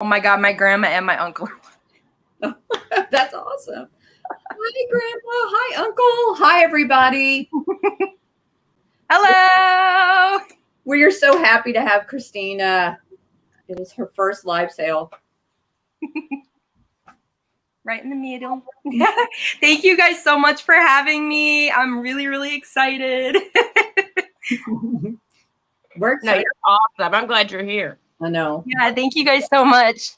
Oh my God, my grandma and my uncle. That's awesome. Hi, Grandpa. Hi, Uncle. Hi, everybody. Hello. We are so happy to have Christina. It is her first live sale. Right in the middle. Thank you guys so much for having me. I'm really, really excited. We're excited. No, you're awesome. I'm glad you're here. I know. Yeah, thank you guys so much.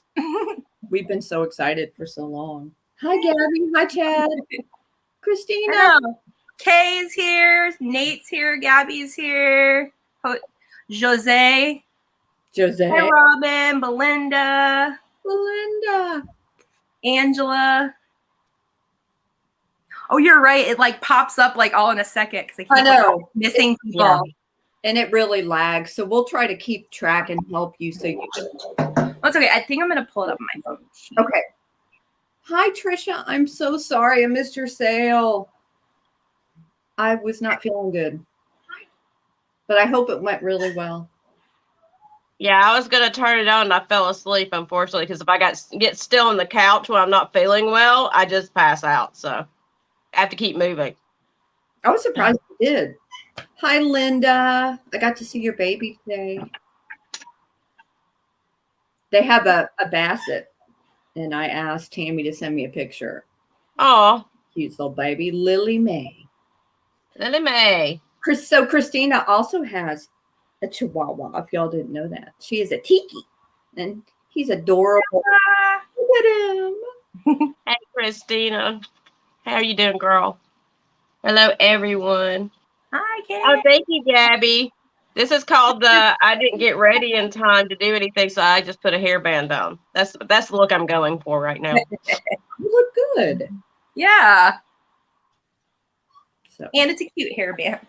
We've been so excited for so long. Hi, Gabby. Hi, Chad. Christina. Hello. Kay's here. Nate's here. Gabby's here. Jose. Hi, Robin. Belinda. Angela. Oh, you're right. It like pops up like all in a second because I know. Missing people. Yeah. And it really lags. So we'll try to keep track and help you. So That's okay. I think I'm going to pull it up on my phone. Okay. Hi, Trisha. I'm so sorry. I missed your sale. I was not feeling good. But I hope it went really well. Yeah, I was going to turn it on and I fell asleep, unfortunately, because if I get still on the couch when I'm not feeling well, I just pass out. So I have to keep moving. I was surprised you did. Hi, Linda. I got to see your baby today. They have a basset, and I asked Tammy to send me a picture. Oh, cute little baby, Lily Mae. Lily Mae. So Christina also has a Chihuahua. If y'all didn't know that, she is a Tiki, and he's adorable. Look at him. Hey, Christina. How are you doing, girl? Hello, everyone. Hi, Kay. Oh, thank you, Gabby. This is called the I didn't get ready in time to do anything, so I just put a hairband on. That's the look I'm going for right now. You look good. Yeah. So. And it's a cute hairband.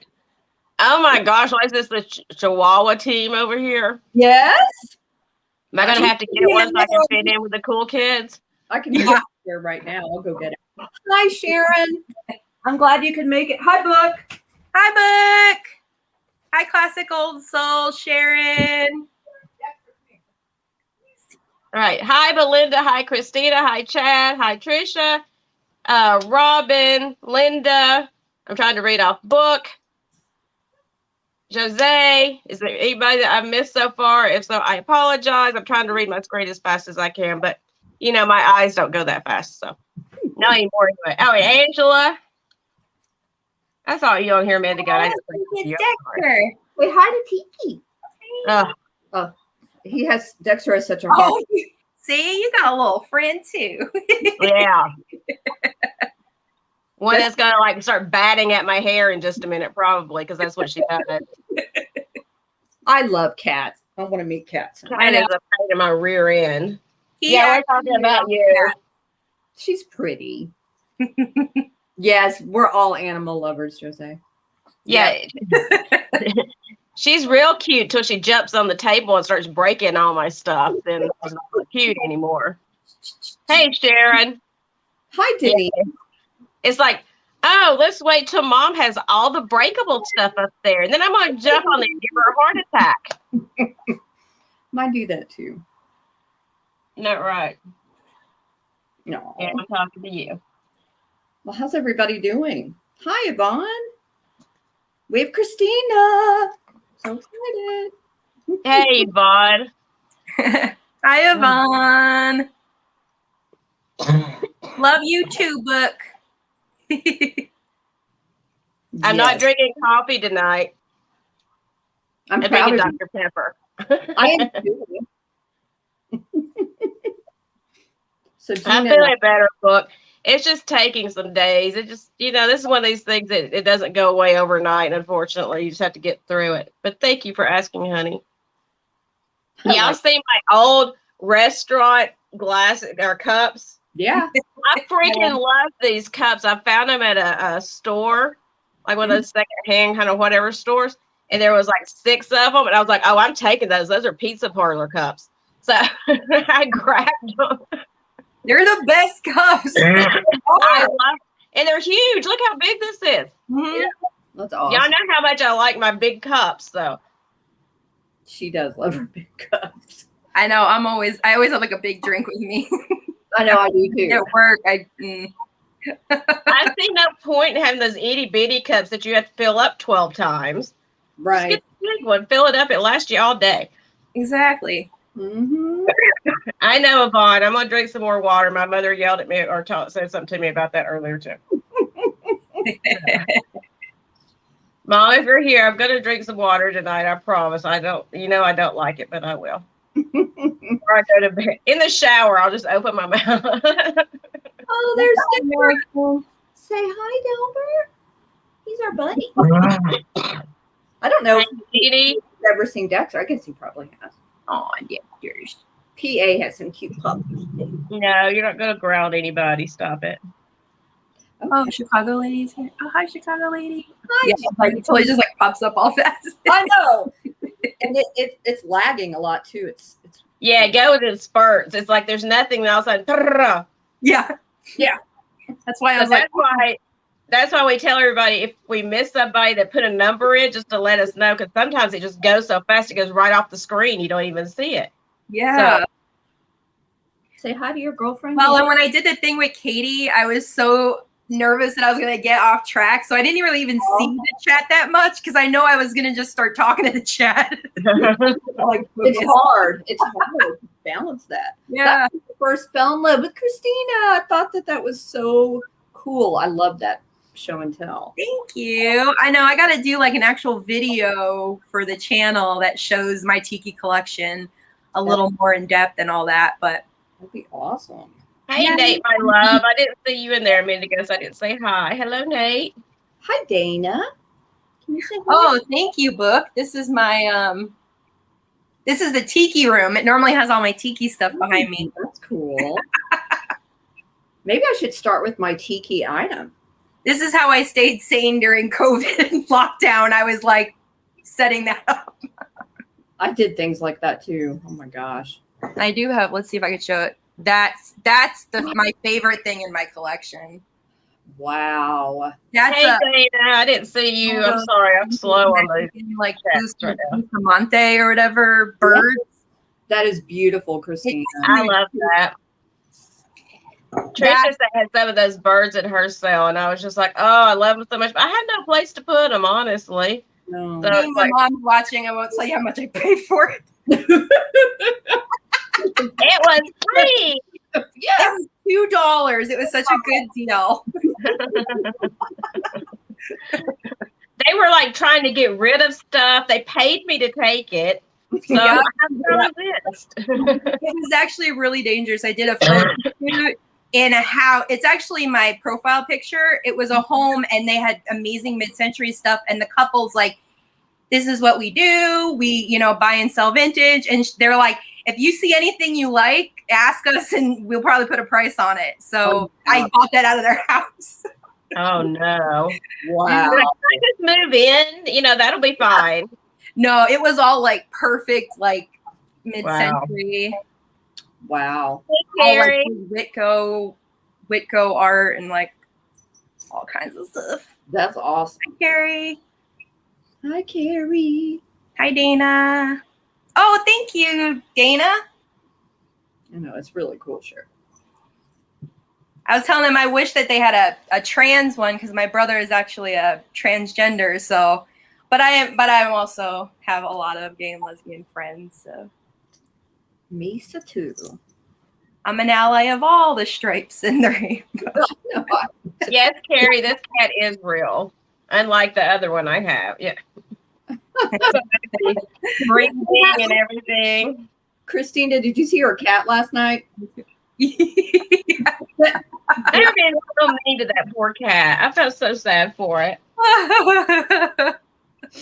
Oh my gosh, why is this the Chihuahua team over here? Yes. Am I going to have to get one so I can fit in with the cool kids? I can get here right now. I'll go get it. Hi, Sharon. I'm glad you could make it. Hi, Book. Hi, Book. Hi, Classic Old Soul, Sharon. All right. Hi, Belinda. Hi, Christina. Hi, Chad. Hi, Trisha. Robin. Linda. I'm trying to read off Book. Jose. Is there anybody that I've missed so far? If so, I apologize. I'm trying to read my screen as fast as I can, but you know, my eyes don't go that fast. So not anymore. Anyway. Oh, Angela. I saw you on here a minute ago. It's Dexter. Say hi to Tiki. He has Dexter has such a heart. Oh, see, you got a little friend too. Yeah. One that's gonna like start batting at my hair in just a minute, probably, because that's what she does. I love cats. I want to meet cats. Cat is a pain in my rear end. Yeah, we're talking about you. She's pretty. Yes, we're all animal lovers, Jose. Yeah. She's real cute till she jumps on the table and starts breaking all my stuff. Then it's not cute anymore. Hey, Sharon. Hi, Denise. Yeah. It's like, oh, let's wait till Mom has all the breakable stuff up there. And then I'm going to jump on it and give her a heart attack. Might do that too. Not right. No. Yeah, I'm talking to you. Well, how's everybody doing? Hi, Yvonne. We have Christina. So excited. Hey, Yvonne. Hi, Yvonne. Love you too, Book. I'm not drinking coffee tonight. I'm drinking Dr. Pepper. I am too. So Gina, I'm feeling better, Book. It's just taking some days. It just, you know, this is one of these things that it doesn't go away overnight, unfortunately. You just have to get through it. But thank you for asking, honey. Y'all see my old restaurant glass or cups? Yeah. I freaking love these cups. I found them at a store, like one of those secondhand kind of whatever stores. And there was like 6 of them. And I was like, oh, I'm taking those. Those are pizza parlor cups. So I grabbed them. They're the best cups. I love, and they're huge. Look how big this is. Mm-hmm. That's awesome. Y'all know how much I like my big cups, though. She does love her big cups. I know. I always have like a big drink with me. I know I do too. At work, I see no point in having those itty bitty cups that you have to fill up 12 times. Right. Just get the big one, fill it up. It lasts you all day. Exactly. Mm-hmm. I know, Yvonne. I'm gonna drink some more water. My mother yelled at me or said something to me about that earlier too. Mom, if you're here, I'm gonna drink some water tonight. I promise. I don't like it, but I will. Before I go to bed, in the shower, I'll just open my mouth. Oh, there's Delbert. Say hi, Delbert. He's our buddy. I don't know if he's ever seen Dexter. I guess he probably has. Oh, Dexter's. PA has some cute puppies. No, you're not going to ground anybody. Stop it. Oh, Chicago lady's here. Oh, hi, Chicago lady. Hi. Yeah, like until it just like pops up all fast. I know. And it's lagging a lot too. It's Yeah, go with it spurts. It's like there's nothing else. Yeah. That's why I was that's why we tell everybody if we miss somebody that put a number in just to let us know, because sometimes it just goes so fast it goes right off the screen. You don't even see it. Yeah. So, say hi to your girlfriend. Well, and when I did the thing with Katie, I was so nervous that I was going to get off track. So I didn't really even see the chat that much because I know I was going to just start talking to the chat. Like, it's hard. It's hard to balance that. Yeah. That's when I first fell in love with Christina. I thought that was so cool. I love that show and tell. Thank you. I know I got to do like an actual video for the channel that shows my Tiki collection a little more in depth and all that, but that'd be awesome. Hey, Yeah. Nate, my love. I didn't see you in there a minute ago, so I didn't say hi. Hello, Nate. Hi, Dana. Can you say hi? oh, thank you, book. This is my this is the Tiki Room. It normally has all my Tiki stuff behind me. That's cool. Maybe I should start with my Tiki item. This is how I stayed sane during COVID lockdown. I was like setting that up. I did things like that too. Oh my gosh. I do have, let's see if I can show it. That's my favorite thing in my collection. Wow. That's Hey, Dana. I didn't see you. I'm sorry. I'm slow on those. like chats right now. Monte or whatever birds. That is beautiful, Christina. I love that. Trisha had some of those birds at her sale, and I was just like, oh, I love them so much. But I had no place to put them, honestly. No. So Me it's and my like, mom's watching. I won't tell you how much I paid for it. it was free. It was $2. It was such a good deal. They were like trying to get rid of stuff. They paid me to take it. So Yeah. I have no list. It was actually really dangerous. I did a photo shoot in a house. It's actually my profile picture. It was a home and they had amazing mid-century stuff. And the couple's like, this is what we do. We, buy and sell vintage. And they're like, if you see anything you like, ask us and we'll probably put a price on it. So I bought that out of their house. Oh, no. Wow. Can I just move in? That'll be fine. No, it was all like perfect, like mid-century. Wow. Hey, All like Carrie. Whitco art and like all kinds of stuff. That's awesome. Hi, Carrie. Hi, Carrie. Hi, Dana. Oh, thank you, Dana. I know, it's really cool shirt. I was telling them I wish that they had a trans one because my brother is actually a transgender. So, but I also have a lot of gay and lesbian friends. So Misa too. I'm an ally of all the stripes in the rainbow. Yes, Carrie, this cat is real. Unlike the other one I have. Yeah. Breathing and everything. Christina, did you see her cat last night? They're being so mean to that poor cat. I felt so sad for it.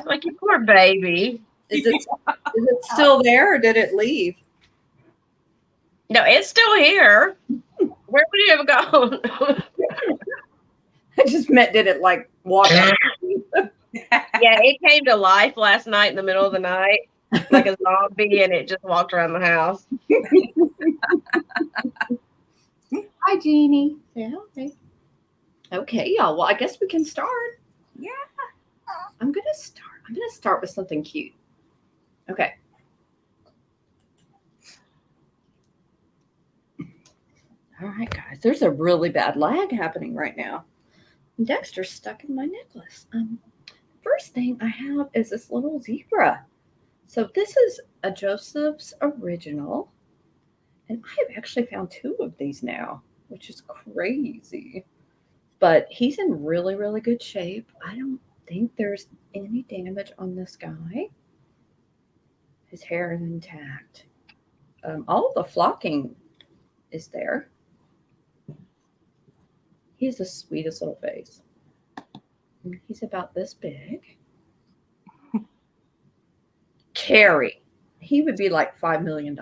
Like, you poor baby. Is it still there or did it leave? No, it's still here. Where would it have gone? I just meant did it like walk out? Yeah, it came to life last night in the middle of the night, like a zombie, and it just walked around the house. Hi, Jeannie. Say hi. Okay, y'all. Well, I guess we can start. Yeah. I'm gonna start with something cute. Okay. All right, guys, there's a really bad lag happening right now. Dexter's stuck in my necklace. First thing I have is this little zebra. So this is a Joseph's original. And I have actually found 2 of these now, which is crazy. But he's in really, really good shape. I don't think there's any damage on this guy. His hair is intact. All of the flocking is there. He has the sweetest little face. And he's about this big. Carrie. He would be like $5 million.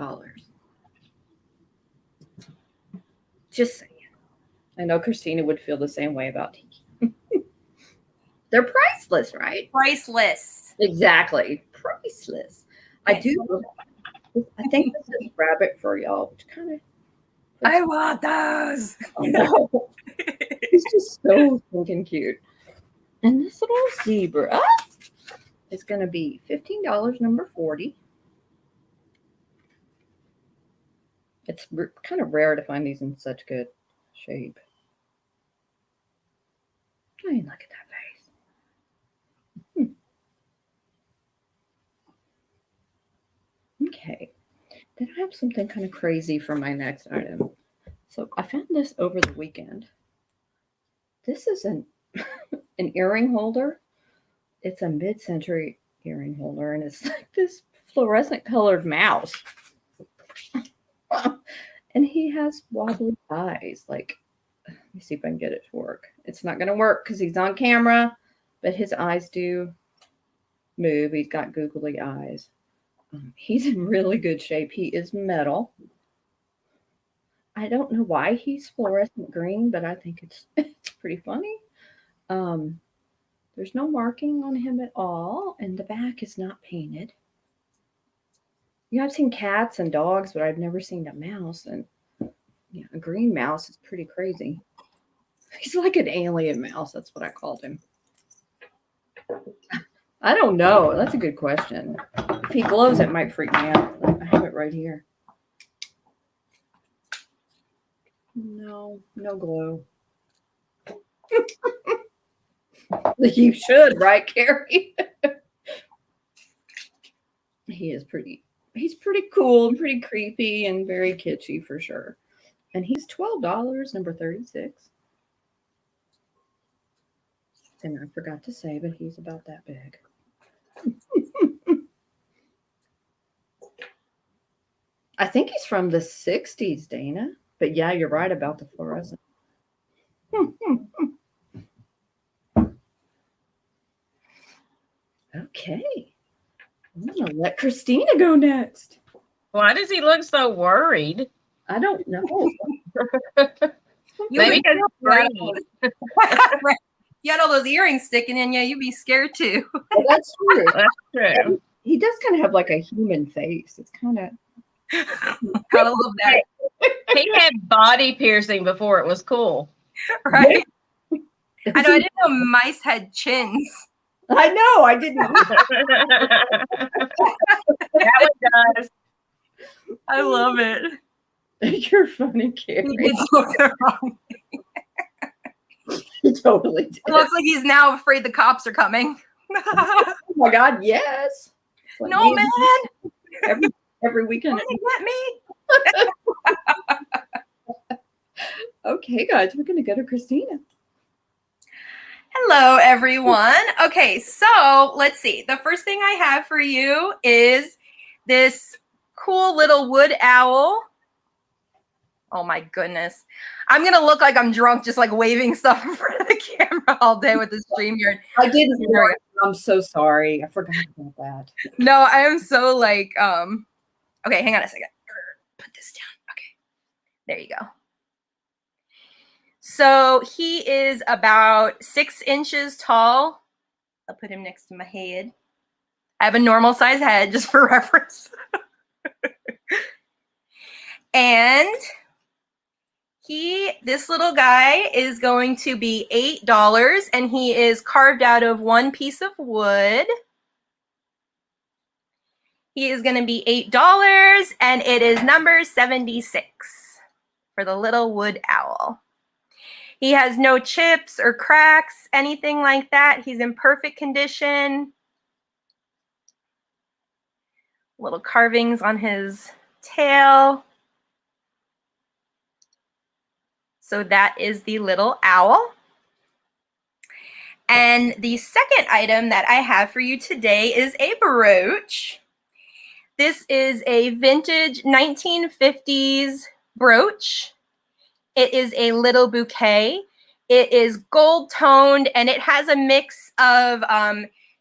Just saying. I know Christina would feel the same way about Tiki. They're priceless, right? Priceless. Exactly. Priceless. I think this is rabbit fur, y'all, which kind of. I want those. Oh, no. He's just so stinking cute. And this little zebra is going to be $15, number 40. It's kind of rare to find these in such good shape. I mean, look at that face. Okay. Then I have something kind of crazy for my next item. So I found this over the weekend. This is an earring holder. It's a mid-century earring holder, and it's like this fluorescent colored mouse. And he has wobbly eyes. Like, let me see if I can get it to work. It's not going to work because he's on camera, but his eyes do move. He's got googly eyes. He's in really good shape. He is metal. I don't know why he's fluorescent green, but I think it's pretty funny. There's no marking on him at all, and the back is not painted. Yeah, I've seen cats and dogs, but I've never seen a mouse. And yeah, a green mouse is pretty crazy. He's like an alien mouse. That's what I called him. I don't know. That's a good question. If he glows, it might freak me out. I have it right here. No glow. You should, right, Carrie? He's pretty cool and pretty creepy and very kitschy for sure. And he's $12, number 36. And I forgot to say, but he's about that big. I think he's from the 60s, Dana. But yeah, you're right about the fluorescent. Okay. I'm going to let Christina go next. Why does he look so worried? I don't know. Maybe because it's green. You had all those earrings sticking in you, you'd be scared too. Well, that's true. That's true. He does kind of have like a human face. It's kind of. Gotta love that. He had body piercing before it was cool. Right? I know, I didn't know mice had chins. I know, I didn't. That one does. I love it. You're funny, Carrie. He did look wrong. He totally did. It looks like he's now afraid the cops are coming. Oh my God, yes. Like no, man. Every weekend. Get me. Okay, guys, we're going to go to Christina. Hello, everyone. Okay, so let's see. The first thing I have for you is this cool little wood owl. Oh my goodness. I'm going to look like I'm drunk, just like waving stuff in front of the camera all day with the StreamYard. I didn't hear it. I'm so sorry. I forgot about that. No, I am so like, okay, hang on a second. Put this down. Okay, there you go. So he is about 6 inches tall. I'll put him next to my head. I have a normal size head just for reference. And this little guy is going to be $8, and he is carved out of one piece of wood. He is going to be $8, and it is number 76 for the little wood owl. He has no chips or cracks, anything like that. He's in perfect condition. Little carvings on his tail. So that is the little owl. And the second item that I have for you today is a brooch. This is a vintage 1950s brooch. It is a little bouquet. It is gold toned and it has a mix of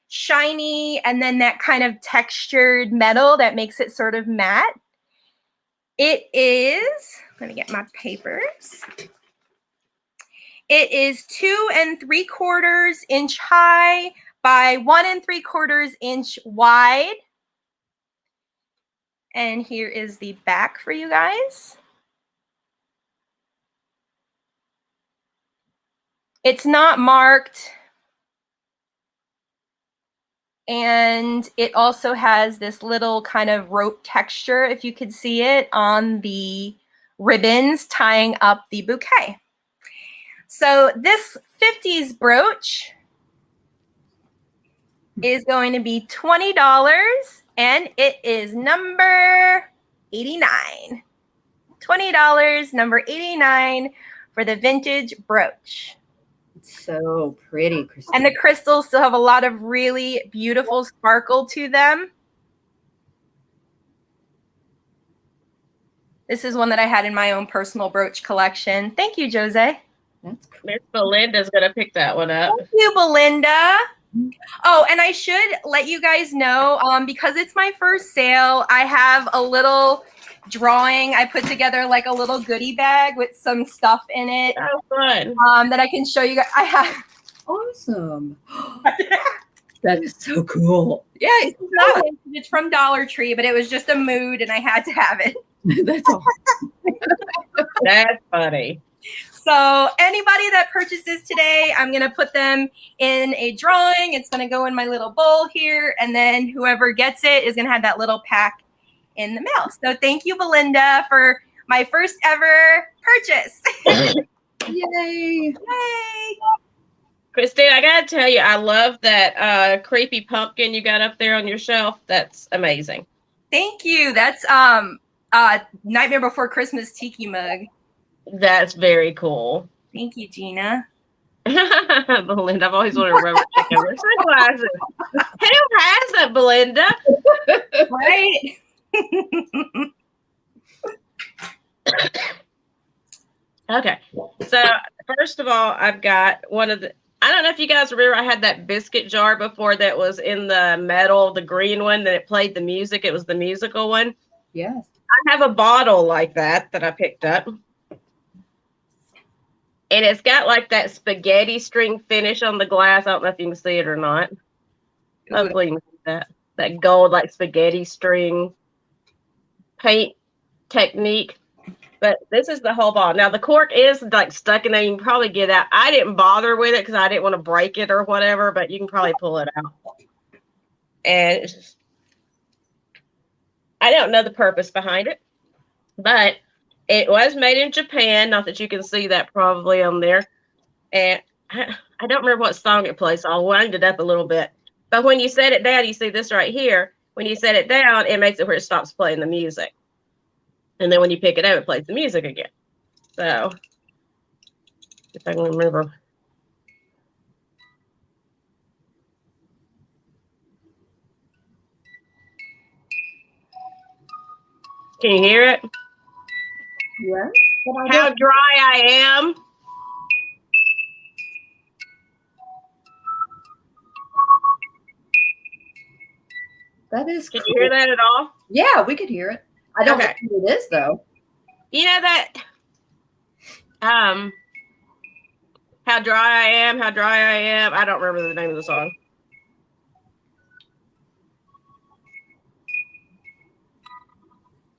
shiny and then that kind of textured metal that makes it sort of matte. It is, let me get my papers. It is 2 3/4 inch high by 1 3/4 inch wide. And here is the back for you guys. It's not marked. And it also has this little kind of rope texture, if you could see it, on the ribbons tying up the bouquet. So this 50s brooch is going to be $20 and it is number 89. $20, number 89 for the vintage brooch. So pretty, Christine. And the crystals still have a lot of really beautiful sparkle to them. This is one that I had in my own personal brooch collection. Thank you, Jose. That's cool. Miss Belinda's going to pick that one up. Thank you, Belinda. Oh, and I should let you guys know, because it's my first sale, I have a little drawing. I put together like a little goodie bag with some stuff in it. Oh, fun. That I can show you guys. I have. Awesome. That is so cool. Yeah, it's from Dollar Tree, but it was just a mood and I had to have it. That's awesome. That's funny. So anybody that purchases today, I'm going to put them in a drawing. It's going to go in my little bowl here. And then whoever gets it is going to have that little pack in the mail. So thank you, Belinda, for my first ever purchase. Yay. Yay. Christine, I got to tell you, I love that creepy pumpkin you got up there on your shelf. That's amazing. Thank you. That's Nightmare Before Christmas Tiki Mug. That's very cool. Thank you, Gina. Belinda, I've always wanted a rubber chicken. Where's my glasses? Who has that, Belinda? Right? Okay. So, first of all, I've got one of the, I don't know if you guys remember, I had that biscuit jar before that was in the metal, the green one, that it played the music. It was the musical one. Yes. I have a bottle like that I picked up. And it's got like that spaghetti string finish on the glass. I don't know if you can see it or not. Hopefully you can see that. That gold like spaghetti string paint technique. But this is the whole bottle. Now the cork is like stuck in there. You can probably get out. I didn't bother with it because I didn't want to break it or whatever, but you can probably pull it out. And it's just, I don't know the purpose behind it, but it was made in Japan. Not that you can see that probably on there. And I don't remember what song it plays, so I'll wind it up a little bit. But when you set it down, you see this right here. When you set it down, it makes it where it stops playing the music. And then when you pick it up, it plays the music again. So, if I can remember. Can you hear it? Yes. How dry I am. That is Can cool. you hear that at all? Yeah, we could hear it. I don't know who it is though. You know that how dry I am, how dry I am. I don't remember the name of the song.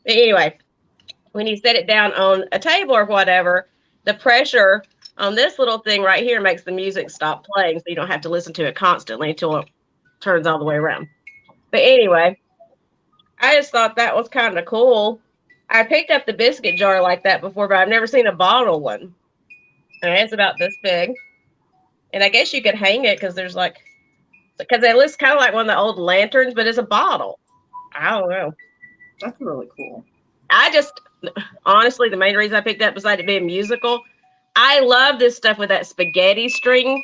But anyway, when you set it down on a table or whatever, the pressure on this little thing right here makes the music stop playing, so you don't have to listen to it constantly until it turns all the way around. But anyway, I just thought that was kind of cool I picked up the biscuit jar like that before, but I've never seen a bottle one. And it's about this big. And I guess you could hang it because there's like, because it looks kind of like one of the old lanterns, but it's a bottle. I don't know. That's really cool. I just, honestly, the main reason I picked up, besides it being musical, I love this stuff with that spaghetti string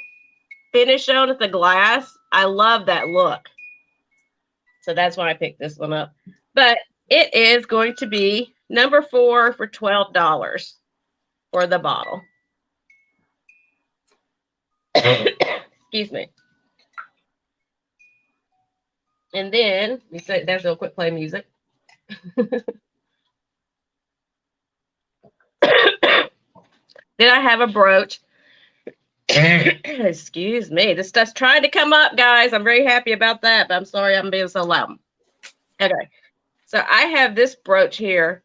finish on at the glass. I love that look. So that's why I picked this one up. But it is going to be number 4 for $12 for the bottle. Excuse me. And then we said there's a quick play music. Then I have a brooch. Excuse me. This stuff's trying to come up, guys. I'm very happy about that, but I'm sorry I'm being so loud. Okay. So I have this brooch here,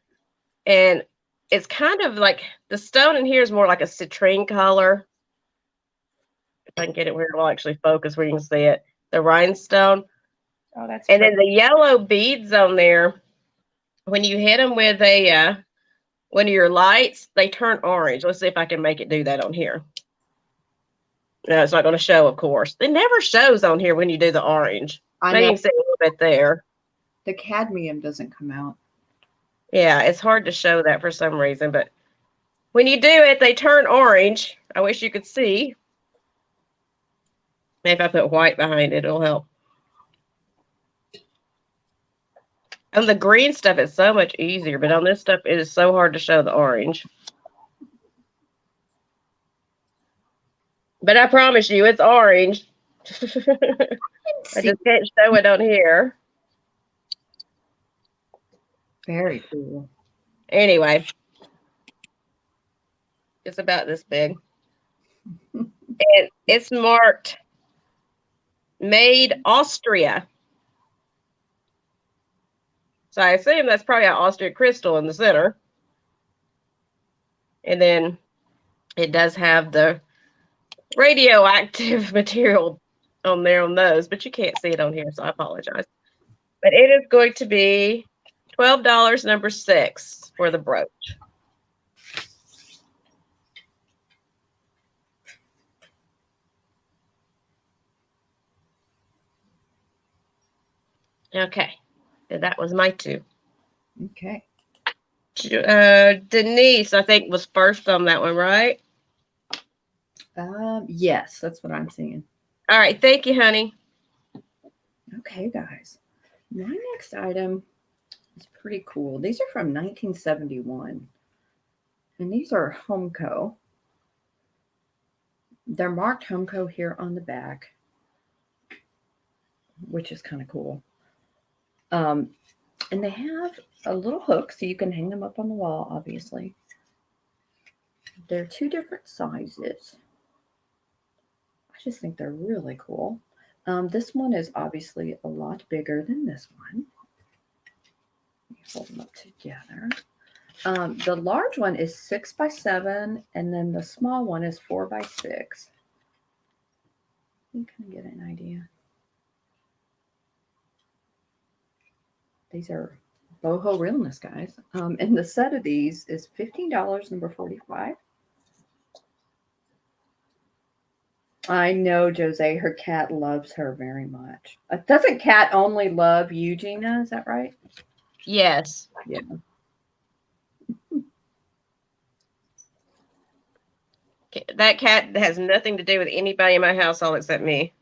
and it's kind of like the stone in here is more like a citrine color. If I can get it where it'll actually focus where you can see it. The rhinestone. Oh, that's and pretty. then the yellow beads on there, when you hit them with a one of your lights, they turn orange. Let's see if I can make it do that on here. No, it's not going to show, of course. It never shows on here when you do the orange. Maybe you can see a little bit there. The cadmium doesn't come out. Yeah, it's hard to show that for some reason, but when you do it, they turn orange. I wish you could see. Maybe if I put white behind it, it'll help. On the green stuff, it's so much easier, but on this stuff, it is so hard to show the orange. But I promise you, it's orange. I just can't show it on here. Very cool. Anyway, it's about this big. And it's marked Made Austria. So I assume that's probably an Austrian crystal in the center. And then it does have the radioactive material on there on those, but you can't see it on here, so I apologize. But it is going to be $12, number 6 for the brooch. Okay, and that was my 2. Okay. Denise, I think, was first on that one, right? Yes, that's what I'm seeing. All right, thank you, honey. Okay, guys. My next item is pretty cool. These are from 1971. And these are Homeco. They're marked Homeco here on the back, which is kind of cool. And they have a little hook, so you can hang them up on the wall, obviously. They're 2 different sizes. I just think they're really cool. This one is obviously a lot bigger than this one. Let me hold them up together. The large one is 6 by 7, and then the small one is 4 by 6. You can get an idea. These are boho realness, guys. And the set of these is $15, number 45. I know, Jose, her cat loves her very much. Doesn't cat only love you, Gina? Is that right? Yes. Yeah. That cat has nothing to do with anybody in my household except me.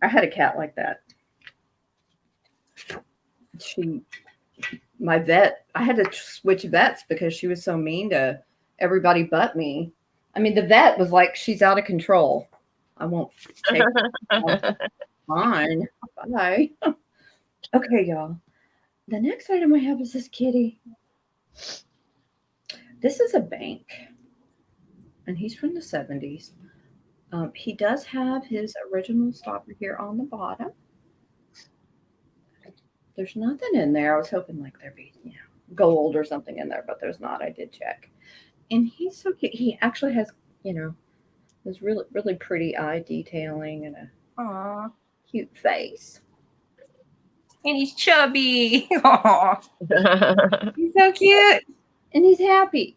I had a cat like that. I had to switch vets because she was so mean to everybody but me. I mean, the vet was like, she's out of control. I won't take her. Fine. Bye. Okay, y'all. The next item I have is this kitty. This is a bank. And he's from the 70s. He does have his original stopper here on the bottom. There's nothing in there. I was hoping like there'd be, gold or something in there, but there's not. I did check. And he's so cute. He actually has, this really, really pretty eye detailing and a cute face. And he's chubby. Aw, he's so cute. And he's happy.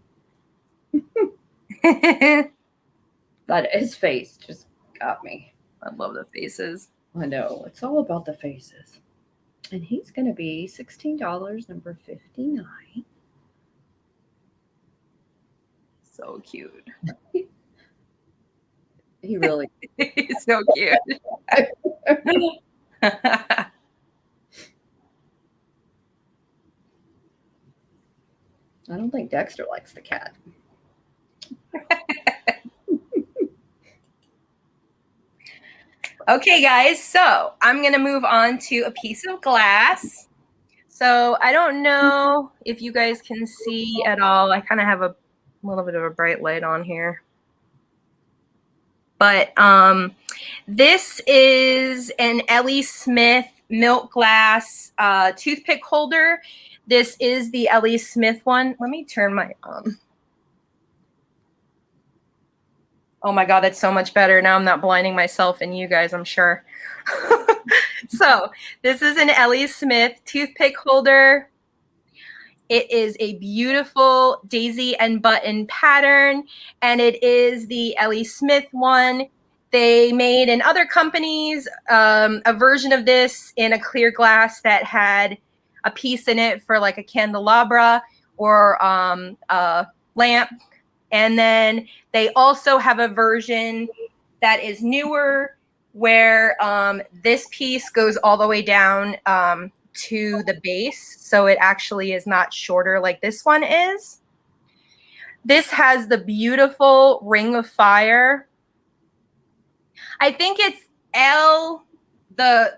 I But his face just got me. love the faces. I know. It's all about the faces. And he's going to be $16, number 59. So cute. He really. He's so cute. I don't think Dexter likes the cat. Okay, guys, so I'm going to move on to a piece of glass. So I don't know if you guys can see at all. I kind of have a little bit of a bright light on here. But this is an Ellie Smith milk glass toothpick holder. This is the Ellie Smith one. Let me turn my oh my God, that's so much better. Now I'm not blinding myself and you guys, I'm sure. So this is an Ellie Smith toothpick holder. It is a beautiful daisy and button pattern, and it is the Ellie Smith one. They made in other companies a version of this in a clear glass that had a piece in it for like a candelabra or a lamp. And then they also have a version that is newer where this piece goes all the way down to the base. So it actually is not shorter like this one is. This has the beautiful ring of fire. I think it's L, the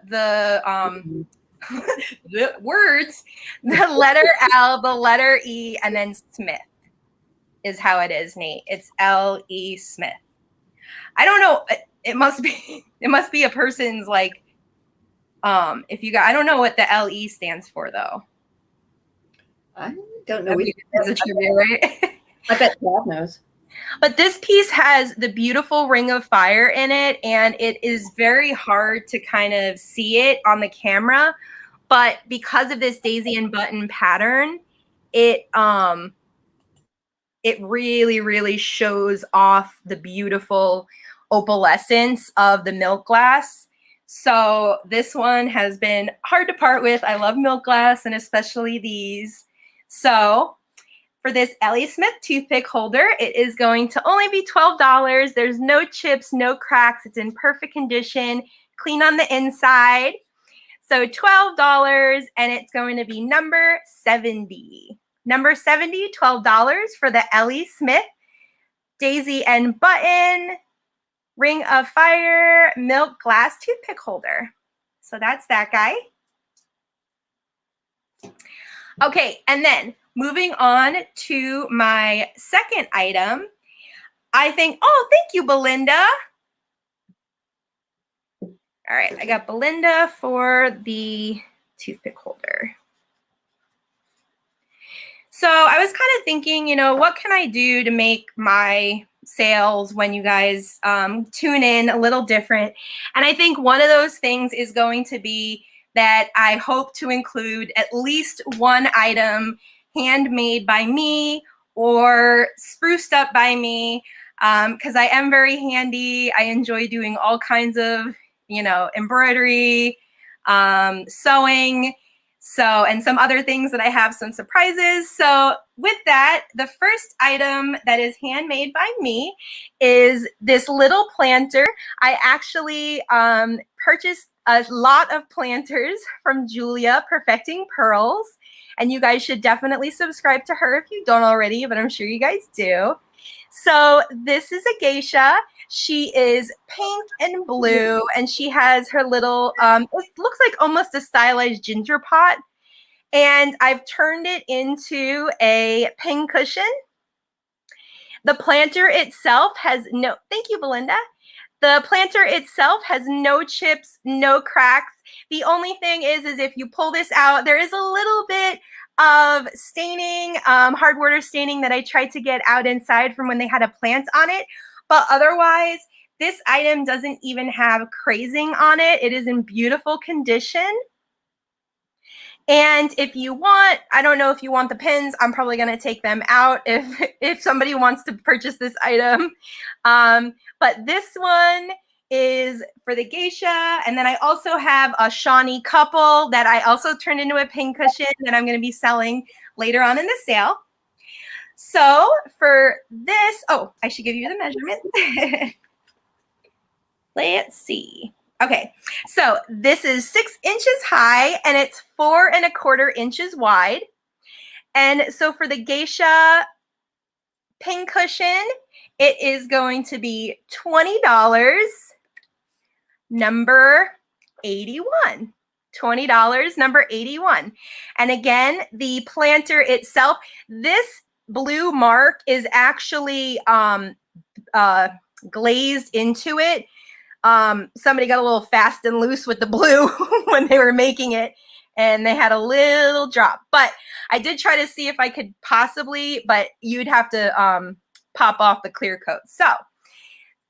words, the letter L, the letter E, and then Smith is how it is, Nate. It's L-E Smith. I don't know. It must be a person's like, if you got, I don't know what the LE stands for though. I don't know. That's a trivia, right? I bet Dad knows. But this piece has the beautiful ring of fire in it, and it is very hard to kind of see it on the camera. But because of this daisy and button pattern, it really, really shows off the beautiful opalescence of the milk glass. So this one has been hard to part with. I love milk glass and especially these. So for this Ellie Smith toothpick holder, it is going to only be $12. There's no chips, no cracks. It's in perfect condition, clean on the inside. So $12, and it's going to be number 70. Number 70, $12 for the Ellie Smith daisy and button ring of fire milk glass toothpick holder. So that's that guy. Okay, and then moving on to my second item, I think, oh, thank you, Belinda. All right, I got Belinda for the toothpick holder. So I was kind of thinking, you know, what can I do to make my sales when you guys tune in a little different? And I think one of those things is going to be that I hope to include at least one item handmade by me or spruced up by me, because I am very handy. I enjoy doing all kinds of, you know, embroidery, sewing, and some other things that I have some surprises. So with that, the first item that is handmade by me is this little planter. I actually purchased a lot of planters from Julia Perfecting Pearls, and you guys should definitely subscribe to her if you don't already, but I'm sure you guys do. So this is a geisha. She is pink and blue, and she has her little, it looks like almost a stylized ginger pot. And I've turned it into a pin cushion. The planter itself has no, thank you, Belinda. The planter itself has no chips, no cracks. The only thing is if you pull this out, there is a little bit of staining, hard water staining that I tried to get out inside from when they had a plant on it. But otherwise, this item doesn't even have crazing on it. It is in beautiful condition. And if you want, I don't know if you want the pins, I'm probably going to take them out if somebody wants to purchase this item. But this one is for the geisha. And then I also have a Shawnee couple that I also turned into a pin cushion that I'm going to be selling later on in the sale. So for this, oh, I should give you the measurement. Let's see. Okay, so this is 6 inches high and it's 4 1/4 inches wide. And so for the geisha pin cushion, it is going to be $20, number 81. $20, number 81. And again, the planter itself, this blue mark is actually glazed into it. Somebody got a little fast and loose with the blue when they were making it, and they had a little drop. But I did try to see if I could possibly, but you'd have to pop off the clear coat. So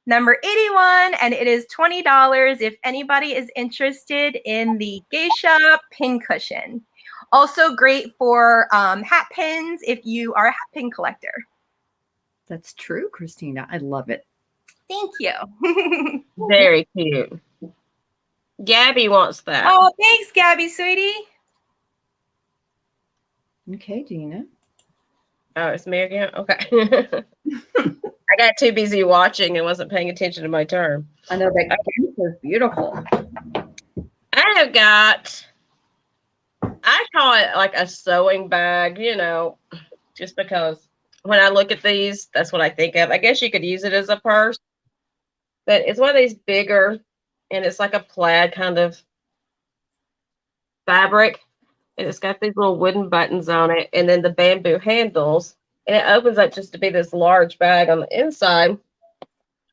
number 81, and it is $20 if anybody is interested in the geisha pin cushion. Also great for hat pins if you are a hat pin collector. That's true, Christina. I love it. Thank you. Very cute. Gabby wants that. Oh, thanks, Gabby, sweetie. Okay, Gina. Oh, it's me again? Okay. I got too busy watching and wasn't paying attention to my turn. I know that Goose is beautiful. I have got, I call it like a sewing bag, you know, just because when I look at these, that's what I think of. I guess you could use it as a purse, but it's one of these bigger, and it's like a plaid kind of fabric, and it's got these little wooden buttons on it, and then the bamboo handles, and it opens up just to be this large bag on the inside.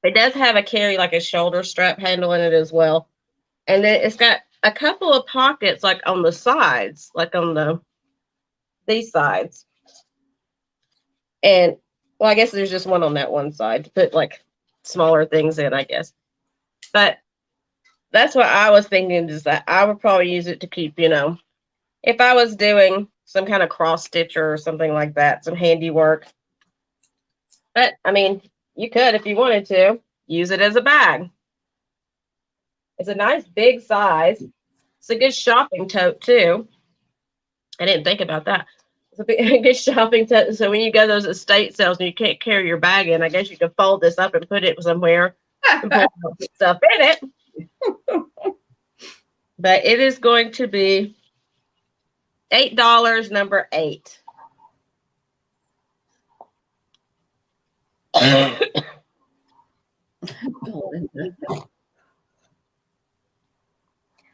It does have a carry, like a shoulder strap handle in it as well, and then it's got a couple of pockets like on the sides, like on these sides. And well, I guess there's just one on that one side to put like smaller things in, I guess. But that's what I was thinking, is that I would probably use it to keep, you know, if I was doing some kind of cross stitcher or something like that, some handiwork. But I mean, you could, if you wanted to, use it as a bag. It's a nice big size. It's a good shopping tote too. I didn't think about that. It's a good shopping tote. So when you go to those estate sales and you can't carry your bag in, I guess you could fold this up and put it somewhere and put stuff in it. But it is going to be $8, number 8.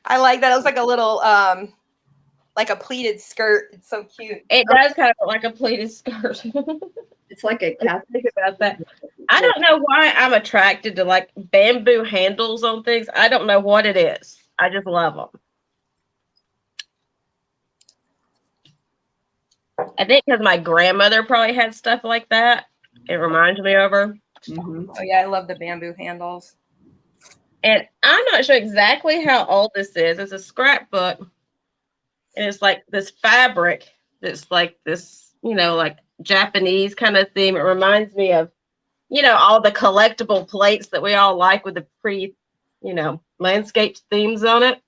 I like that. It was like a little, like a pleated skirt. It's so cute. It does kind of look like a pleated skirt. It's like a cat. Think about that. I don't know why I'm attracted to like bamboo handles on things. I don't know what it is. I just love them. I think because my grandmother probably had stuff like that. It reminds me of her. Mm-hmm. Oh yeah, I love the bamboo handles. And I'm not sure exactly how old this is. It's a scrapbook. And it's like this fabric that's like this, you know, like Japanese kind of theme. It reminds me of, you know, all the collectible plates that we all like with the landscape themes on it.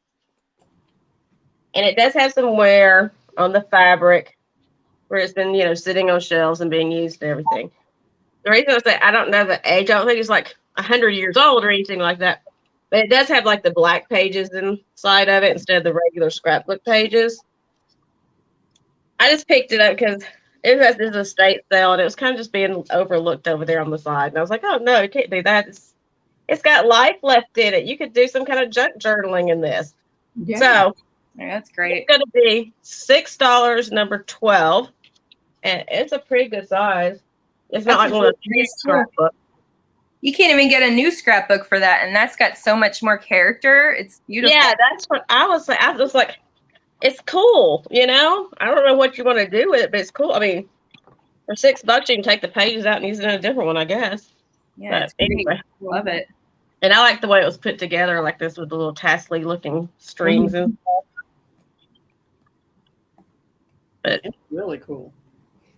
And it does have some wear on the fabric where it's been, you know, sitting on shelves and being used and everything. The reason I say I don't know the age, I don't think it's like 100 years old or anything like that. But it does have like the black pages inside of it instead of the regular scrapbook pages. I just picked it up because it was this estate sale and it was kind of just being overlooked over there on the side. And I was like, oh no, you can't do that. It's got life left in it. You could do some kind of junk journaling in this. Yeah. So Yeah, that's great. it's going to be $6, number 12. And it's a pretty good size. It's not like one of those scrapbooks. You can't even get a new scrapbook for that, and that's got so much more character. It's beautiful. Yeah, that's what I was saying. I was like, it's cool, you know? I don't know what you want to do with it, but it's cool. I mean, for $6, you can take the pages out and use it in a different one, I guess. Yeah, But anyway. love it. And I like the way it was put together like this with the little tassely looking strings and stuff. But It's really cool.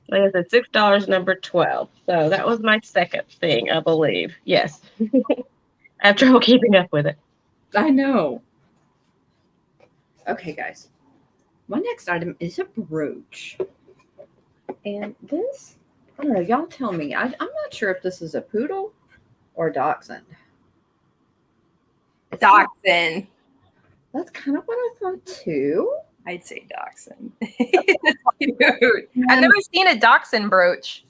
like I said, $6, number 12. So that was my second thing, I believe. Yes. I have trouble keeping up with it. I know. Okay, guys. My next item is a brooch. And this, I don't know, y'all tell me. I'm not sure if this is a poodle or a dachshund. Dachshund. That's kind of what I thought too. I'd say dachshund. That's cute. I've never seen a dachshund brooch.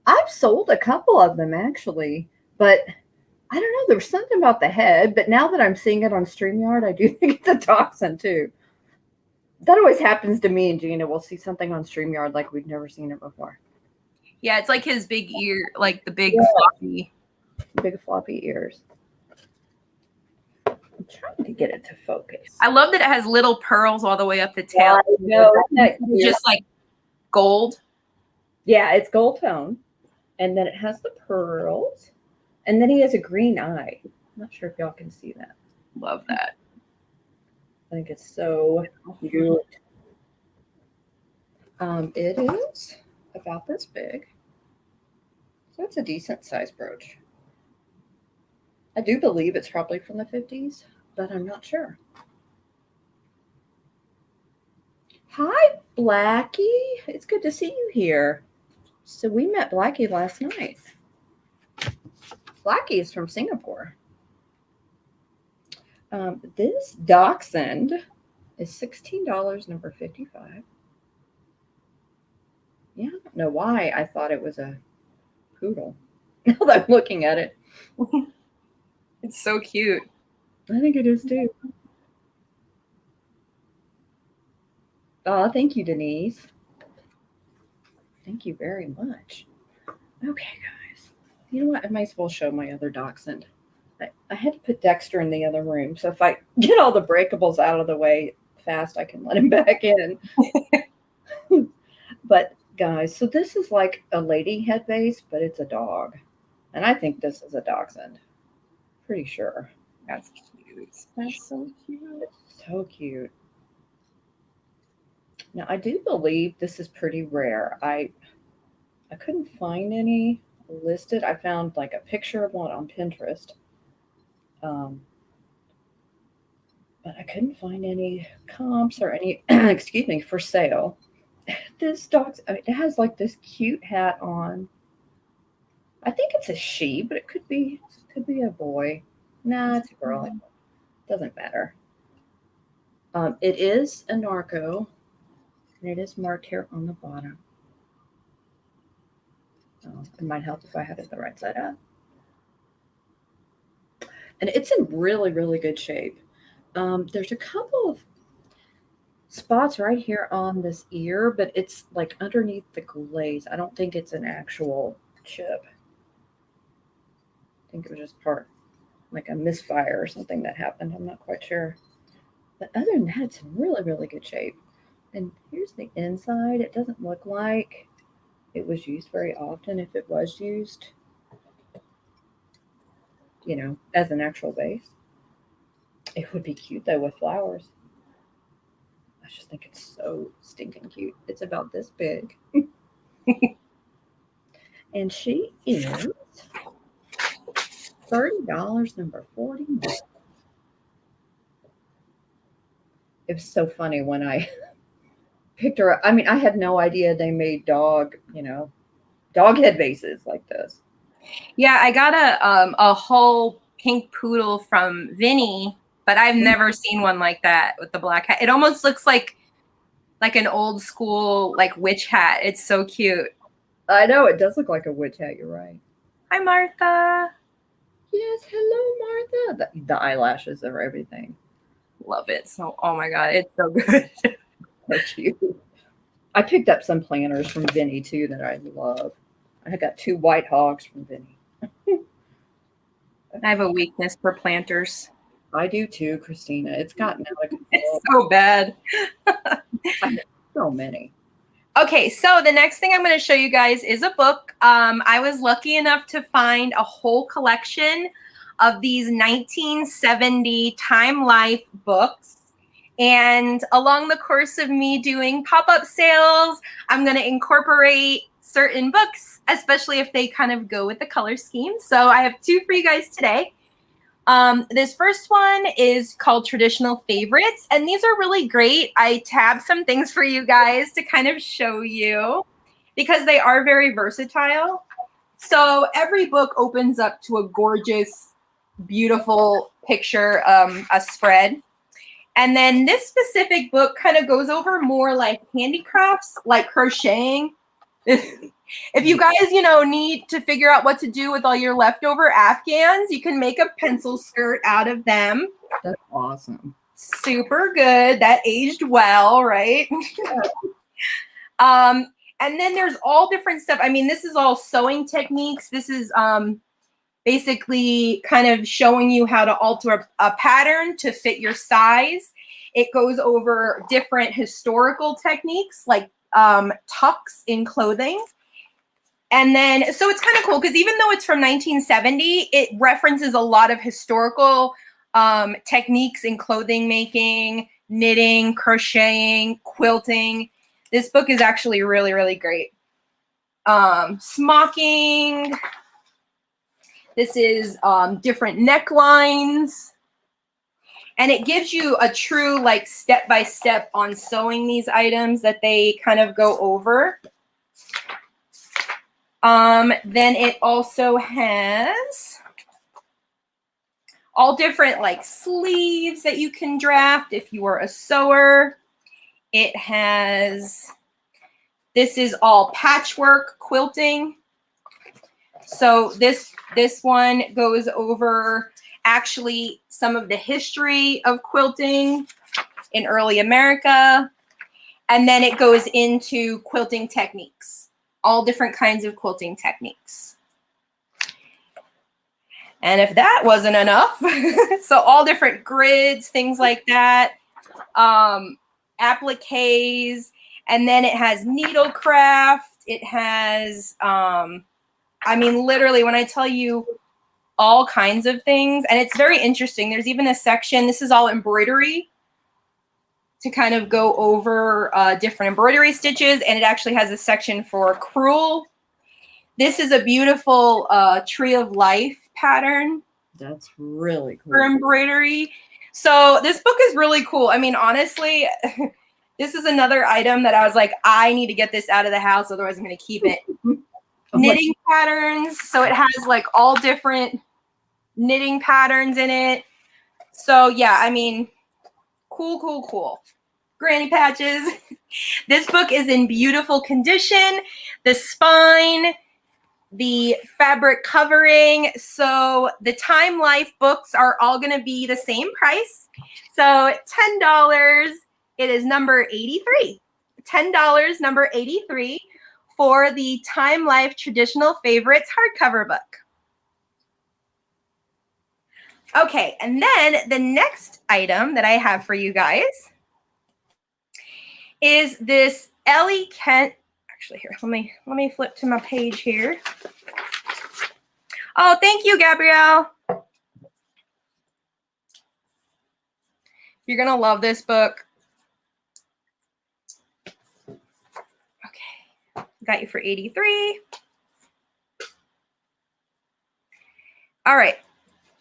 I've sold a couple of them actually, but I don't know. There was something about the head, but now that I'm seeing it on StreamYard, I do think it's a dachshund too. That always happens to me and Gina. We'll see something on StreamYard like we've never seen it before. Yeah, it's like his big ear, like the big floppy. Big floppy ears. I'm trying to get it to focus. I love that it has little pearls all the way up the tail. No, Just like gold. Yeah, it's gold tone. And then it has the pearls. And then he has a green eye. I'm not sure if y'all can see that. Love that. I think it's so cute. It is about this big. So it's a decent size brooch. I do believe it's probably from the 50s, but I'm not sure. Hi, Blackie. It's good to see you here. So we met Blackie last night. Blackie is from Singapore. This dachshund is $16, number 55. Yeah, I don't know why I thought it was a poodle. Now that I'm looking at it. It's so cute. I think it is too. Oh, thank you, Denise. Thank you very much. Okay, guys. You know what? I might as well show my other dachshund. I had to put Dexter in the other room, so if I get all the breakables out of the way fast, I can let him back in. But guys, so this is like a lady head base, but it's a dog. And I think this is a dachshund. Pretty sure. That's cute. That's so cute. So cute. Now, I do believe this is pretty rare. I couldn't find any listed. I found like a picture of one on Pinterest. But I couldn't find any comps or any, excuse me, for sale. This dog, it has like this cute hat on. I think it's a she, but it could be a boy. Nah, it's a girl. Doesn't matter. It is a narco, and it is marked here on the bottom. It might help if I had it the right side up. And it's in really, really good shape. There's a couple of spots right here on this ear, but it's like underneath the glaze. I don't think it's an actual chip. I think it was just part, like a misfire or something that happened. I'm not quite sure. But other than that, it's in really, really good shape. And here's the inside. It doesn't look like it was used very often. If it was used, you know, as an actual base. It would be cute though with flowers. I just think it's so stinking cute. It's about this big. And she is $30, number 49. It was so funny when I picked her up. I mean, I had no idea they made dog head bases like this. Yeah, I got a whole pink poodle from Vinny, but I've never seen one like that with the black hat. It almost looks like an old school like witch hat. It's so cute. I know, it does look like a witch hat. You're right. Hi, Martha. Yes, hello, Martha. The eyelashes are everything. Love it. So, oh my God, it's so good. So cute. I picked up some planters from Vinny too that I love. I got 2 white hogs from Vinny. I have a weakness for planters. I do too, Christina. It's gotten out of control. It's so bad. I have so many. Okay, so the next thing I'm going to show you guys is a book. I was lucky enough to find a whole collection of these 1970 Time Life books. And along the course of me doing pop-up sales, I'm going to incorporate certain books, especially if they kind of go with the color scheme. So I have 2 for you guys today. This first one is called Traditional Favorites, and these are really great. I tabbed some things for you guys to kind of show you because they are very versatile. So every book opens up to a gorgeous, beautiful picture, a spread. And then this specific book kind of goes over more like handicrafts, like crocheting. If you guys, need to figure out what to do with all your leftover Afghans, you can make a pencil skirt out of them. That's awesome. Super good. That aged well, right? And then there's all different stuff. I mean, this is all sewing techniques. This is basically kind of showing you how to alter a pattern to fit your size. It goes over different historical techniques like tucks in clothing. And then, so it's kind of cool because even though it's from 1970, it references a lot of historical techniques in clothing making, knitting, crocheting, quilting. This book is actually really, really great. Smocking. This is different necklines. And it gives you a true like step-by-step on sewing these items that they kind of go over. Then it also has all different like sleeves that you can draft if you are a sewer. It has, this is all patchwork quilting. So this one goes over actually some of the history of quilting in early America. And then it goes into quilting techniques, all different kinds of quilting techniques. And if that wasn't enough, so all different grids, things like that, appliques, and then it has needlecraft. It has, I mean, literally, when I tell you all kinds of things, and it's very interesting. There's even a section, this is all embroidery to kind of go over different embroidery stitches, and it actually has a section for crewel. This is a beautiful tree of life pattern. That's really cool. For embroidery. So this book is really cool. I mean, honestly, this is another item that I was like, I need to get this out of the house, otherwise I'm going to keep it. Knitting patterns. So it has like all different knitting patterns in it. So yeah, I mean, cool. Granny patches. This book is in beautiful condition. The spine, the fabric covering. So the Time Life books are all going to be the same price. So $10. It is number 83. $10, number 83 for the Time Life Traditional Favorites hardcover book. Okay, and then the next item that I have for you guys is this Ellie Kent. Actually, here, let me flip to my page here. Oh, thank you, Gabrielle. You're gonna love this book. Okay, got you for 83. All right.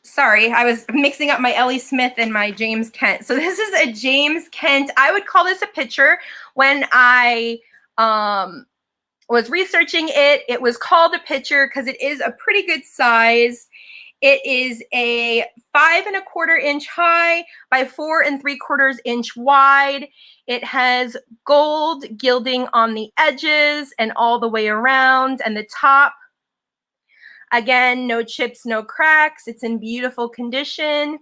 Sorry, I was mixing up my Ellie Smith and my James Kent. So this is a James Kent. I would call this a picture. When I was researching it, it was called a picture because it is a pretty good size. It is a 5 1/4 inch high by 4 3/4 inch wide. It has gold gilding on the edges and all the way around and the top. Again, no chips, no cracks. It's in beautiful condition.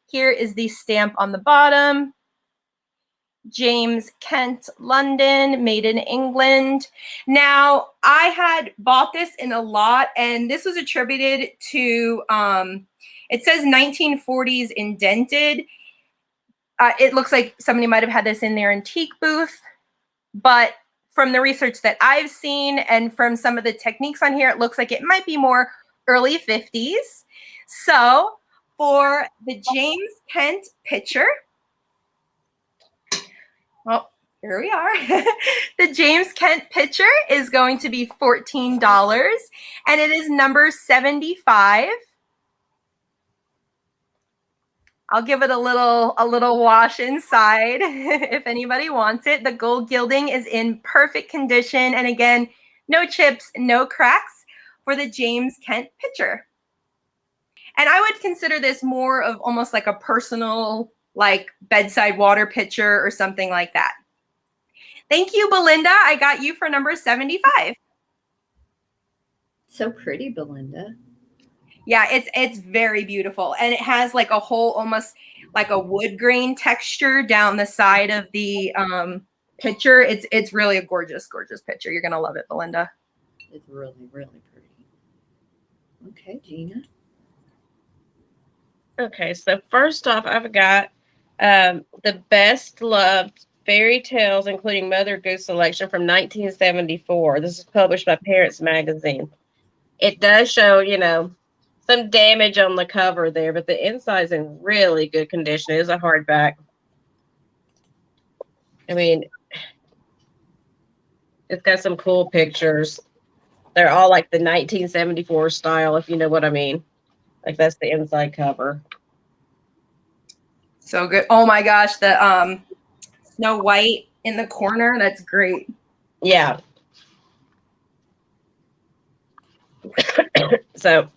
Here is the stamp on the bottom. James Kent, London, made in England. Now, I had bought this in a lot, and this was attributed to, it says 1940s indented. It looks like somebody might have had this in their antique booth, but from the research that I've seen and from some of the techniques on here, it looks like it might be more early 50s. So for the James Kent picture, Well, here we are. The James Kent pitcher is going to be $14, and it is number 75. I'll give it a little wash inside if anybody wants it. The gold gilding is in perfect condition, and again, no chips, no cracks for the James Kent pitcher. And I would consider this more of almost like a personal, like bedside water pitcher or something like that. Thank you, Belinda. I got you for number 75. So pretty, Belinda. Yeah, it's very beautiful. And it has like a whole, almost like a wood grain texture down the side of the picture. It's really a gorgeous, gorgeous picture. You're going to love it, Belinda. It's really, really pretty. Okay, Gina. Okay, so first off, I've got the best loved fairy tales, including Mother Goose selection from 1974. This is published by Parents Magazine. It does show, you know, some damage on the cover there, but the inside's in really good condition. It is a hardback. I mean, it's got some cool pictures. They're all like the 1974 style, if you know what I mean. Like that's the inside cover. So good. Oh my gosh, the Snow White in the corner. That's great. Yeah. So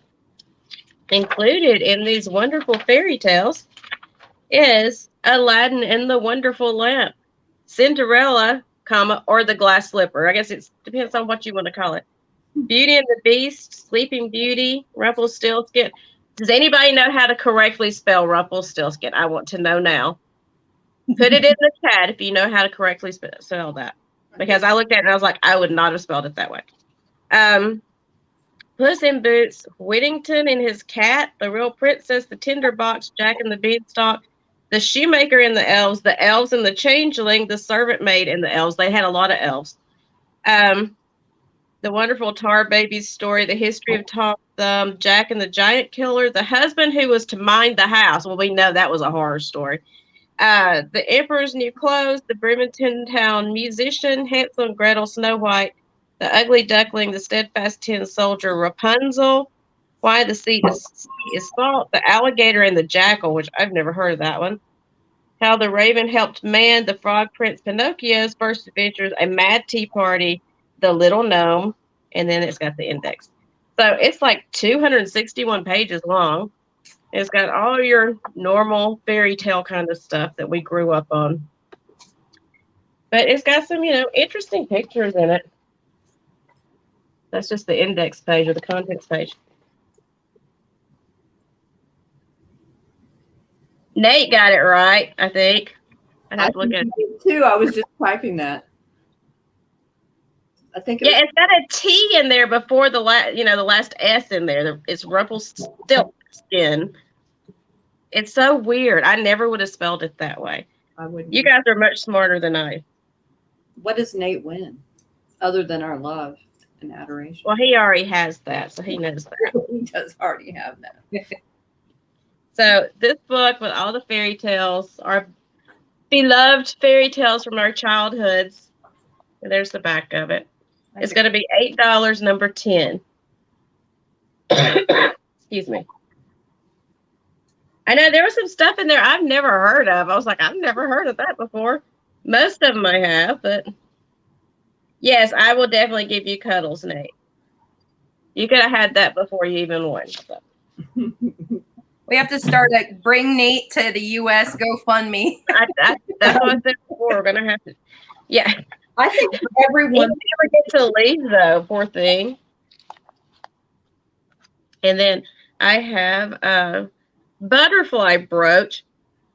included in these wonderful fairy tales is Aladdin and the Wonderful Lamp, Cinderella, or the Glass Slipper. I guess it depends on what you want to call it. Beauty and the Beast, Sleeping Beauty, Rumpelstiltskin. Does anybody know how to correctly spell Rumpelstiltskin? I want to know now. Put it in the chat if you know how to correctly spell that. Because I looked at it and I was like, I would not have spelled it that way. Puss in Boots, Whittington and his cat, the Real Princess, the Tinderbox, Jack and the Beanstalk, the Shoemaker and the Elves and the Changeling, the Servant Maid and the Elves. They had a lot of elves. The Wonderful Tar Babies story, the history of Tom Thumb, Jack and the Giant Killer, the husband who was to mind the house. Well, we know that was a horror story. The Emperor's New Clothes, the Bremerton Town Musician, Hansel and Gretel, Snow White, the Ugly Duckling, the Steadfast Tin Soldier, Rapunzel, Why the Sea is Salt, the Alligator and the Jackal, which I've never heard of that one. How the Raven Helped Man, the Frog Prince, Pinocchio's First Adventures, A Mad Tea Party, the Little Gnome, and then it's got the index. So it's like 261 pages long. It's got all your normal fairy tale kind of stuff that we grew up on. But it's got some, you know, interesting pictures in it. That's just the index page or the contents page. Nate got it right, I think. I'd have to look at it too. I was just typing that. I think it's got a T in there before the last S in there. It's Rumpelstiltskin. It's so weird. I never would have spelled it that way. I wouldn't. You guys are much smarter than I. What does Nate win, other than our love and adoration? Well, he already has that, so he knows that. He does already have that. So this book with all the fairy tales, our beloved fairy tales from our childhoods. And there's the back of it. It's going to be $8, number 10. Excuse me. I know there was some stuff in there I've never heard of. I was like, I've never heard of that before. Most of them I have, but yes, I will definitely give you cuddles, Nate. You could have had that before you even won. So. We have to start a Bring Nate to the U.S. GoFundMe. That's what I said before. We're going to have to. Yeah. I think everyone never gets to leave, though, poor thing. And then I have a butterfly brooch.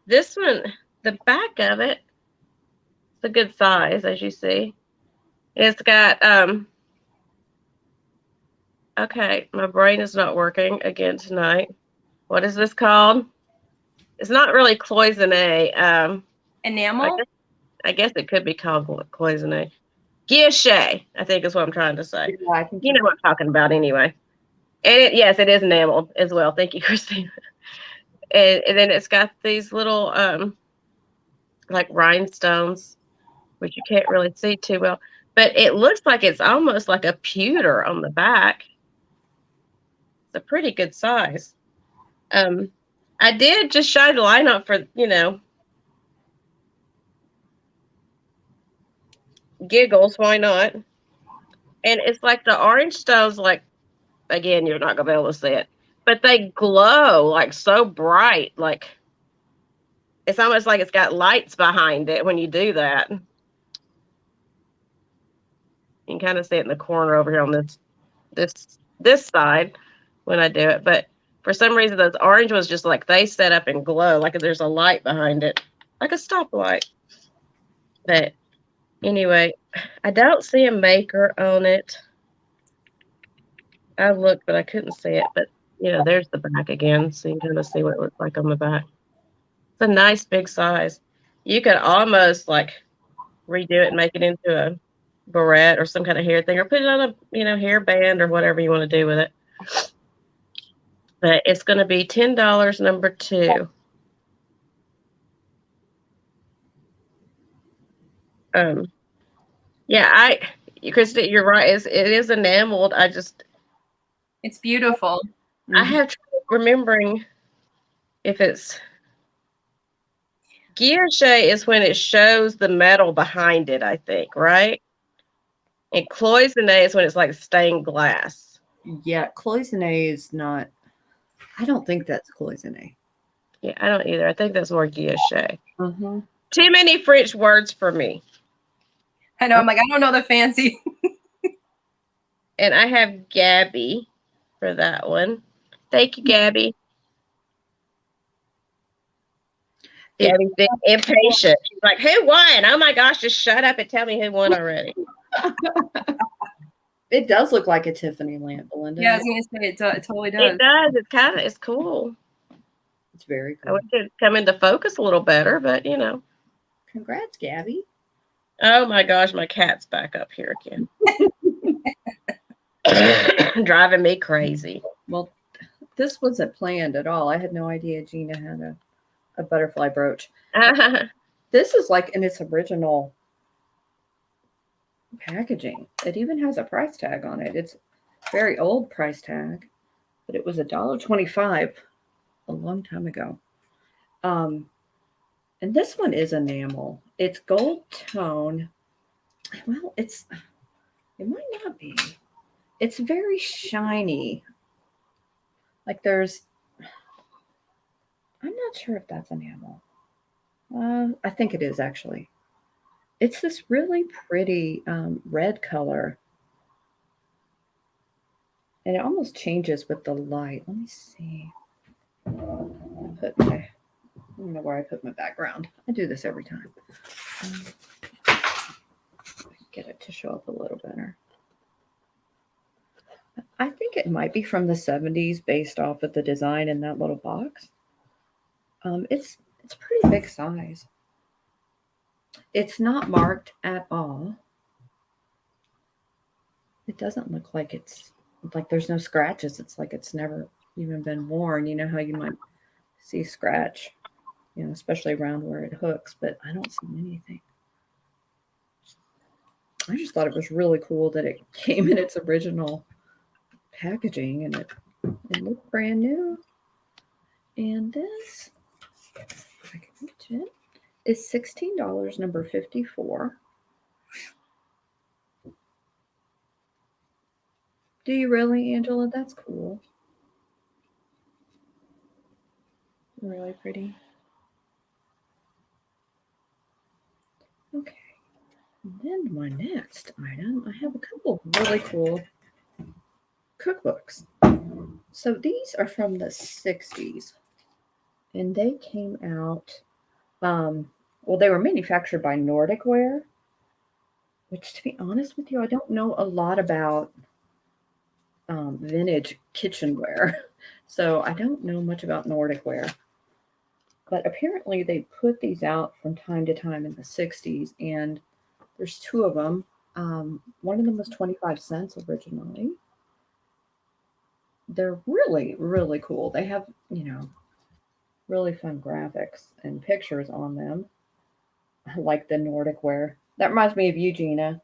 This one, the back of it, it's a good size, as you see. It's got, okay, my brain is not working again tonight. What is this called? It's not really cloisonne. Enamel? I guess it could be called cloisonne. Guilloche, I think is what I'm trying to say. Yeah, you know what I'm talking about anyway. And yes, it is enameled as well. Thank you, Christine. And then it's got these little like rhinestones which you can't really see too well. But it looks like it's almost like a pewter on the back. It's a pretty good size. I did just shine the line up for, giggles. Why not? And it's like the orange stones, like, again, you're not going to be able to see it, but they glow like so bright. Like, it's almost like it's got lights behind it when you do that. You can kind of see it in the corner over here on this side when I do it. But for some reason, those orange ones just like they set up and glow like there's a light behind it, like a stoplight. But anyway, I don't see a maker on it. I looked, but I couldn't see it. But there's the back again, so you can kind of see what it looks like on the back. It's a nice big size. You could almost like redo it and make it into a barrette or some kind of hair thing, or put it on a hair band or whatever you want to do with it. But it's going to be $10, number 2. Yeah, Christy, you're right. It is enameled. It's beautiful. I have trouble remembering if it's guilloche is when it shows the metal behind it, I think, right? And cloisonne is when it's like stained glass. Yeah, cloisonne is not. I don't think that's cloisonne. Yeah, I don't either. I think that's more guilloche. Mm-hmm. Too many French words for me. I know. I'm like, I don't know the fancy. And I have Gabby for that one. Thank you, Gabby. Gabby's been impatient. She's like, who won? Oh my gosh, just shut up and tell me who won already. It does look like a Tiffany lamp, Belinda. Yeah, I was going to say, it totally does. It does. It's cool. It's very cool. I wish it would come into focus a little better, but Congrats, Gabby. Oh my gosh, my cat's back up here again. Driving me crazy. Well, this wasn't planned at all. I had no idea Gina had a butterfly brooch. This is like in its original packaging. It even has a price tag on it. It's a very old price tag, but it was $1.25 a long time ago. And this one is enamel. It's gold tone. Well, it might not be. It's very shiny. Like I'm not sure if that's enamel. I think it is actually. It's this really pretty red color. And it almost changes with the light. Let me see. I don't know where I put my background. I do this every time. Get it to show up a little better. I think it might be from the 70s based off of the design in that little box. It's a pretty big size. It's not marked at all. It doesn't look like it's like there's no scratches. It's like it's never even been worn. You know how you might see scratch, especially around where it hooks, but I don't see anything. I just thought it was really cool that it came in its original packaging and it looked brand new. And this, if I can reach it, is $16, number 54. Do you really, Angela? That's cool. Really pretty. Okay. And then my next item, I have a couple of really cool cookbooks. So these are from the 60s. And they came out, they were manufactured by Nordic Ware, which, to be honest with you, I don't know a lot about vintage kitchenware. So I don't know much about Nordic Ware. But apparently they put these out from time to time in the 60s, and there's 2 of them. One of them was 25 cents originally. They're really, really cool. They have, really fun graphics and pictures on them, like the Nordic Ware That reminds me of you, Gina.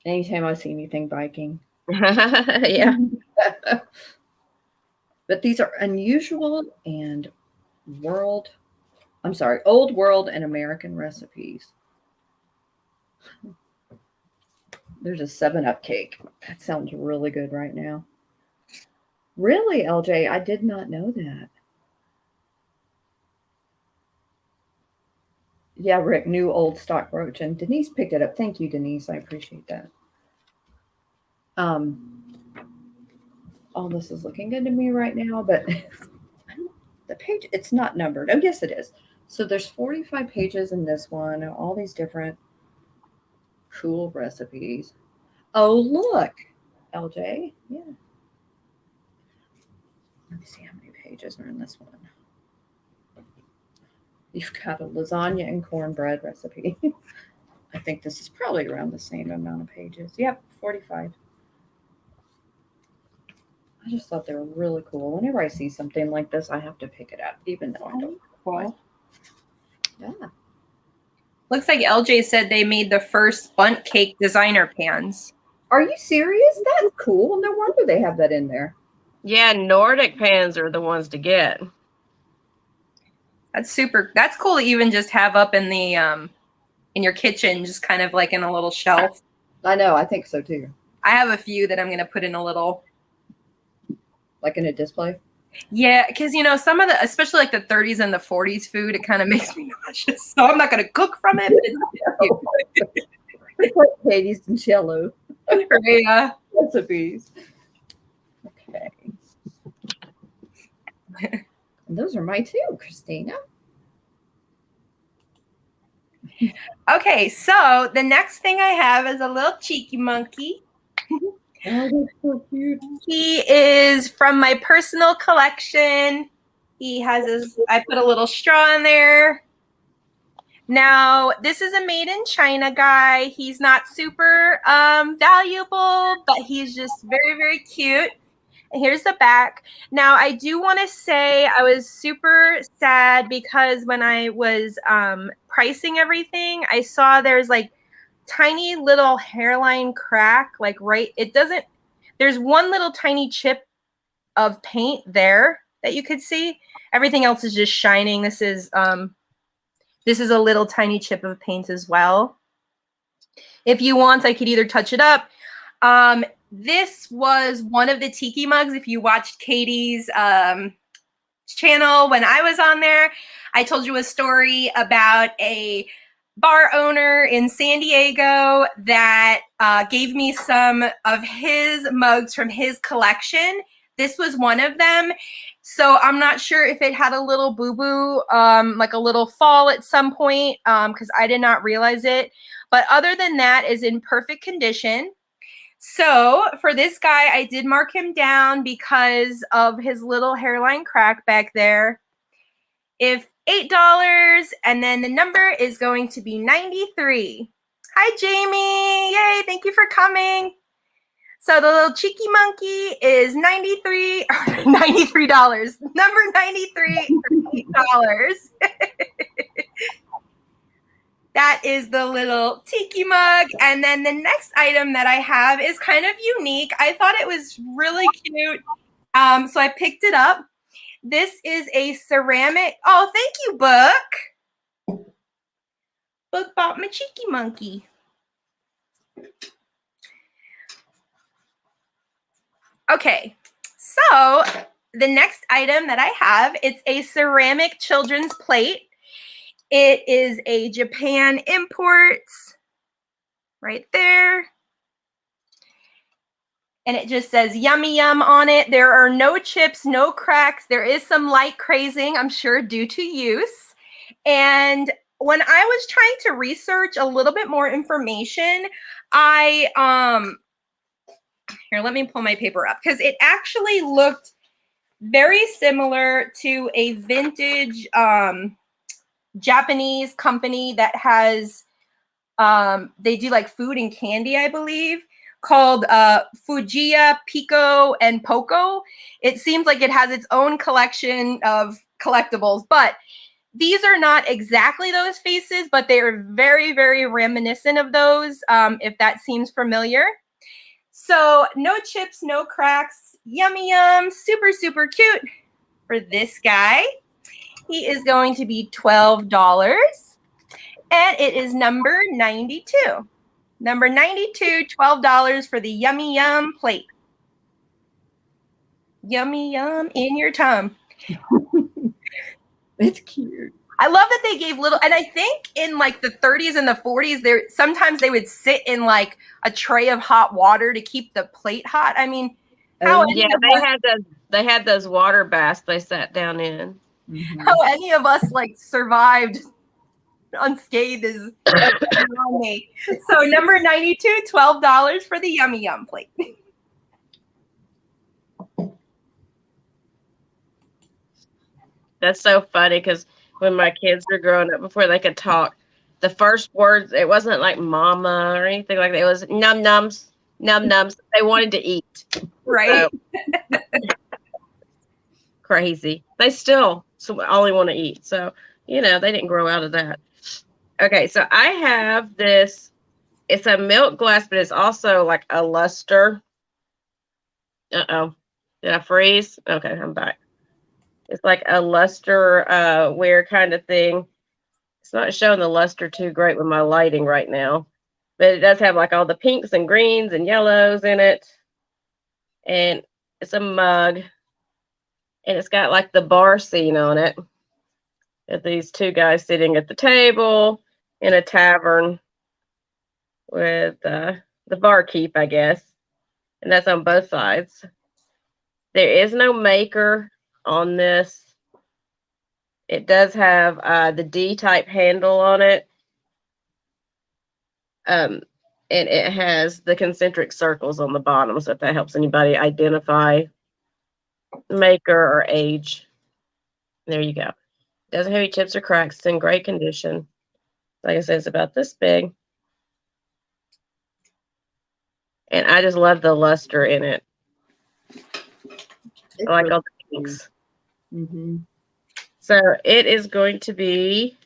Anytime I see anything biking. Yeah. But these are unusual and old world and American recipes. There's a 7-Up cake. That sounds really good right now. Really, LJ? I did not know that. Yeah, Rick, new old stock brooch. And Denise picked it up. Thank you, Denise. I appreciate that. All this is looking good to me right now, but the page, it's not numbered. Oh, yes, it is. So there's 45 pages in this one, and all these different cool recipes. Oh, look, LJ. Yeah. Let me see how many pages are in this one. You've got a lasagna and cornbread recipe. I think this is probably around the same amount of pages. Yep, 45. I just thought they were really cool. Whenever I see something like this, I have to pick it up, even though I don't. Cool. Yeah. Looks like LJ said they made the first bundt cake designer pans. Are you serious? That's cool. No wonder they have that in there. Yeah, Nordic pans are the ones to get. That's super. That's cool to even just have up in the in your kitchen, just kind of like in a little shelf. I know. I think so too. I have a few that I'm going to put in a little. Like in a display? Yeah, because, you know, some of the, especially like the 30s and the 40s food, it kind of makes me nauseous. So I'm not going to cook from it. But It's like Katie's and cello yeah. recipes. Okay. And those are my two, Christina. Okay, so the next thing I have is a little cheeky monkey. Oh, that's so cute. He is from my personal collection. He has his, I put a little straw in there. Now, this is a made in China guy. He's not super valuable, but he's just very, very cute. And here's the back. Now, I do want to say I was super sad because when I was pricing everything, I saw there's like tiny little hairline crack, like there's one little tiny chip of paint there that you could see. Everything else is just shining. This is a little tiny chip of paint as well. If you want, I could either touch it up. This was one of the Tiki Mugs. If you watched Katie's channel when I was on there, I told you a story about a bar owner in San Diego that gave me some of his mugs from his collection. This was one of them. So I'm not sure if it had a little boo-boo, like a little fall at some point, because I did not realize it. But other than that, is in perfect condition. So for this guy, I did mark him down because of his little hairline crack back there. If $8, and then the number is going to be 93. Hi, Jamie. Yay, thank you for coming. So the little cheeky monkey is $93. Number 93 for $8. That is the little tiki mug. And then the next item that I have is kind of unique. I thought it was really cute. So I picked it up. This is a ceramic. Oh, thank you, Book. Book bought my cheeky monkey. Okay, so the next item that I have, it's a ceramic children's plate. It is a Japan import right there. And it just says yummy yum on it. There are no chips, no cracks. There is some light crazing, I'm sure, due to use. And when I was trying to research a little bit more information, here, let me pull my paper up because it actually looked very similar to a vintage Japanese company that has, they do like food and candy, I believe, called Fujiya, Pico, and Poco. It seems like it has its own collection of collectibles, but these are not exactly those faces, but they are very, very reminiscent of those, if that seems familiar. So no chips, no cracks, yummy yum, super, super cute. For this guy, he is going to be $12. And it is number 92. Number 92, $12 for the yummy yum plate. Yummy yum in your tum. It's cute. I love that they gave little, and I think in like the 30s and the 40s, sometimes they would sit in like a tray of hot water to keep the plate hot. I mean, they had those water baths they sat down in. How any of us like survived unscathed is on me. So number 92, $12 for the yummy yum plate. That's so funny because when my kids were growing up, before they could talk, the first words, it wasn't like mama or anything like that. It was num nums, num nums. They wanted to eat. Right. So, crazy. They still only want to eat. So, they didn't grow out of that. Okay, so I have this. It's a milk glass, but it's also like a luster. Uh-oh. Did I freeze? Okay, I'm back. It's like a luster wear kind of thing. It's not showing the luster too great with my lighting right now. But it does have like all the pinks and greens and yellows in it. And it's a mug. And it's got like the bar scene on it. With these two guys sitting at the table in a tavern with the barkeep, I guess. And that's on both sides. There is no maker on this. It does have the D-type handle on it. And it has the concentric circles on the bottom, so if that helps anybody identify maker or age. There you go. Doesn't have any chips or cracks. It's in great condition. Like I said, it's about this big. And I just love the luster in it. I like all the pinks. Mm-hmm. So it is going to be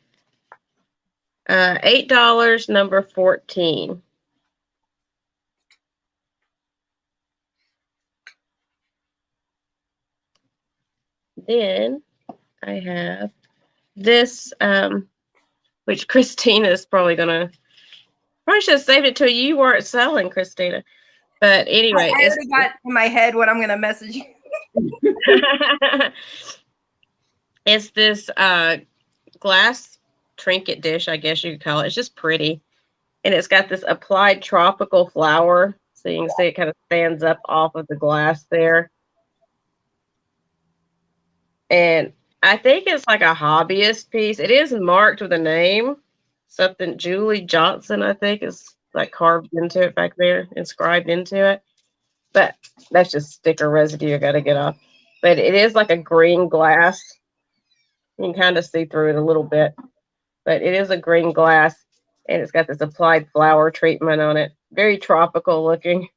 $8, number 14. Then I have this, which Christina is probably should have saved it till you weren't selling, Christina. But anyway, I already got in my head what I'm going to message you. It's this glass trinket dish, I guess you could call it. It's just pretty. And it's got this applied tropical flower. So you can see it kind of stands up off of the glass there. And I think it's like a hobbyist piece. It is marked with a name. Something Julie Johnson, I think, is like carved into it back there, inscribed into it. But that's just sticker residue I got to get off. But it is like a green glass. You can kind of see through it a little bit. But it is a green glass, and it's got this applied flower treatment on it. Very tropical looking.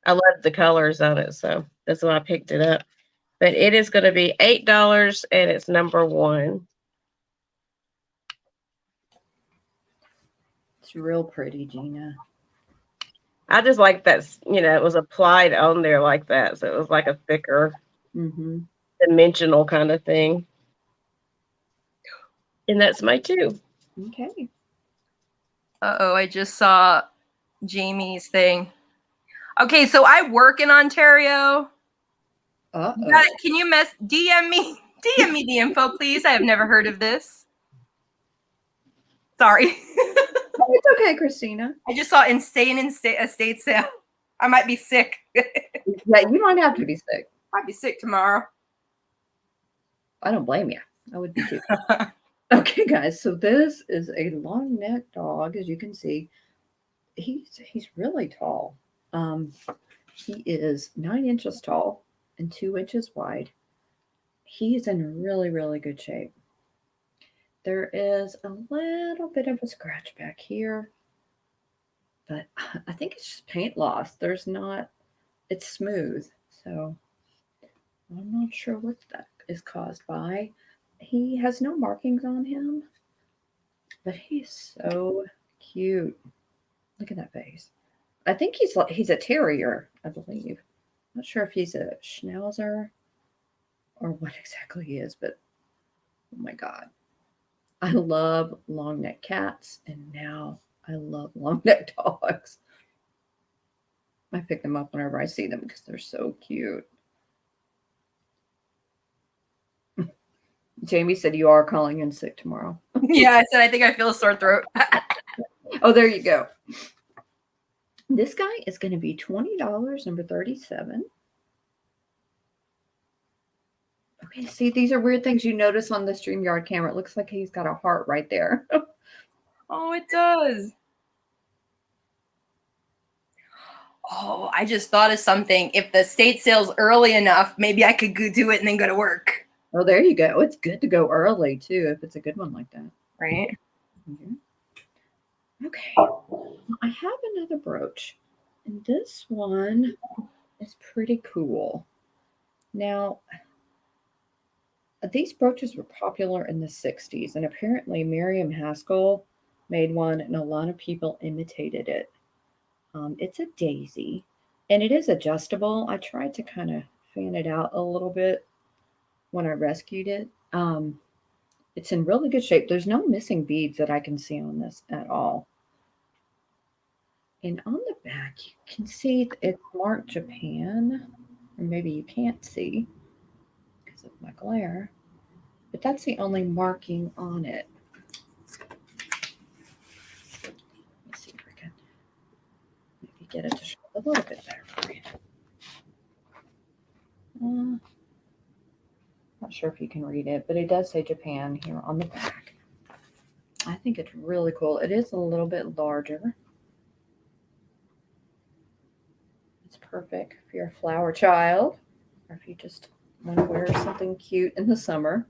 I love the colors on it, so that's why I picked it up. But it is going to be $8, and it's number 1. It's real pretty, Gina. I just like that, it was applied on there like that. So it was like a thicker, dimensional kind of thing. And that's my 2. Okay. Uh-oh, I just saw Jamie's thing. Okay, so I work in Ontario. Uh-oh. Can you DM me the info, please? I have never heard of this. Sorry. It's okay, Christina. I just saw insane estate sale. I might be sick. Yeah, you don't have to be sick. I'd be sick tomorrow. I don't blame you. I would be too. Okay, guys. So this is a long-necked dog, as you can see. He's really tall. He is 9 inches tall and 2 inches wide. He's in really, really good shape. There is a little bit of a scratch back here, but I think it's just paint loss. It's smooth, so I'm not sure what that is caused by. he has no markings on him, but he's so cute. Look at that face. I think he's a terrier, I believe. Not sure if he's a schnauzer or what exactly he is, but oh my God. I love long neck cats, and now I love long neck dogs. I pick them up whenever I see them because they're so cute. Jamie said you are calling in sick tomorrow. Yeah, I said I think I feel a sore throat. Oh, there you go. This guy is going to be $20, number 37. Okay, see, these are weird things you notice on the StreamYard camera. It looks like he's got a heart right there. Oh, it does. Oh, I just thought of something. If the state sale's early enough, maybe I could go do it and then go to work. Oh, there you go. It's good to go early, too, if it's a good one like that. Right? Mm-hmm. Okay. I have another brooch, and this one is pretty cool. Now, these brooches were popular in the 60s, and apparently Miriam Haskell made one, and a lot of people imitated it. It's a daisy, and it is adjustable. I tried to kind of fan it out a little bit when I rescued it. It's in really good shape. There's no missing beads that I can see on this at all. And on the back, you can see it's marked Japan, or maybe you can't see because of my glare, but that's the only marking on it. Let me see if I can maybe get it to show a little bit better for you. Not sure if you can read it, but it does say Japan here on the back. I think it's really cool. It is a little bit larger. It's perfect if you're a flower child, or if you just want to wear something cute in the summer.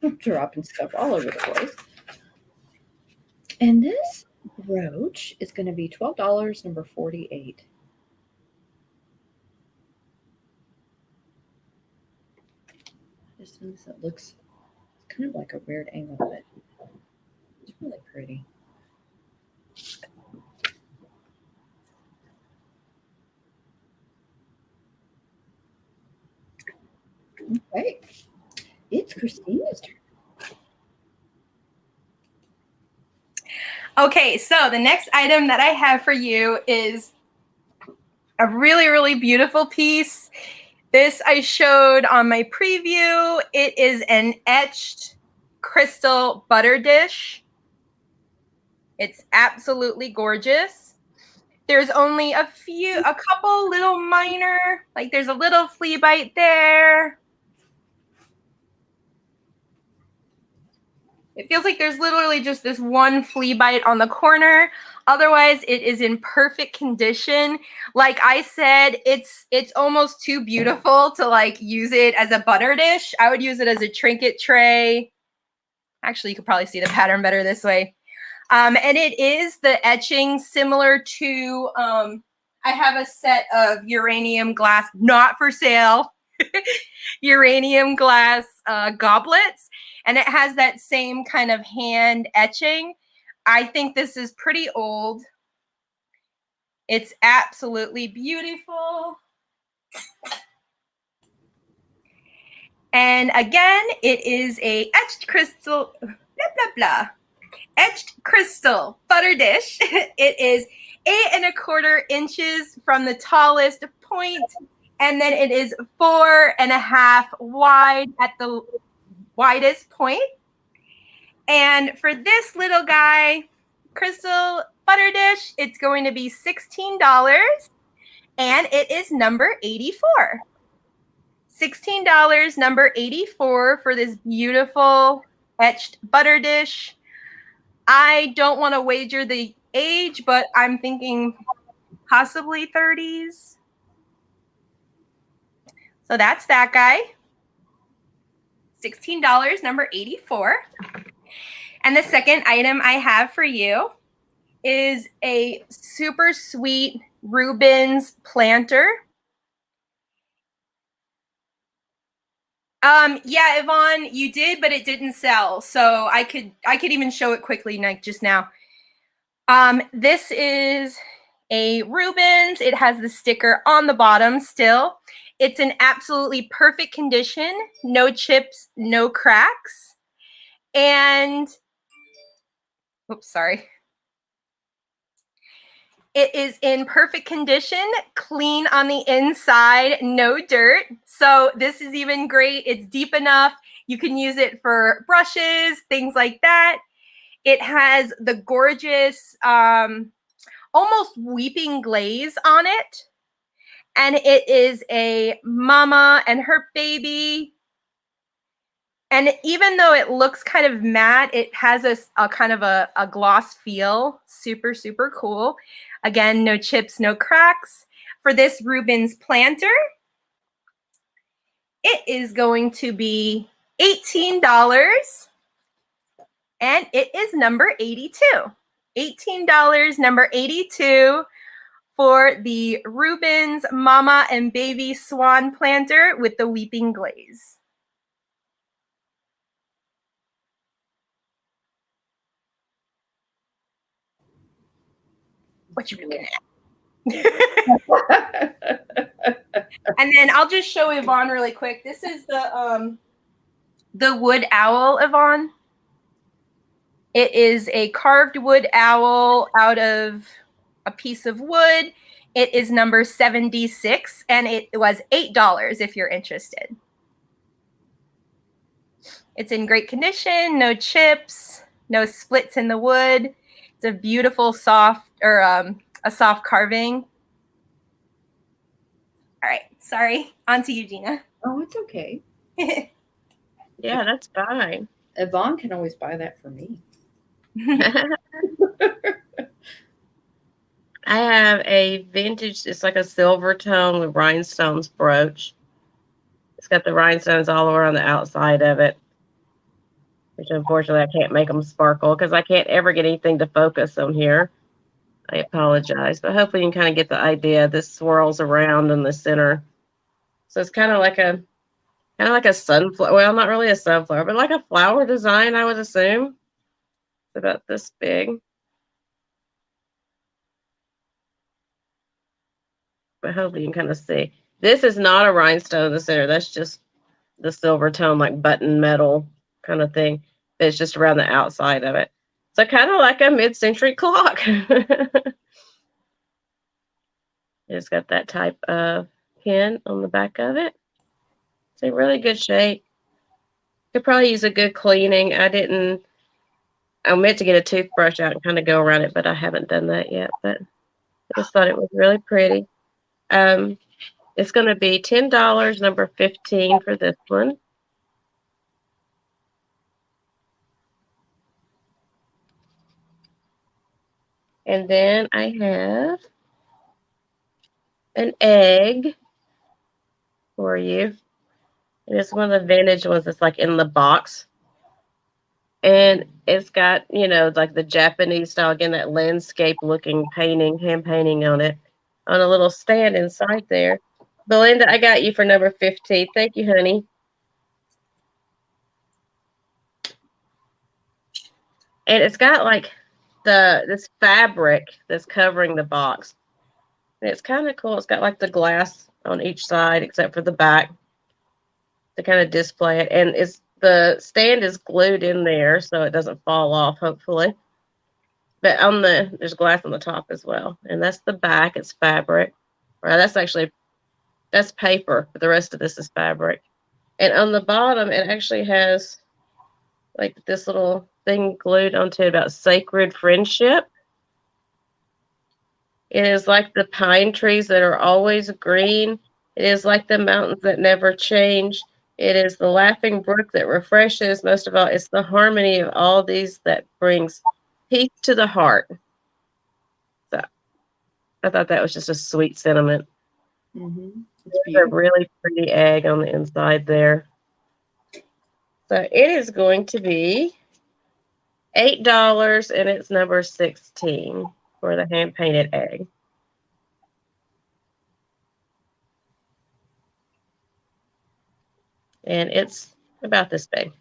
I'm dropping stuff all over the place. And this brooch is going to be $12, number 48. Just notice it looks kind of like a weird angle, but it's really pretty. Okay, it's Christina's turn. Okay, so the next item that I have for you is a really, really beautiful piece. This I showed on my preview. It is an etched crystal butter dish. It's absolutely gorgeous. There's only a couple little minor, like there's a little flea bite there. It feels like there's literally just this one flea bite on the corner. Otherwise, it is in perfect condition. Like I said, it's almost too beautiful to like use it as a butter dish. I would use it as a trinket tray. Actually, you could probably see the pattern better this way. And it is the etching similar to, I have a set of uranium glass, not for sale, uranium glass goblets. And it has that same kind of hand etching. I think this is pretty old. It's absolutely beautiful. And again, it is a etched crystal, blah, blah, blah. Etched crystal butter dish. It is 8¼ inches from the tallest point, and then it is 4.5 wide at the widest point. And for this little guy, crystal butter dish, it's going to be $16, and it is number 84. $16, number 84 for this beautiful etched butter dish. I don't want to wager the age, but I'm thinking possibly 30s. So that's that guy. $16, number 84. And the second item I have for you is a super sweet Rubens planter. Yeah, Yvonne, you did, but it didn't sell. So I could even show it quickly like just now. This is a Rubens. It has the sticker on the bottom still. It's in absolutely perfect condition. No chips, no cracks. And, oops, sorry. It is in perfect condition, clean on the inside, no dirt. So this is even great. It's deep enough. You can use it for brushes, things like that. It has the gorgeous, almost weeping glaze on it. And it is a mama and her baby. And even though it looks kind of matte, it has a kind of a gloss feel. Super, super cool. Again, no chips, no cracks. For this Rubens planter, it is going to be $18. And it is number 82. $18, number 82 for the Rubens Mama and Baby Swan Planter with the weeping glaze. What you looking at? And then I'll just show Yvonne really quick. This is the wood owl, Yvonne. It is a carved wood owl out of a piece of wood. It is number 76, and it was $8 if you're interested. It's in great condition, no chips, no splits in the wood. It's a beautiful soft, or a soft carving. All right, sorry. On to you, Gina. Oh, it's okay. Yeah, that's fine. Yvonne can always buy that for me. I have a vintage, it's like a silver tone with rhinestones brooch. It's got the rhinestones all around the outside of it, which unfortunately I can't make them sparkle because I can't ever get anything to focus on here. I apologize, but hopefully you can kind of get the idea. This swirls around in the center. So it's kind of like a sunflower. Well, not really a sunflower, but like a flower design, I would assume. It's about this big. But hopefully you can kind of see. This is not a rhinestone in the center. That's just the silver tone, like button metal kind of thing. It's just around the outside of it. So kind of like a mid-century clock. It's got that type of pin on the back of it. It's in really good shape. Could probably use a good cleaning. I meant to get a toothbrush out and kind of go around it, but I haven't done that yet. But I just thought it was really pretty. It's going to be $10, number 15 for this one. And then I have an egg for you. And it's one of the vintage ones that's like in the box. And it's got, you know, like the Japanese style, again, that landscape looking painting, hand painting on it, on a little stand inside there. Belinda, I got you for number 15. Thank you, honey. And it's got like this fabric that's covering the box. And it's kind of cool. It's got like the glass on each side except for the back to kind of display it. And the stand is glued in there so it doesn't fall off, hopefully. But there's glass on the top as well. And that's the back. It's fabric. Right, that's paper, but the rest of this is fabric. And on the bottom, it actually has like this little thing glued onto it about sacred friendship. It is like the pine trees that are always green. It is like the mountains that never change. It is the laughing brook that refreshes. Most of all, it's the harmony of all these that brings peace to the heart. So I thought that was just a sweet sentiment. Mm-hmm. It's a really pretty egg on the inside there. So it is going to be $8, and it's number 16 for the hand painted egg. And it's about this big.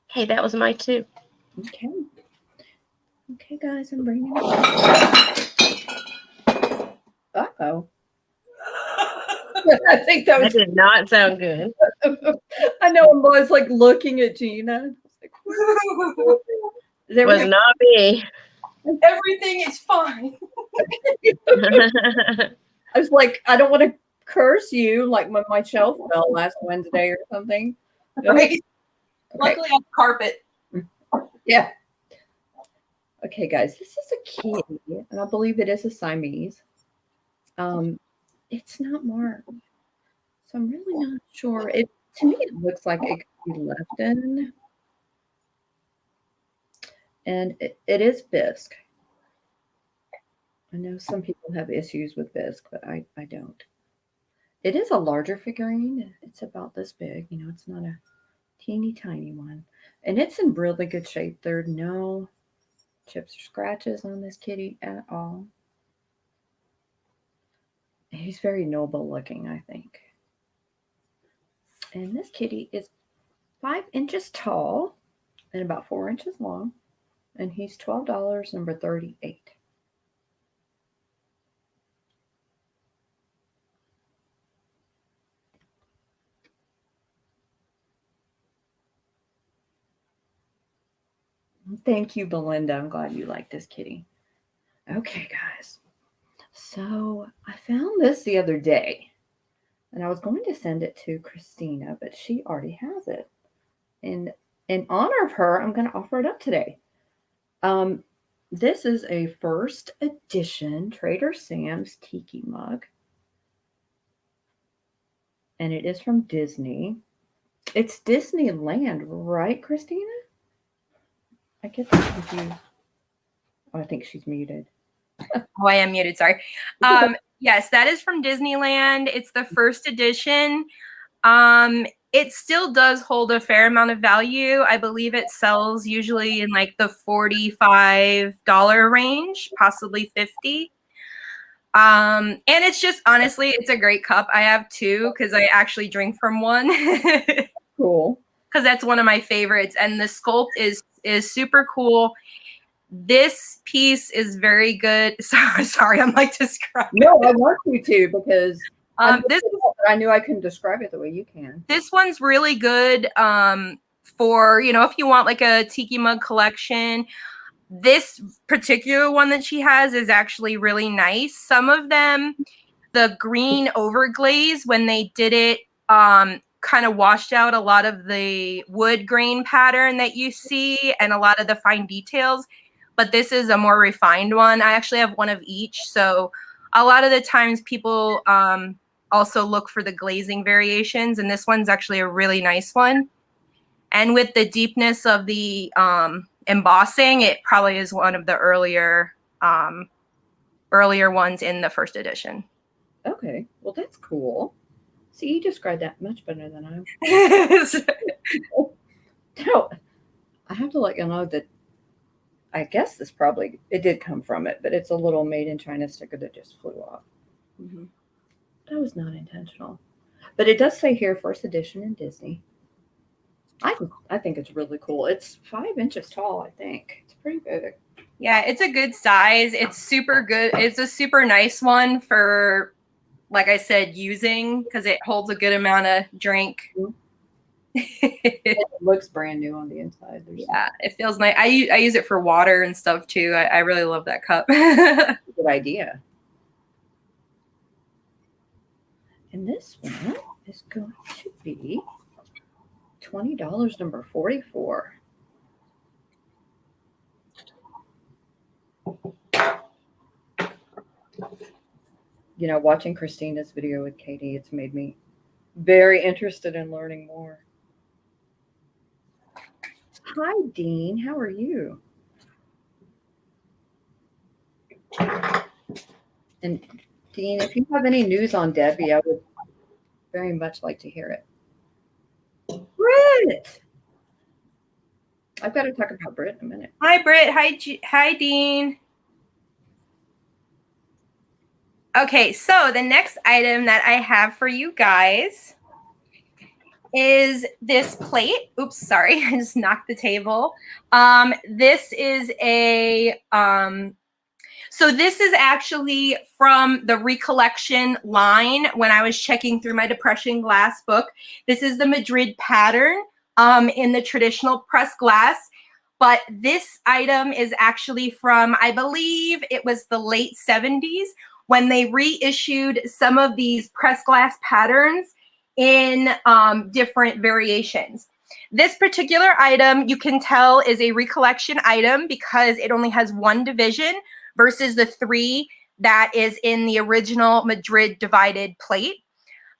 Hey, that was my 2. Okay. Okay, guys, I'm bringing it. Uh-oh. I think that was. That did not sound good. I know. I was like looking at Gina. Like, It was not me. Everything is fine. I was like, I don't want to curse you like when my shelf fell last Wednesday or something. Right? Okay. Luckily, I have carpet. Yeah. Okay, guys, this is a kitty, and I believe it is a Siamese. It's not marked, so I'm really not sure. To me, it looks like it could be left in, and it is bisque. I know some people have issues with bisque, but I don't. It is a larger figurine. It's about this big. You know, it's not a teeny tiny one, and it's in really good shape. There are no chips or scratches on this kitty at all. He's very noble looking, I think. And this kitty is 5 inches tall and about 4 inches long. And he's $12, number 38. Thank you, Belinda. I'm glad you like this kitty. Okay, guys. So I found this the other day. And I was going to send it to Christina, but she already has it. And in honor of her, I'm going to offer it up today. This is a first edition Trader Sam's Tiki Mug. And it is from Disney. It's Disneyland, right, Christina? I get that confused. Oh, I think she's muted. Oh, I am muted. Sorry. Yes, that is from Disneyland. It's the first edition. It still does hold a fair amount of value. I believe it sells usually in like the $45 range, possibly $50. And it's just honestly, it's a great cup. I have 2 because I actually drink from one. Cool. Because that's one of my favorites, and the sculpt is super cool. This piece is very good. Sorry, I'm like describing. No, I want you to because I knew I couldn't describe it the way you can. This one's really good for, if you want like a tiki mug collection. This particular one that she has is actually really nice. Some of them, the green overglaze, when they did it, kind of washed out a lot of the wood grain pattern that you see and a lot of the fine details. But this is a more refined one. I actually have one of each. So a lot of the times people also look for the glazing variations. And this one's actually a really nice one. And with the deepness of the embossing, it probably is one of the earlier ones in the first edition. Okay. Well, that's cool. See, you described that much better than I. No, I have to let you know that I guess it did come from it, but it's a little made in China sticker that just flew off. Mm-hmm. That was not intentional. But it does say here, first edition in Disney. I think it's really cool. It's 5 inches tall, I think. It's pretty big. Yeah, it's a good size. It's super good. It's a super nice one for, like I said, using, because it holds a good amount of drink. Mm-hmm. It looks brand new on the inside. Yeah, it feels nice. I use it for water and stuff too. I really love that cup. Good idea. And this one is going to be $20, number 44. Watching Christina's video with Katie, it's made me very interested in learning more. Hi, Dean. How are you? And Dean, if you have any news on Debbie, I would very much like to hear it. Britt! I've got to talk about Britt in a minute. Hi, Britt. Hi, Dean. Okay, so the next item that I have for you guys is this plate. Oops, sorry, I just knocked the table. This is a so this is actually from the Recollection line when I was checking through my Depression glass book. This is the Madrid pattern in the traditional pressed glass. But this item is actually from, I believe it was the late 70s when they reissued some of these pressed glass patterns in different variations. This particular item, you can tell, is a Recollection item because it only has one division versus the 3 that is in the original Madrid divided plate.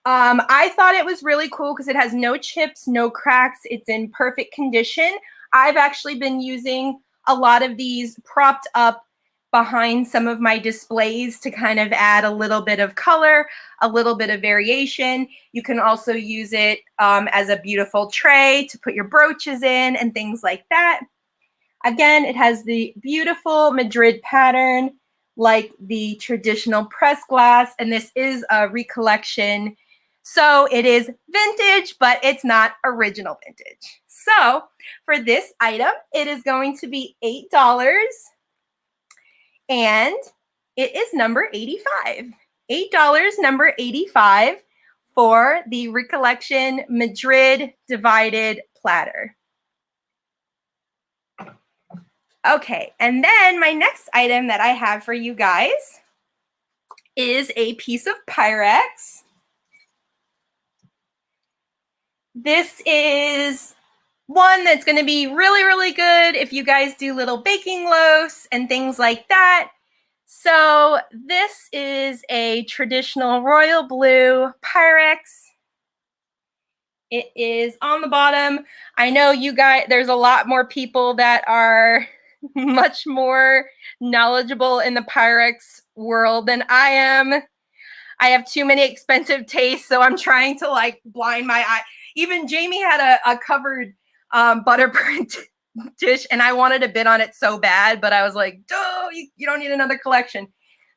I thought it was really cool because it has no chips, no cracks. It's in perfect condition. I've actually been using a lot of these propped up behind some of my displays to kind of add a little bit of color, a little bit of variation. You can also use it as a beautiful tray to put your brooches in and things like that. Again, it has the beautiful Madrid pattern like the traditional pressed glass, and this is a Recollection. So it is vintage, but it's not original vintage. So for this item, it is going to be $8, and it is number 85. $8, number 85 for the Recollection Madrid divided platter. Okay, and then my next item that I have for you guys is a piece of Pyrex. This is one that's going to be really, really good if you guys do little baking loaves and things like that. So this is a traditional royal blue Pyrex. It is on the bottom. I know you guys, there's a lot more people that are much more knowledgeable in the Pyrex world than I am. I have too many expensive tastes, so I'm trying to like blind my eye. Even Jamie had a covered butterprint dish, and I wanted to bid on it so bad, but I was like, duh, you don't need another collection.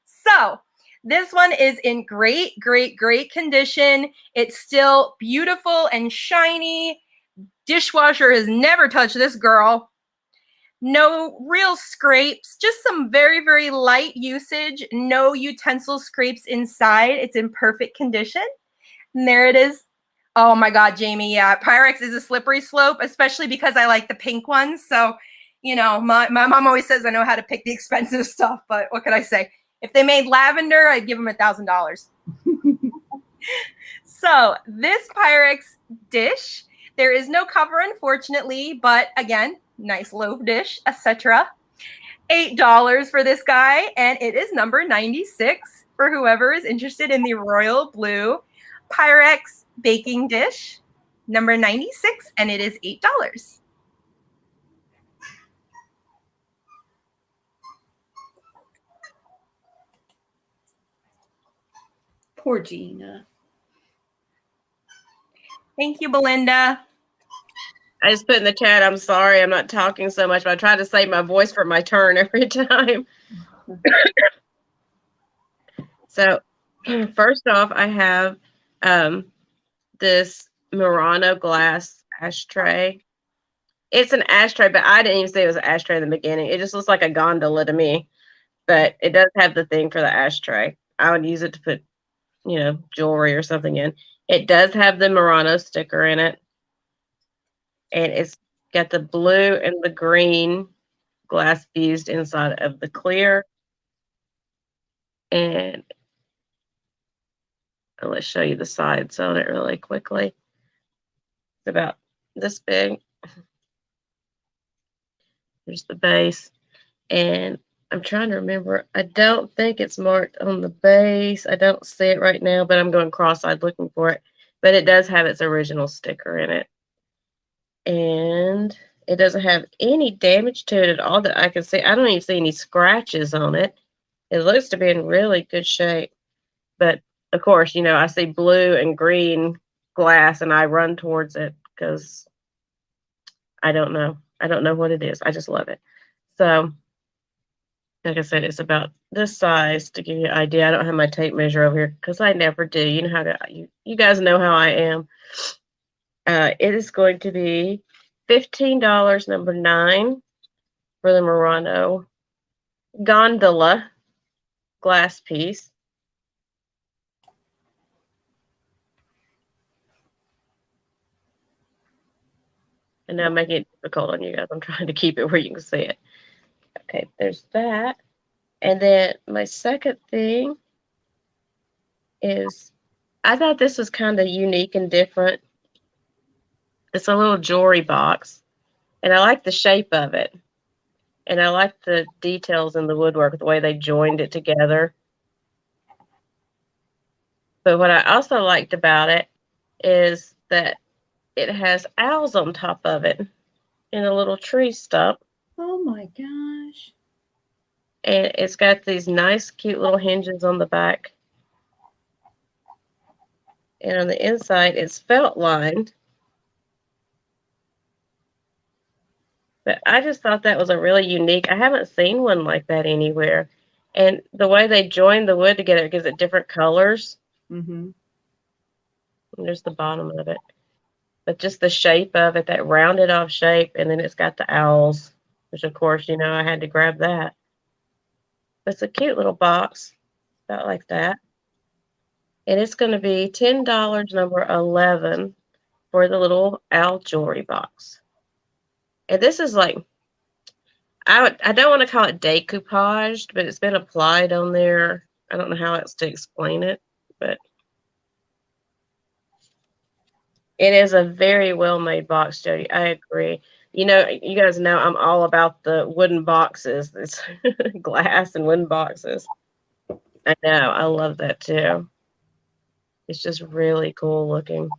So this one is in great, great, great condition. It's still beautiful and shiny. Dishwasher has never touched this girl. No real scrapes, just some very, very light usage. No utensil scrapes inside. It's in perfect condition. And there it is. Oh my God, Jamie. Yeah, Pyrex is a slippery slope, especially because I like the pink ones. So, you know, my mom always says I know how to pick the expensive stuff, but what could I say? If they made lavender, I'd give them $1,000. So this Pyrex dish, there is no cover, unfortunately, but again, nice loaf dish, etc. $8 for this guy, and it is number 96 for whoever is interested in the royal blue Pyrex baking dish, number 96, and it is $8. Poor Gina. Thank you, Belinda. I just put in the chat, I'm sorry, I'm not talking so much, but I try to save my voice for my turn every time. So first off, I have this Murano glass ashtray. It's an ashtray, but I didn't even say it was an ashtray in the beginning. It just looks like a gondola to me, but it does have the thing for the ashtray. I would use it to put, you know, jewelry or something in. It does have the Murano sticker in it. And it's got the blue and the green glass fused inside of the clear. And let's show you the sides on it really quickly. It's about this big. Here's the base. And I'm trying to remember. I don't think it's marked on the base. I don't see it right now, but I'm going cross-eyed looking for it. But it does have its original sticker in it. And it doesn't have any damage to it at all that I can see. I don't even see any scratches on it. It looks to be in really good shape. But, of course, you know, I see blue and green glass, and I run towards it because I don't know. I don't know what it is. I just love it. So Like I said, it's about this size to give you an idea. I don't have my tape measure over here because I never do. You know how to, you guys know how I am. It is going to be $15, number 9, for the Murano gondola glass piece. And now I'm making it difficult on you guys. I'm trying to keep it where you can see it. Okay, there's that. And then my second thing is, I thought this was kind of unique and different. It's a little jewelry box, and I like the shape of it. And I like the details in the woodwork, the way they joined it together. But what I also liked about it is that it has owls on top of it in a little tree stump. Oh my gosh. And it's got these nice, cute little hinges on the back. And on the inside, it's felt lined. But I just thought that was a really unique, I haven't seen one like that anywhere. And the way they join the wood together gives it different colors. Mm-hmm. And there's the bottom of it. But just the shape of it, that rounded off shape, and then it's got the owls, which of course, you know, I had to grab that. But it's a cute little box, about like that. And it's going to be $10, number 11, for the little owl jewelry box. And this is like, I don't want to call it decoupaged, but it's been applied on there. I don't know how else to explain it, but it is a very well-made box, Jody. I agree. You know, you guys know I'm all about the wooden boxes. It's glass and wooden boxes. I know. I love that too. It's just really cool looking.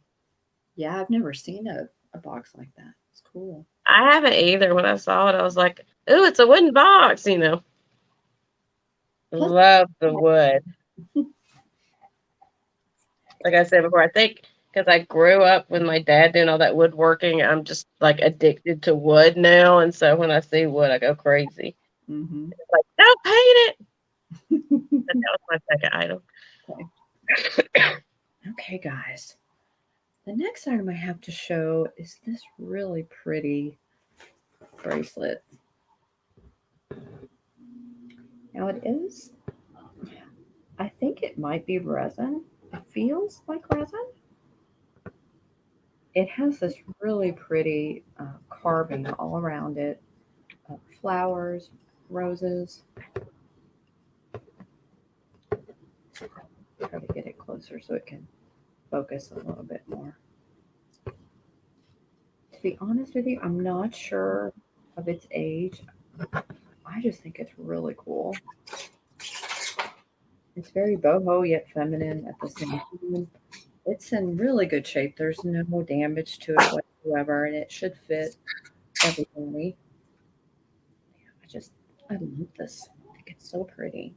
Yeah, I've never seen a box like that. It's cool. I haven't either. When I saw it, I was like, ooh, it's a wooden box, you know. Love the wood. Like I said before, I think because I grew up with my dad doing all that woodworking, I'm just like addicted to wood now. And so when I see wood, I go crazy. Mm-hmm. It's like, don't paint it. But that was my second item. Okay. Okay, guys. The next item I have to show is this really pretty bracelet. Now it is, I think it might be resin. It feels like resin. It has this really pretty carving all around it. Flowers, roses. Try to get it closer so it can focus a little bit more. To be honest with you, I'm not sure of its age. I just think it's really cool. It's very boho yet feminine at the same time. It's in really good shape. There's no damage to it whatsoever, and it should fit everybody. I love this. I think it's so pretty.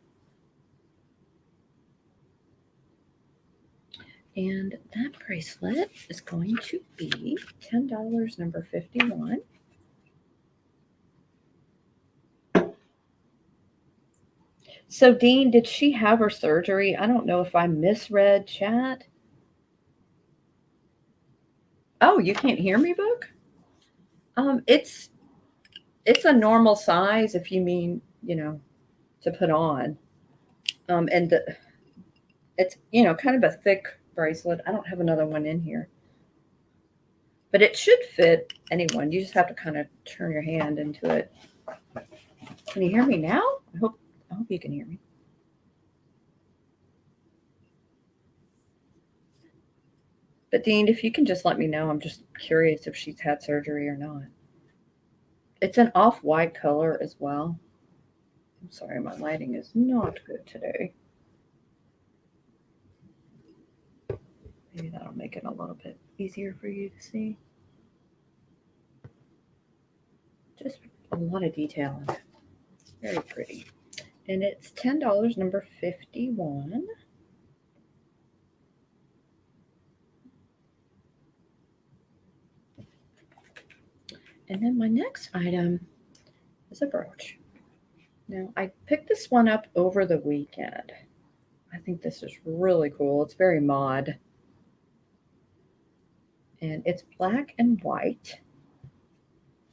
And that bracelet is going to be $10, number 51. So, Dean, did she have her surgery? I don't know if I misread chat. Oh, you can't hear me, Book? It's a normal size if you mean, you know, to put on. And it's, you know, kind of a thick bracelet. I don't have another one in here. But it should fit anyone. You just have to kind of turn your hand into it. Can you hear me now? I hope you can hear me. But Dean, if you can just let me know, I'm just curious if she's had surgery or not. It's an off-white color as well. I'm sorry, my lighting is not good today. Maybe that'll make it a little bit easier for you to see. Just a lot of detail in it. Very pretty. And it's $10, number 51. And then my next item is a brooch. Now, I picked this one up over the weekend. I think this is really cool. It's very mod. And it's black and white.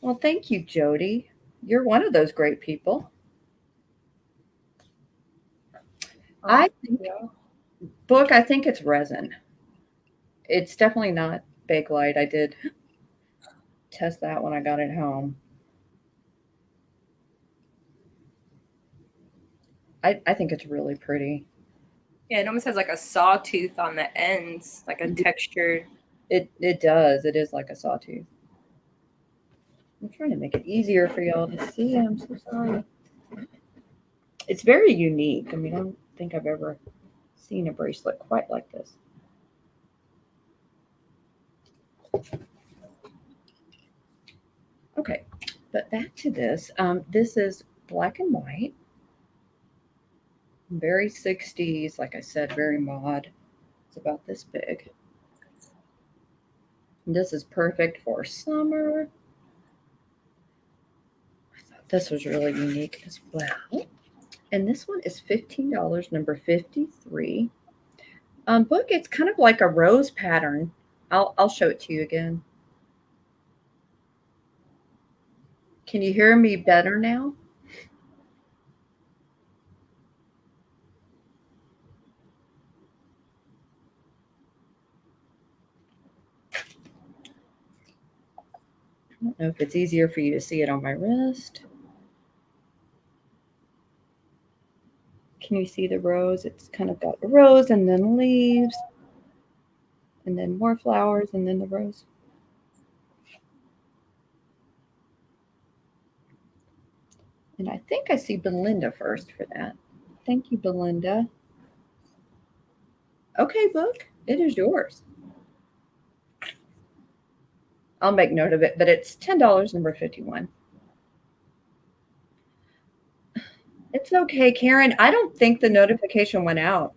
Well, thank you, Jody. You're one of those great people. I think, Book, I think it's resin. It's definitely not Bakelite. I did test that when I got it home. I think it's really pretty. Yeah, it almost has like a sawtooth on the ends, like a textured. It does. It is like a sawtooth. I'm trying to make it easier for y'all to see. I'm so sorry. It's very unique. I mean, I don't think I've ever seen a bracelet quite like this. Okay, but back to this. This is black and white. Very 60s, like I said, very mod. It's about this big. And this is perfect for summer. I thought this was really unique as well. And this one is $15, number 53. Book, it's kind of like a rose pattern. I'll show it to you again. Can you hear me better now? I don't know if it's easier for you to see it on my wrist. Can you see the rose? It's kind of got a rose and then leaves and then more flowers and then the rose. And I think I see Belinda first for that. Thank you, Belinda. Okay, Book, it is yours. I'll make note of it, but it's $10, number 51. It's okay, Karen. I don't think the notification went out.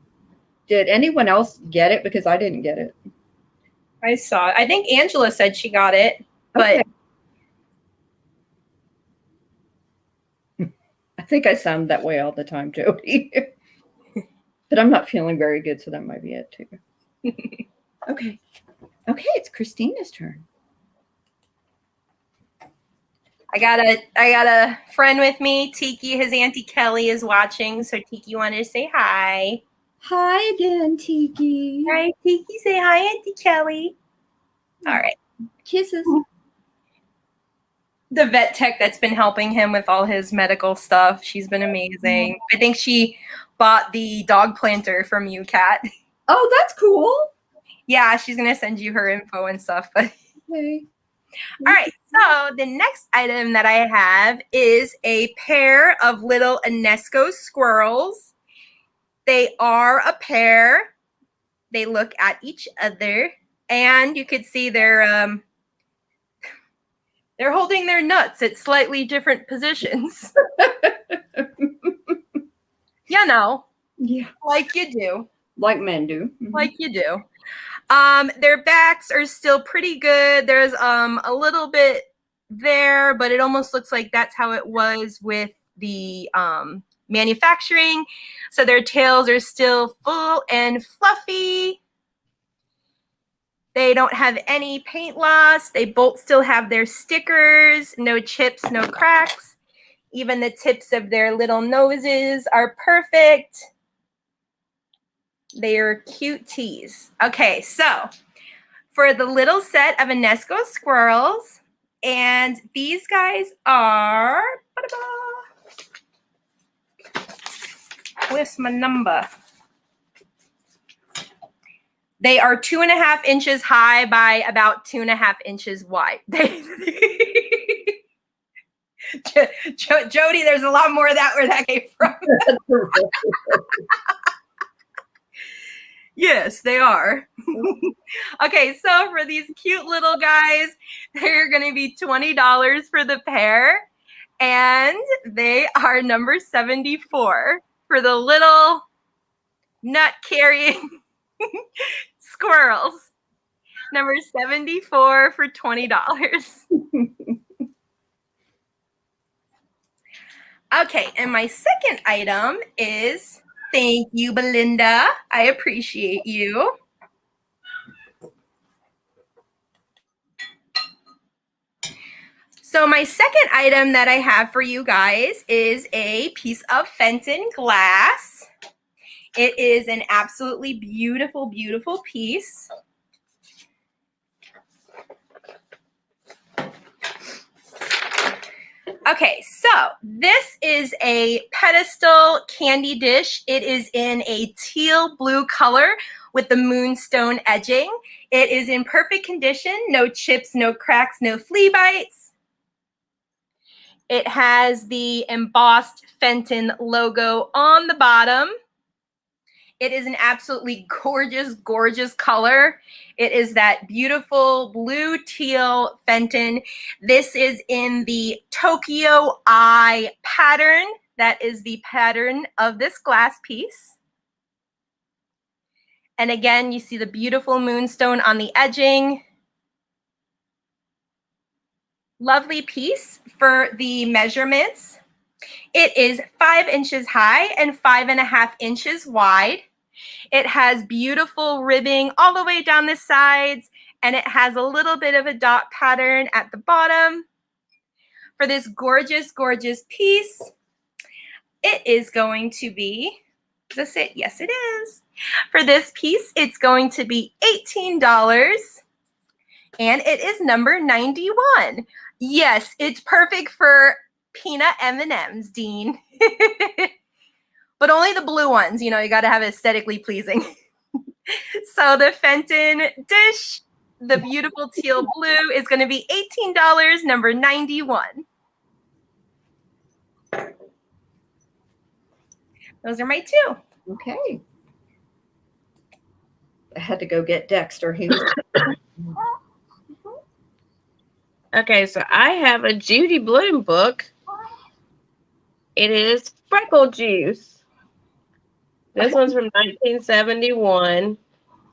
Did anyone else get it? Because I didn't get it. I saw it. I think Angela said she got it, but okay. I think I sound that way all the time, Jody. But I'm not feeling very good, so that might be it too. Okay. Okay, it's Christina's turn. I got a friend with me, Tiki. His Auntie Kelly is watching, so Tiki wanted to say hi. Hi again, Tiki. All right, Tiki, say hi, Auntie Kelly. All right. Kisses. The vet tech that's been helping him with all his medical stuff. She's been amazing. I think she bought the dog planter from you, Kat. Oh, that's cool. Yeah, she's going to send you her info and stuff. But okay. All right, so the next item that I have is a pair of little Enesco squirrels. They are a pair. They look at each other, and you could see they're holding their nuts at slightly different positions. You know, yeah, like you do. Like men do. Like you do. Their backs are still pretty good. There's a little bit there, but it almost looks like that's how it was with the manufacturing. So their tails are still full and fluffy. They don't have any paint loss. They both still have their stickers, no chips, no cracks. Even the tips of their little noses are perfect. They are cute tees. Okay, so for the little set of Enesco squirrels, and these guys are, where's my number? They are 2.5 inches high by about 2.5 inches wide. Jody, there's a lot more of that where that came from. Yes, they are. Okay, so for these cute little guys, they're going to be $20 for the pair. And they are number 74 for the little nut-carrying squirrels. Number 74 for $20. Okay, and my second item is, thank you, Belinda. I appreciate you. So my second item that I have for you guys is a piece of Fenton glass. It is an absolutely beautiful, beautiful piece. Okay, so this is a Pedestal candy dish. It is in a teal blue color with the moonstone edging. It is in perfect condition, no chips, no cracks, no flea bites. It has the embossed Fenton logo on the bottom. It is an absolutely gorgeous, gorgeous color. It is that beautiful blue teal Fenton. This is in the Tokyo Eye pattern. That is the pattern of this glass piece. And again, you see the beautiful moonstone on the edging. Lovely piece for the measurements. It is 5 inches high and 5.5 inches wide. It has beautiful ribbing all the way down the sides, and it has a little bit of a dot pattern at the bottom. For this gorgeous, gorgeous piece, it is going to be, is this it? Yes, it is. For this piece, it's going to be $18, and it is number 91. Yes, it's perfect for peanut M&Ms, Dean. But only the blue ones, you know, you got to have it aesthetically pleasing. So the Fenton dish, the beautiful teal blue, is going to be $18, number 91. Those are my two. Okay. I had to go get Dexter. He was Okay, so I have a Judy Blume book. It is Freckle Juice. This one's from 1971.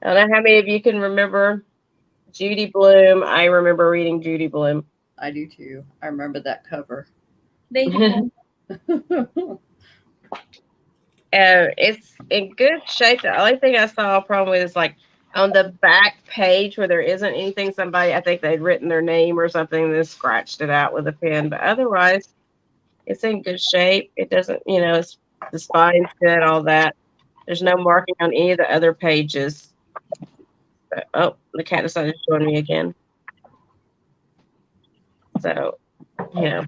I don't know how many of you can remember Judy Blume. I remember reading Judy Blume. I do too. I remember that cover. They do. It's in good shape. The only thing I saw a problem with is like on the back page where there isn't anything, somebody, I think they'd written their name or something and then scratched it out with a pen. But otherwise, it's in good shape. It doesn't, you know, it's, the spine's good, all that. There's no marking on any of the other pages. But, oh, the cat decided to join me again. So, you know,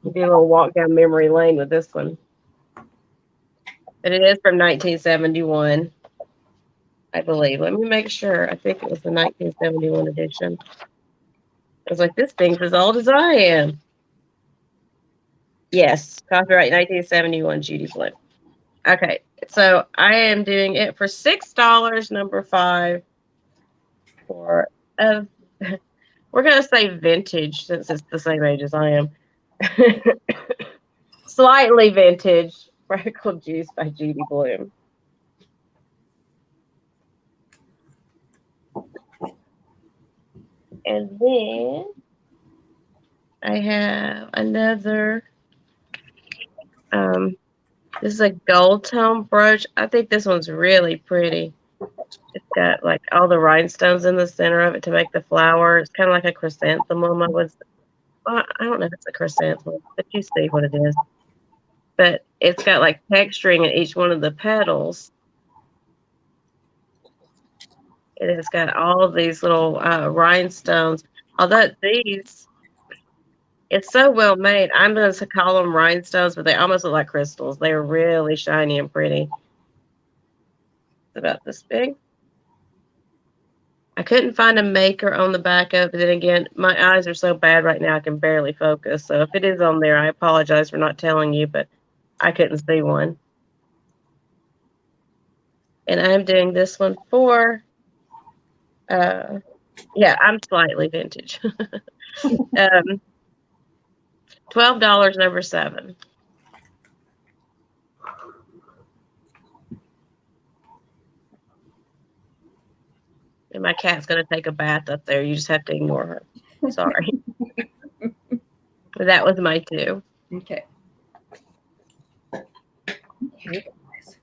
you do a little walk down memory lane with this one. But it is from 1971, I believe. Let me make sure. I think it was the 1971 edition. I was like, this thing's as old as I am. Yes, copyright 1971, Judy Blume. Okay, so I am doing it for $6, number 5. For we're gonna say vintage since it's the same age as I am. Slightly vintage Freckle Juice by Judy Blume. And then I have another. This is a gold tone brooch. I think this one's really pretty. It's got like all the rhinestones in the center of it to make the flower. It's kind of like a chrysanthemum. I don't know if it's a chrysanthemum, but you see what it is. But it's got like texturing in each one of the petals. It has got all of these little rhinestones. Although these, it's so well made. I'm going to call them rhinestones, but they almost look like crystals. They're really shiny and pretty. It's about this big. I couldn't find a maker on the back of it. But then again, my eyes are so bad right now I can barely focus. So if it is on there, I apologize for not telling you, but I couldn't see one. And I'm doing this one for, yeah, I'm slightly vintage. $12, number 7. And my cat's going to take a bath up there. You just have to ignore her. Sorry. That was my 2. Okay. Okay, guys.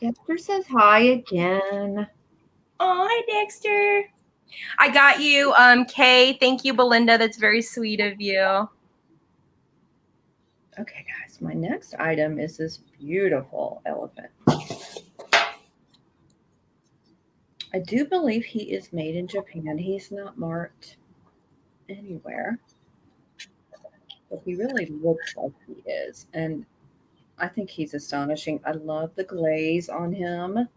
Dexter says hi again. Oh, hi, Dexter. I got you, Kay. Thank you, Belinda. That's very sweet of you. Okay, guys. My next item is this beautiful elephant. I do believe he is made in Japan. He's not marked anywhere, but he really looks like he is. And I think he's astonishing. I love the glaze on him.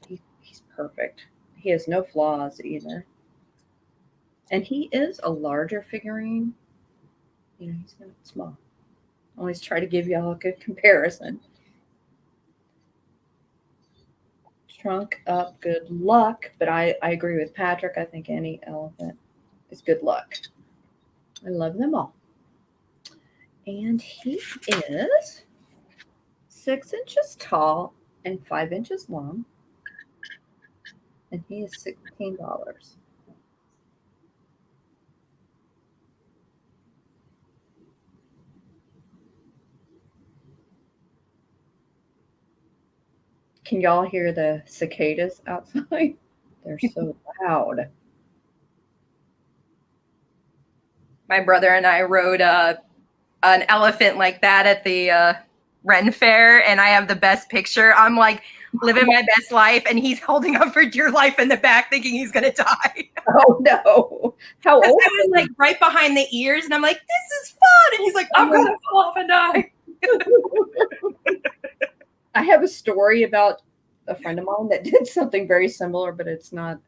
He's perfect. He has no flaws either. And he is a larger figurine. You know, he's not small. I always try to give y'all a good comparison. Trunk up, good luck. But I agree with Patrick. I think any elephant is good luck. I love them all. And he is 6 inches tall and 5 inches long. And he is $16. Can y'all hear the cicadas outside? They're so loud. My brother and I rode an elephant like that at the Ren Fair, and I have the best picture. I'm like living my best life, and he's holding up for dear life in the back, thinking he's gonna die. Oh no! How old? I was like right behind the ears, and I'm like, "This is fun," and he's like, "I'm gonna fall off and die." I have a story about a friend of mine that did something very similar, but it's not.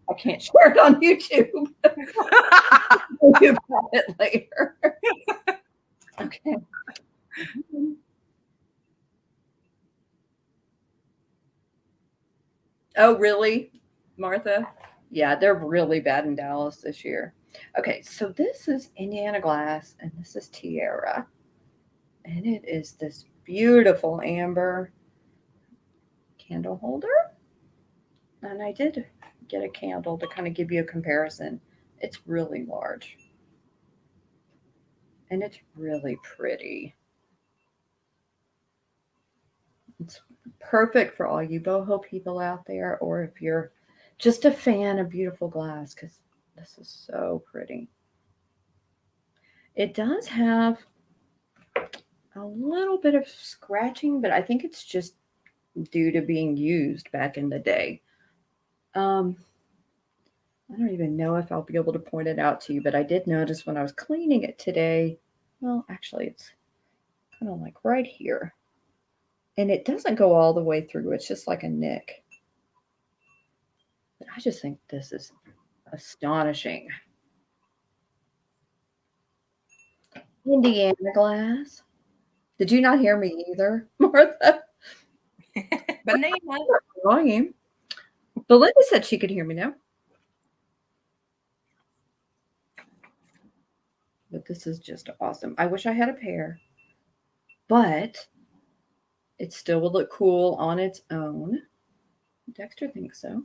I can't share it on YouTube. I'll tell you about it later. Okay. Oh, really, Martha? Yeah, they're really bad in Dallas this year. Okay, so this is Indiana Glass, and this is Tiara. And it is this beautiful amber candle holder. And I did get a candle to kind of give you a comparison. It's really large. And it's really pretty. It's perfect for all you boho people out there, or if you're just a fan of beautiful glass, because this is so pretty. It does have a little bit of scratching, but I think it's just due to being used back in the day. I don't even know if I'll be able to point it out to you, but I did notice when I was cleaning it today, well, actually it's kind of like right here. And it doesn't go all the way through. It's just like a nick. But I just think this is astonishing. Indiana Glass. Did you not hear me either, Martha? Banana. Volume. Belinda said she could hear me now. But this is just awesome. I wish I had a pair, but it still would look cool on its own. Dexter thinks so.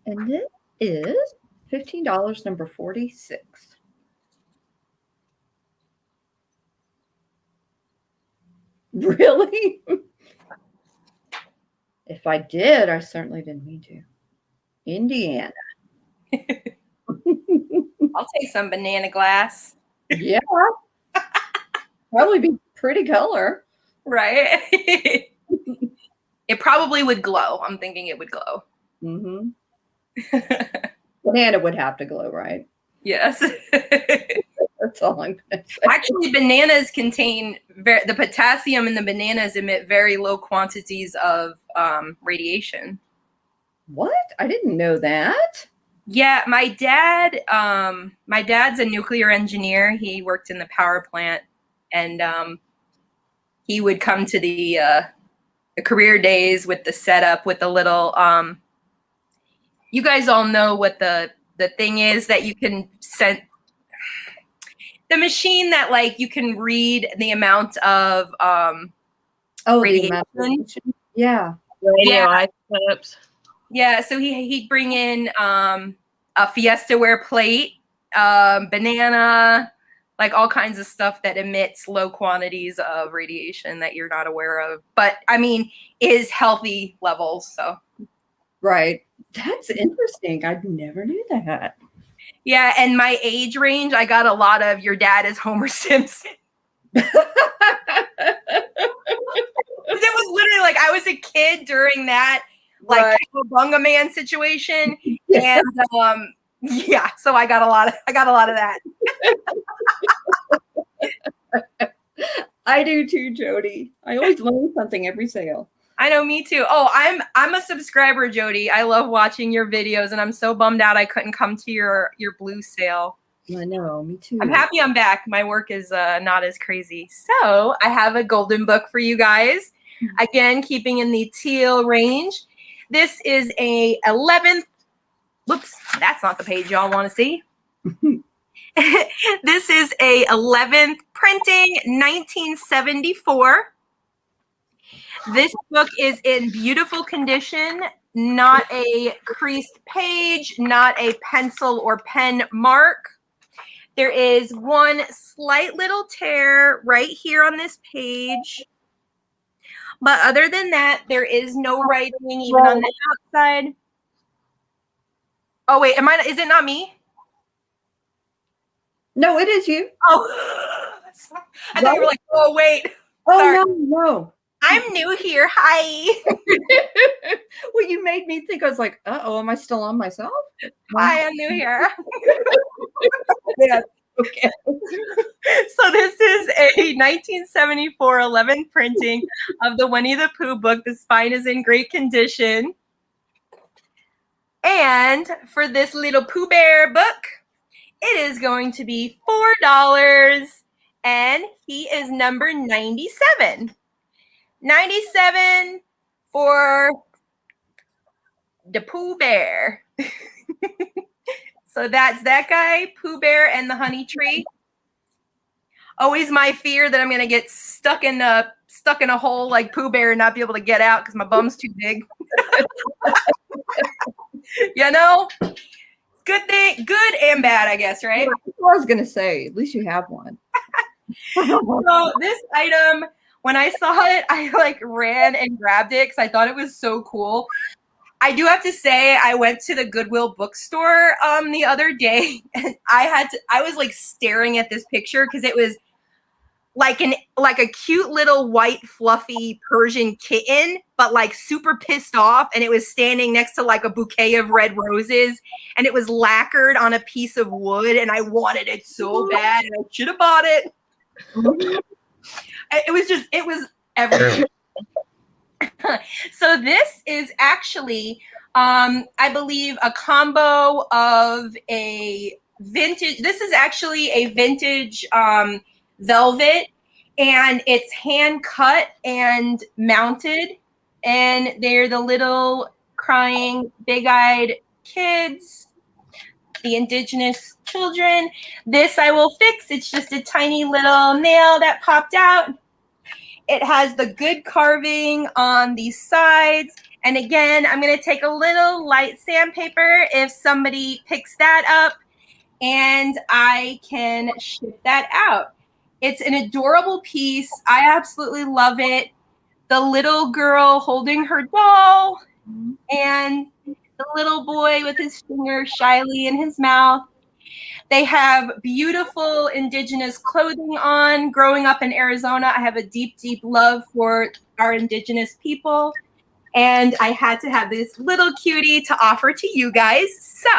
And this is $15, number 46. Really? If I did, I certainly didn't mean to. Indiana. I'll take some banana glass. Yeah. Probably be pretty color. Right? It probably would glow. I'm thinking it would glow. Mm-hmm. Banana would have to glow, right? Yes. That's all I'm going to say. Actually, bananas contain the potassium in the bananas emit very low quantities of radiation. What? I didn't know that. Yeah, my dad's a nuclear engineer. He worked in the power plant, and he would come to the career days with the setup with the little you guys all know what the thing is that you can send, the machine that like you can read the amount of radiation. Yeah. Radioisotopes. Yeah, so he'd bring in a Fiesta ware plate, banana, like all kinds of stuff that emits low quantities of radiation that you're not aware of. But I mean, is healthy levels. So Right. That's interesting. I never knew that. yeah, and my age range, I got a lot of your dad is Homer Simpson. It was literally like I was a kid during that like Cowabunga Man situation. Yeah. And yeah, so I got a lot of that. I do too, Jody. I always learn something every sale. I know, me too. Oh, I'm a subscriber, Jody. I love watching your videos, and I'm so bummed out I couldn't come to your blue sale. I know, me too. I'm happy I'm back. My work is not as crazy. So I have a golden book for you guys. Again, keeping in the teal range. This is a 11th. Whoops, that's not the page y'all want to see. This is a 11th printing, 1974. This book is in beautiful condition, not a creased page, not a pencil or pen mark. There is one slight little tear right here on this page. But other than that, there is no writing even on the outside. Oh, wait, is it not me? No, it is you. Oh, I thought you were like, oh, wait. Oh, sorry. No. I'm new here. Hi. Well, you made me think. I was like, uh-oh, am I still on myself? Hi, I'm new here. Yeah. Okay. So this is a 1974 11th printing of the Winnie the Pooh book. The spine is in great condition. And for this little Pooh Bear book, it is going to be $4. And he is number 97. 97 for the Pooh Bear. So that's that guy, Pooh Bear and the Honey Tree. Always my fear that I'm gonna get stuck in a hole like Pooh Bear and not be able to get out because my bum's too big. You know, good and bad, I guess, right? That's what I was gonna say. At least you have one. So this item, when I saw it, I like ran and grabbed it because I thought it was so cool. I do have to say, I went to the Goodwill bookstore the other day, and I was like staring at this picture because it was like a cute little white fluffy Persian kitten, but like super pissed off, and it was standing next to like a bouquet of red roses, and it was lacquered on a piece of wood, and I wanted it so bad, and I should have bought it. It was everything. So this is actually, I believe, a combo of a vintage. This is actually a vintage velvet, and it's hand cut and mounted. And they're the little crying, big-eyed kids, the indigenous children. This I will fix. It's just a tiny little nail that popped out. It has the good carving on the sides. And again, I'm going to take a little light sandpaper if somebody picks that up, and I can ship that out. It's an adorable piece. I absolutely love it. The little girl holding her doll and the little boy with his finger shyly in his mouth. They have beautiful indigenous clothing on. Growing up in Arizona, I have a deep, deep love for our indigenous people. And I had to have this little cutie to offer to you guys. So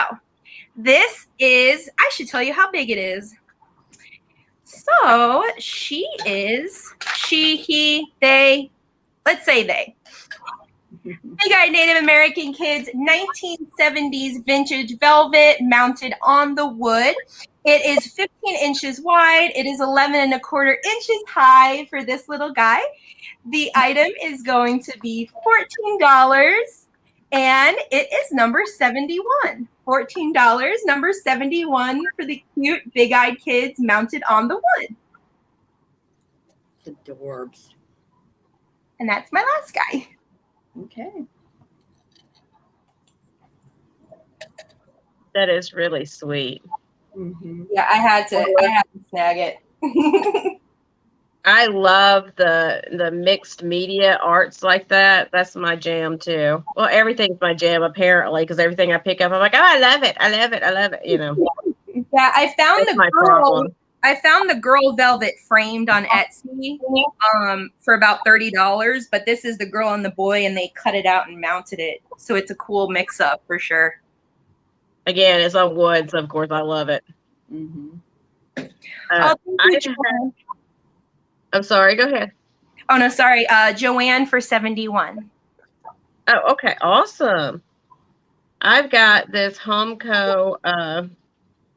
this is, I should tell you how big it is. So she, he, they, let's say they. Big-eyed Native American kids, 1970s vintage velvet mounted on the wood. It is 15 inches wide. It is 11 1/4 inches high for this little guy. The item is going to be $14, and it is number 71. $14, number 71 for the cute big-eyed kids mounted on the wood. The adorbs. And that's my last guy. Okay. That is really sweet. Mm-hmm. Yeah, I had to snag it. I love the mixed media arts like that. That's my jam too. Well, everything's my jam apparently, because everything I pick up, I'm like, oh, I love it. I love it. I love it. You know. Yeah, I found That's my girl. problem. I found the girl velvet framed on Etsy for about $30, but this is the girl and the boy, and they cut it out and mounted it. So it's a cool mix up for sure. Again, it's on wood, so of course I love it. Mm-hmm. Thank you, Joanne. I'm sorry, go ahead. Oh no, sorry. Joanne for 71. Oh, okay, awesome. I've got this Homeco, it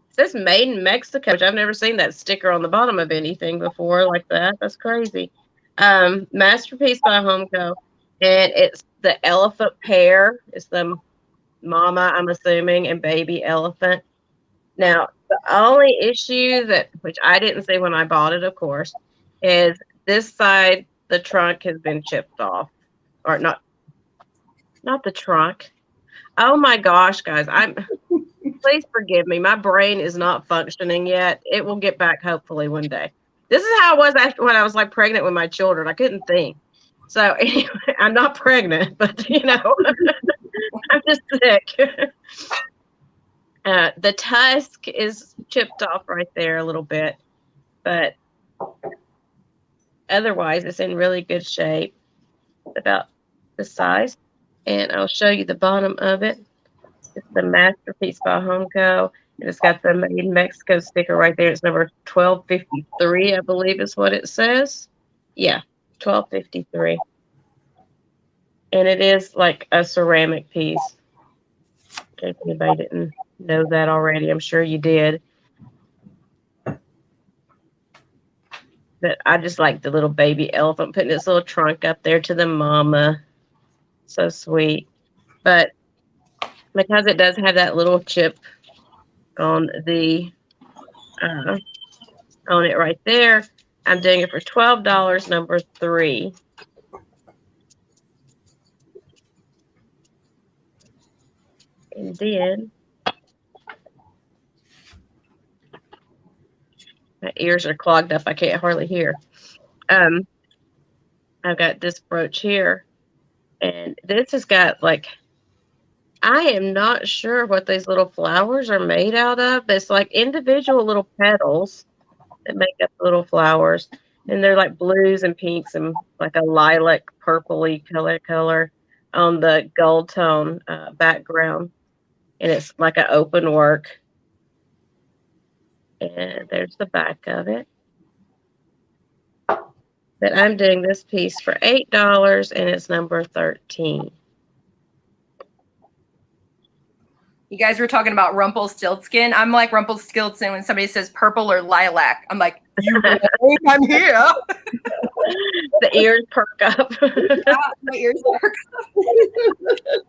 says made in Mexico, which I've never seen that sticker on the bottom of anything before like that. That's crazy. Masterpiece by Homeco, and it's the elephant pair. It's the mama, I'm assuming, and baby elephant. Now, the only issue which I didn't see when I bought it, of course, is this side, the trunk has been chipped off. Or not the trunk. Oh my gosh, guys. Please forgive me. My brain is not functioning yet. It will get back hopefully one day. This is how it was after when I was like pregnant with my children. I couldn't think. So anyway, I'm not pregnant, but I'm just sick. The tusk is chipped off right there a little bit, but otherwise it's in really good shape, about the size. And I'll show you the bottom of it. It's the Masterpiece by Homeco, and it's got the Made in Mexico sticker right there. It's number 1253, I believe is what it says. Yeah, 1253. And it is like a ceramic piece. In case anybody didn't know that already, I'm sure you did. But I just like the little baby elephant putting its little trunk up there to the mama. So sweet. But because it does have that little chip on the on it right there, I'm doing it for $12, number 3. And then my ears are clogged up. I can't hardly hear. I've got this brooch here, and this has got like, I am not sure what these little flowers are made out of, but it's like individual little petals that make up little flowers. And they're like blues and pinks and like a lilac purpley color on the gold tone background. And it's like an open work. And there's the back of it. But I'm doing this piece for $8, and it's number 13. You guys were talking about Rumpelstiltskin. I'm like Rumpelstiltskin when somebody says purple or lilac. I'm like, I'm here. The ears perk up. Yeah, my ears perk up.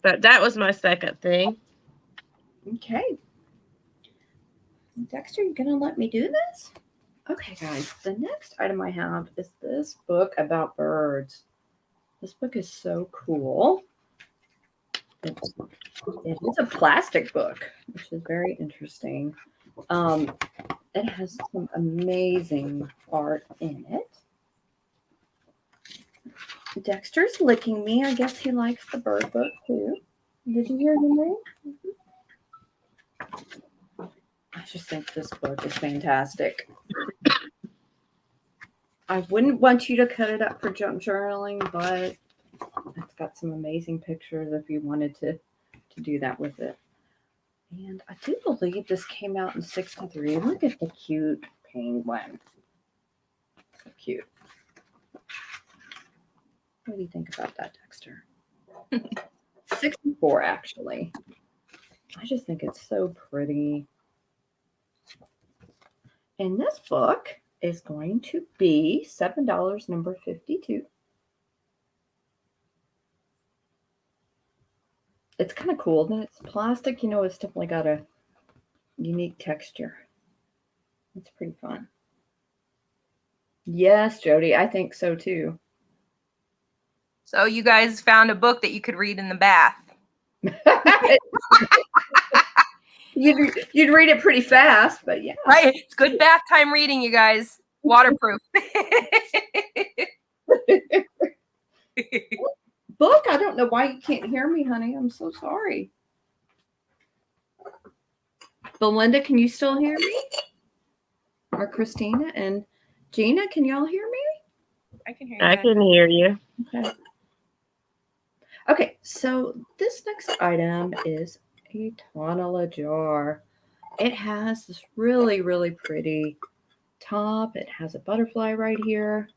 But that was my second thing. Okay. Dexter, you gonna let me do this? Okay, guys. The next item I have is this book about birds. This book is so cool. It is a plastic book, which is very interesting. It has some amazing art in it. Dexter's licking me. I guess he likes the bird book too. Did you hear him, Ray? I just think this book is fantastic. I wouldn't want you to cut it up for junk journaling, but it's got some amazing pictures if you wanted to do that with it. And I do believe this came out in 63. Look at the cute penguin. So cute. What do you think about that, Dexter? 64, actually. I just think it's so pretty. And this book is going to be $7, number 52. It's kind of cool that it's plastic. You know, it's definitely got a unique texture. It's pretty fun. Yes, Jody, I think so too. So you guys found a book that you could read in the bath. You'd read it pretty fast, but yeah. Right. It's good bath time reading, you guys. Waterproof. Book, I don't know why you can't hear me, honey. I'm so sorry. Belinda, can you still hear me? Or Christina and Gina, can y'all hear me? I can hear you. I can hear you. Okay. Okay, so this next item is a tonala jar. It has this really, really pretty top. It has a butterfly right here.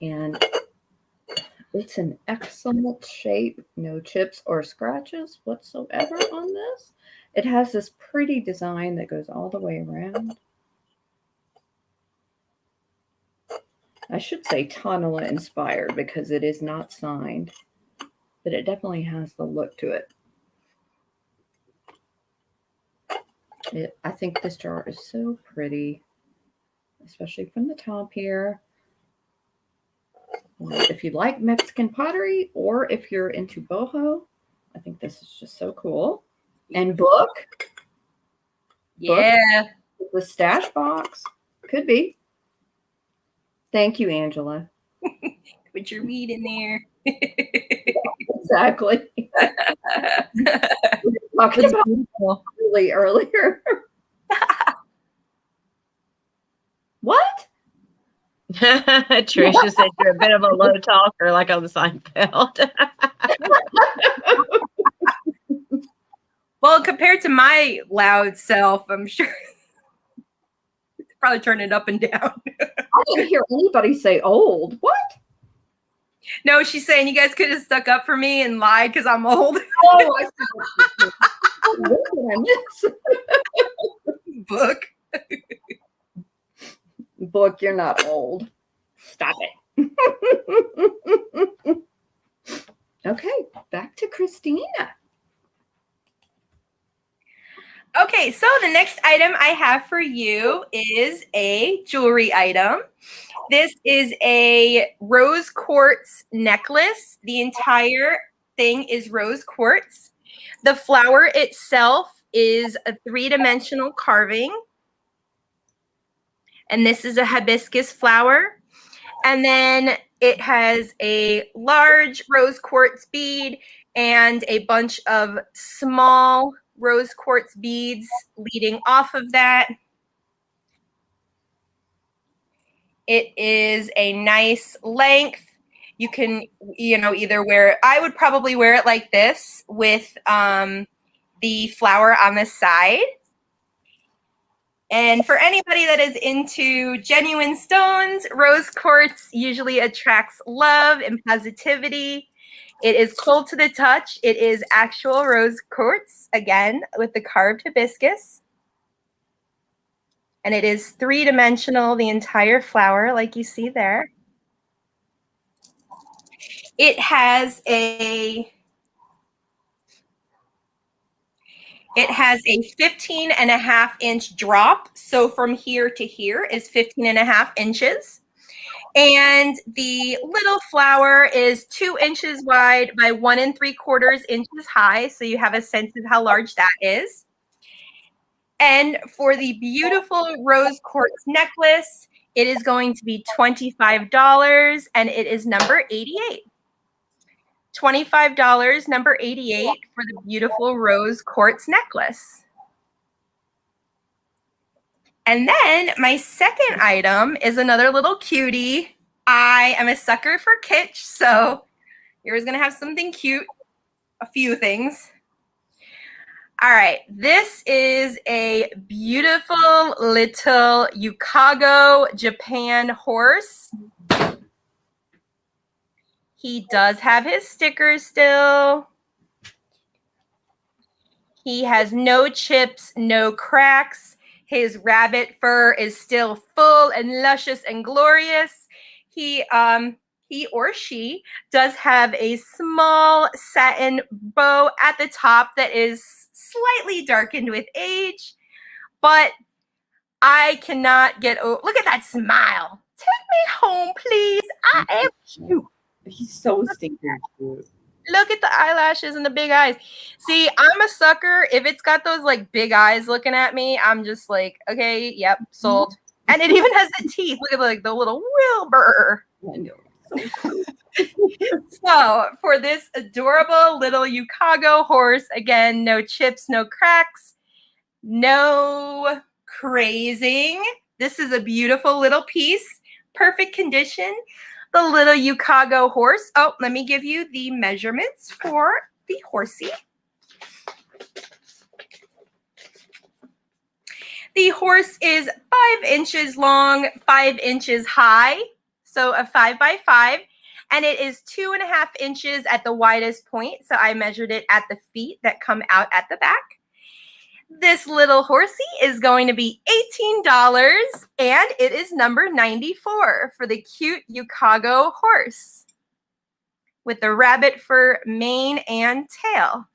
And it's an excellent shape. No chips or scratches whatsoever on this. It has this pretty design that goes all the way around. I should say Tonala inspired because it is not signed, but it definitely has the look to it. I think this jar is so pretty, especially from the top here. If you like Mexican pottery or if you're into boho, I think this is just so cool. And book. Yeah. Book, the stash box. Could be. Thank you, Angela. Put your meat in there. Exactly. We were talking about really earlier. What? Trisha said you're a bit of a low talker, like on the Seinfeld. Well, compared to my loud self, I'm sure probably turn it up and down. I didn't hear anybody say old. What? No, she's saying you guys could have stuck up for me and lied because I'm old. Oh, I see. What did I miss? Book. Book, you're not old. Stop it. Okay, back to Christina. Okay, so the next item I have for you is a jewelry item. This is a rose quartz necklace. The entire thing is rose quartz. The flower itself is a three-dimensional carving. And this is a hibiscus flower. And then it has a large rose quartz bead and a bunch of small rose quartz beads leading off of that. It is a nice length. You can, either wear it. I would probably wear it like this with the flower on the side. And for anybody that is into genuine stones, rose quartz usually attracts love and positivity. It is cold to the touch. It is actual rose quartz, again, with the carved hibiscus. And it is three-dimensional, the entire flower, like you see there. It has a 15.5-inch drop. So from here to here is 15.5 inches. And the little flower is 2 inches wide by 1 3/4 inches high. So you have a sense of how large that is. And for the beautiful rose quartz necklace, it is going to be $25 and it is number 88. $25, number 88 for the beautiful rose quartz necklace. And then my second item is another little cutie. I am a sucker for kitsch, so you're going to have something cute, a few things. All right, this is a beautiful little Yukago Japan horse. He does have his stickers still. He has no chips, no cracks. His rabbit fur is still full and luscious and glorious. He or she does have a small satin bow at the top that is slightly darkened with age, but I cannot get over. Look at that smile. Take me home, please. I am cute. He's so stinking cute. Look at the eyelashes and the big eyes. See, I'm a sucker. If it's got those like big eyes looking at me, I'm just like, okay, yep, sold. And it even has the teeth. Look at like the little Wilbur. I know. So for this adorable little Yukago horse, again, no chips, no cracks, no crazing. This is a beautiful little piece, perfect condition. The little Yukago horse. Oh, let me give you the measurements for the horsey. The horse is 5 inches long, 5 inches high, so a 5 by 5, and it is 2.5 inches at the widest point. So I measured it at the feet that come out at the back. This little horsey is going to be $18, and it is number 94 for the cute Yukago horse with the rabbit fur mane and tail.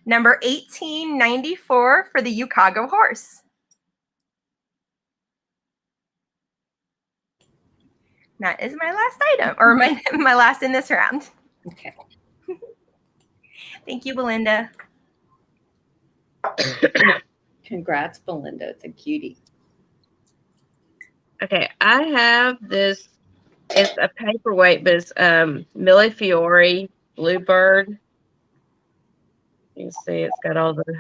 Number $18.94 for the Yukago horse. That is my last item, or my last in this round. Okay. Thank you, Belinda. Congrats, Belinda. It's a cutie. Okay, I have this. It's a paperweight, but it's Millefiori Bluebird. You can see it's got all the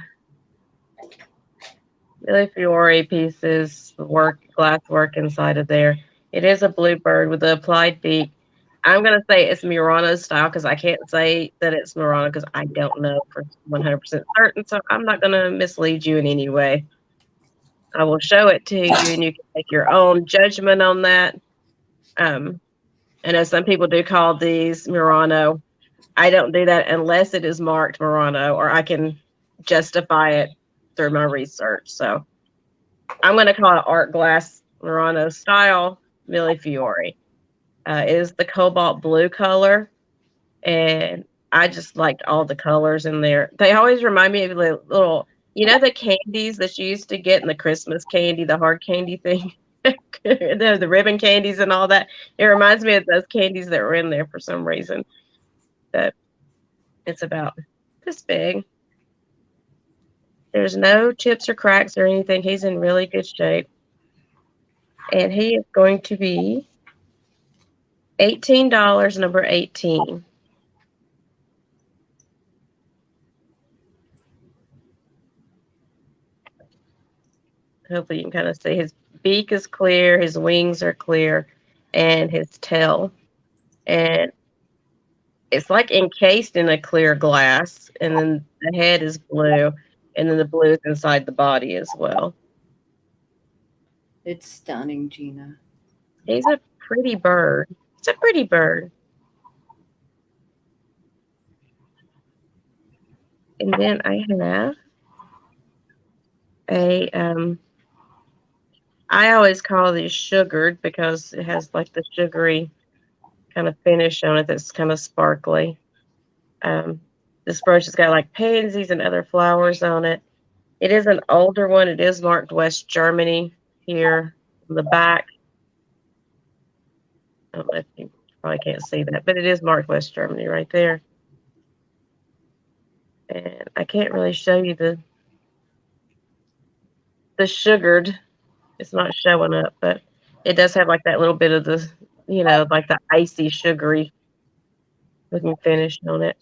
Millefiori pieces, glass work inside of there. It is a bluebird with an applied beak. I'm going to say it's Murano style because I can't say that it's Murano because I don't know for 100% certain. So I'm not going to mislead you in any way. I will show it to you and you can make your own judgment on that. I know some people do call these Murano. I don't do that unless it is marked Murano or I can justify it through my research. So I'm going to call it art glass Murano style Millefiori. It is the cobalt blue color, and I just liked all the colors in there. They always remind me of the little, you know, the candies that you used to get in the Christmas candy, the hard candy thing, the ribbon candies and all that. It reminds me of those candies that were in there for some reason. But it's about this big. There's no chips or cracks or anything. He's in really good shape. And he is going to be $18, number 18. Hopefully you can kind of see his beak is clear, his wings are clear, and his tail. And it's like encased in a clear glass, and then the head is blue, and then the blue is inside the body as well. It's stunning, Gina. He's a pretty bird. It's a pretty bird. And then I have a, I always call these sugared because it has like the sugary kind of finish on it that's kind of sparkly. This brooch has got like pansies and other flowers on it. It is an older one. It is marked West Germany here on the back. I don't know if you probably can't see that, but it is marked West Germany right there. And I can't really show you the sugared. It's not showing up, but it does have like that little bit of the, you know, like the icy sugary looking finish on it.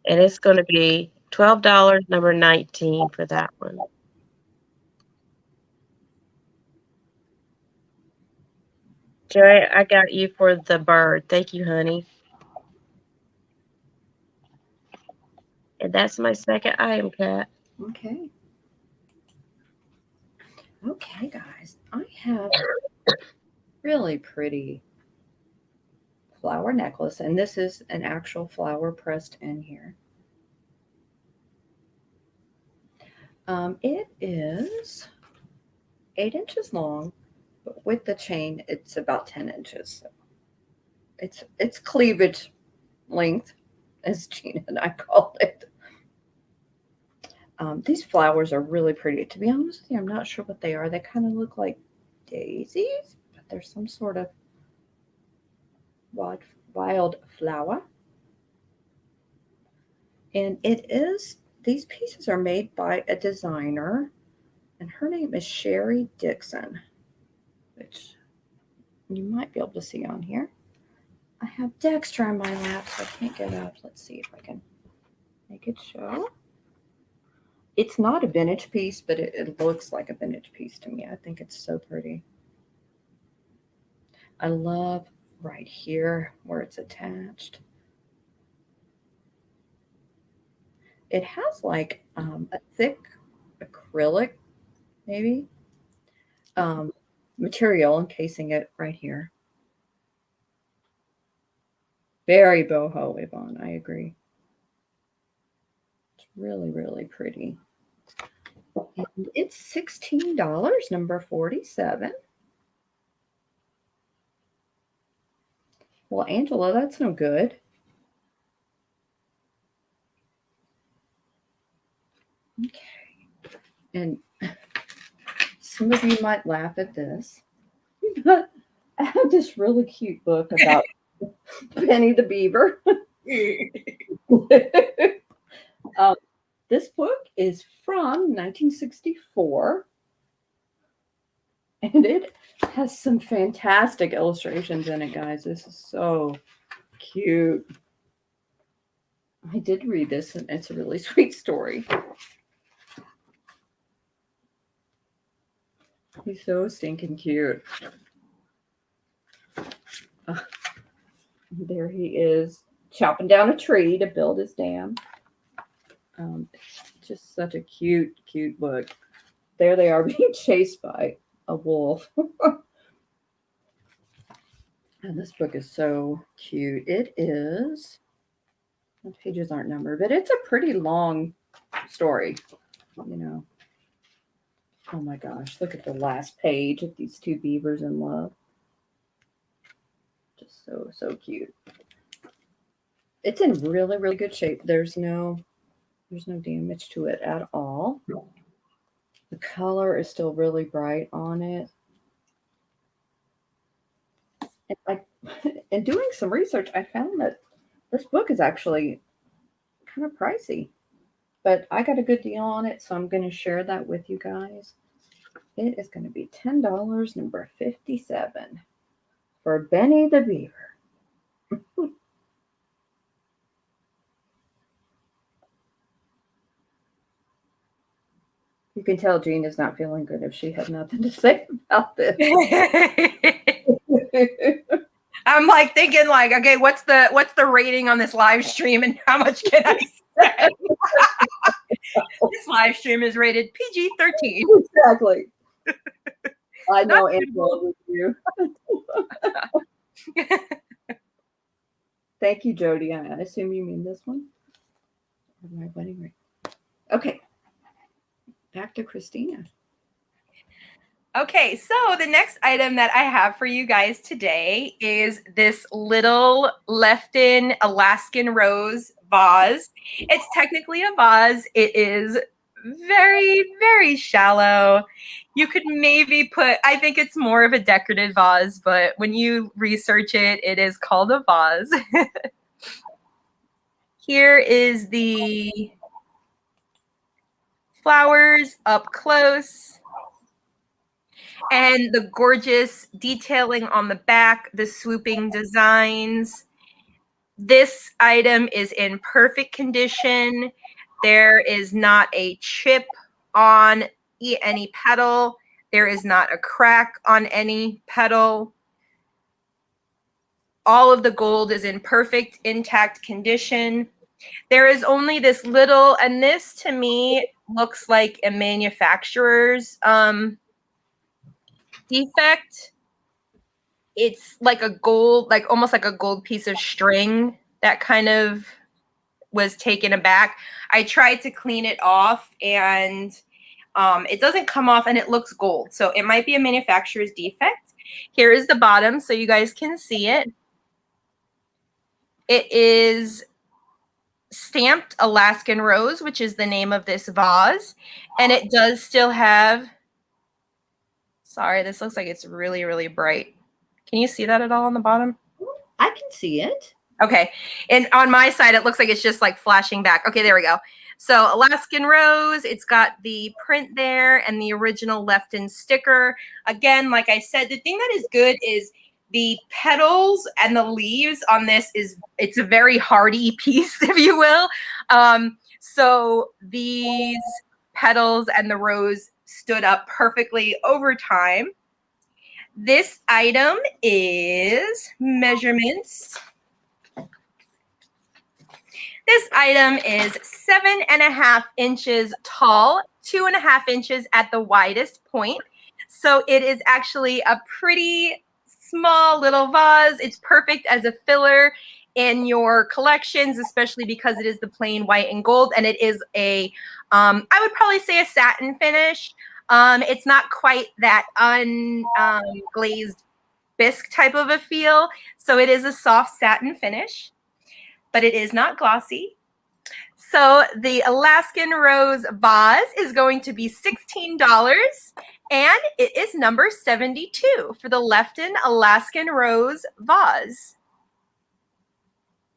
And it's going to be $12, number 19 for that one. Joy, I got you for the bird. Thank you, honey. And that's my second item, Kat. Okay. Okay, guys. I have really pretty flower necklace, and this is an actual flower pressed in here. It is 8 inches long, but with the chain, it's about 10 inches. So it's cleavage length, as Gina and I called it. These flowers are really pretty. To be honest with you, I'm not sure what they are. They kind of look like daisies, but they're some sort of wild flower. And these pieces are made by a designer, and her name is Sherry Dixon, which you might be able to see on here. I have Dexter on my lap, so I can't get up. Let's see if I can make it show. It's not a vintage piece, but it looks like a vintage piece to me. I think it's so pretty. I love right here where it's attached. It has like a thick acrylic, maybe, material encasing it right here. Very boho Avon, I agree. It's really, really pretty. And it's $16, number 47. Well, Angela, that's no good. Okay. And some of you might laugh at this, but I have this really cute book about Benny the Beaver. This book is from 1964, and it has some fantastic illustrations in it, guys. This is so cute. I did read this, and it's a really sweet story. He's so stinking cute. There he is, chopping down a tree to build his dam. Just such a cute, cute book. There they are being chased by a wolf. And this book is so cute. It is, the pages aren't numbered, but it's a pretty long story, you know. Oh my gosh, look at the last page of these two beavers in love. Just so, so cute. It's in really, really good shape. There's no damage to it at all. The color is still really bright on it. And in doing some research, I found that this book is actually kind of pricey, but I got a good deal on it, so I'm going to share that with you guys. It is going to be $10, number 57, for Benny the Beaver. You can tell Jean is not feeling good if she had nothing to say about this. I'm like thinking like, okay, what's the rating on this live stream and how much can I say? This live stream is rated PG-13. Exactly. I know Angela with you. Thank you, Jody. I assume you mean this one. Or my wedding ring. Okay. Back to Christina. Okay, so the next item that I have for you guys today is this little left-in Alaskan rose vase. It's technically a vase. It is very, very shallow. You could maybe I think it's more of a decorative vase, but when you research it, it is called a vase. Here is the flowers up close. And the gorgeous detailing on the back, the swooping designs. This item is in perfect condition. There is not a chip on any petal. There is not a crack on any petal. All of the gold is in perfect, intact condition. There is only this little, and this to me looks like a manufacturer's defect. It's like a gold, like almost like a gold piece of string that kind of was taken aback. I tried to clean it off and it doesn't come off and it looks gold. So it might be a manufacturer's defect. Here is the bottom so you guys can see it. It is stamped Alaskan Rose, which is the name of this vase. And it does still have, sorry, this looks like it's really, really bright. Can you see that at all on the bottom? I can see it. Okay. And on my side, it looks like it's just like flashing back. Okay, there we go. So Alaskan Rose, it's got the print there and the original left-in sticker. Again, like I said, the thing that is good is the petals and the leaves on this it's a very hardy piece, if you will. So these petals and the rose stood up perfectly over time. This item is measurements. This item is 7.5 inches tall, 2.5 inches at the widest point. So it is actually a pretty small little vase. It's perfect as a filler in your collections, especially because it is the plain white and gold, and it is a, I would probably say a satin finish. It's not quite that unglazed bisque type of a feel, so it is a soft satin finish, but it is not glossy. So the Alaskan Rose vase is going to be $16, and it is number 72 for the Lefton Alaskan Rose vase.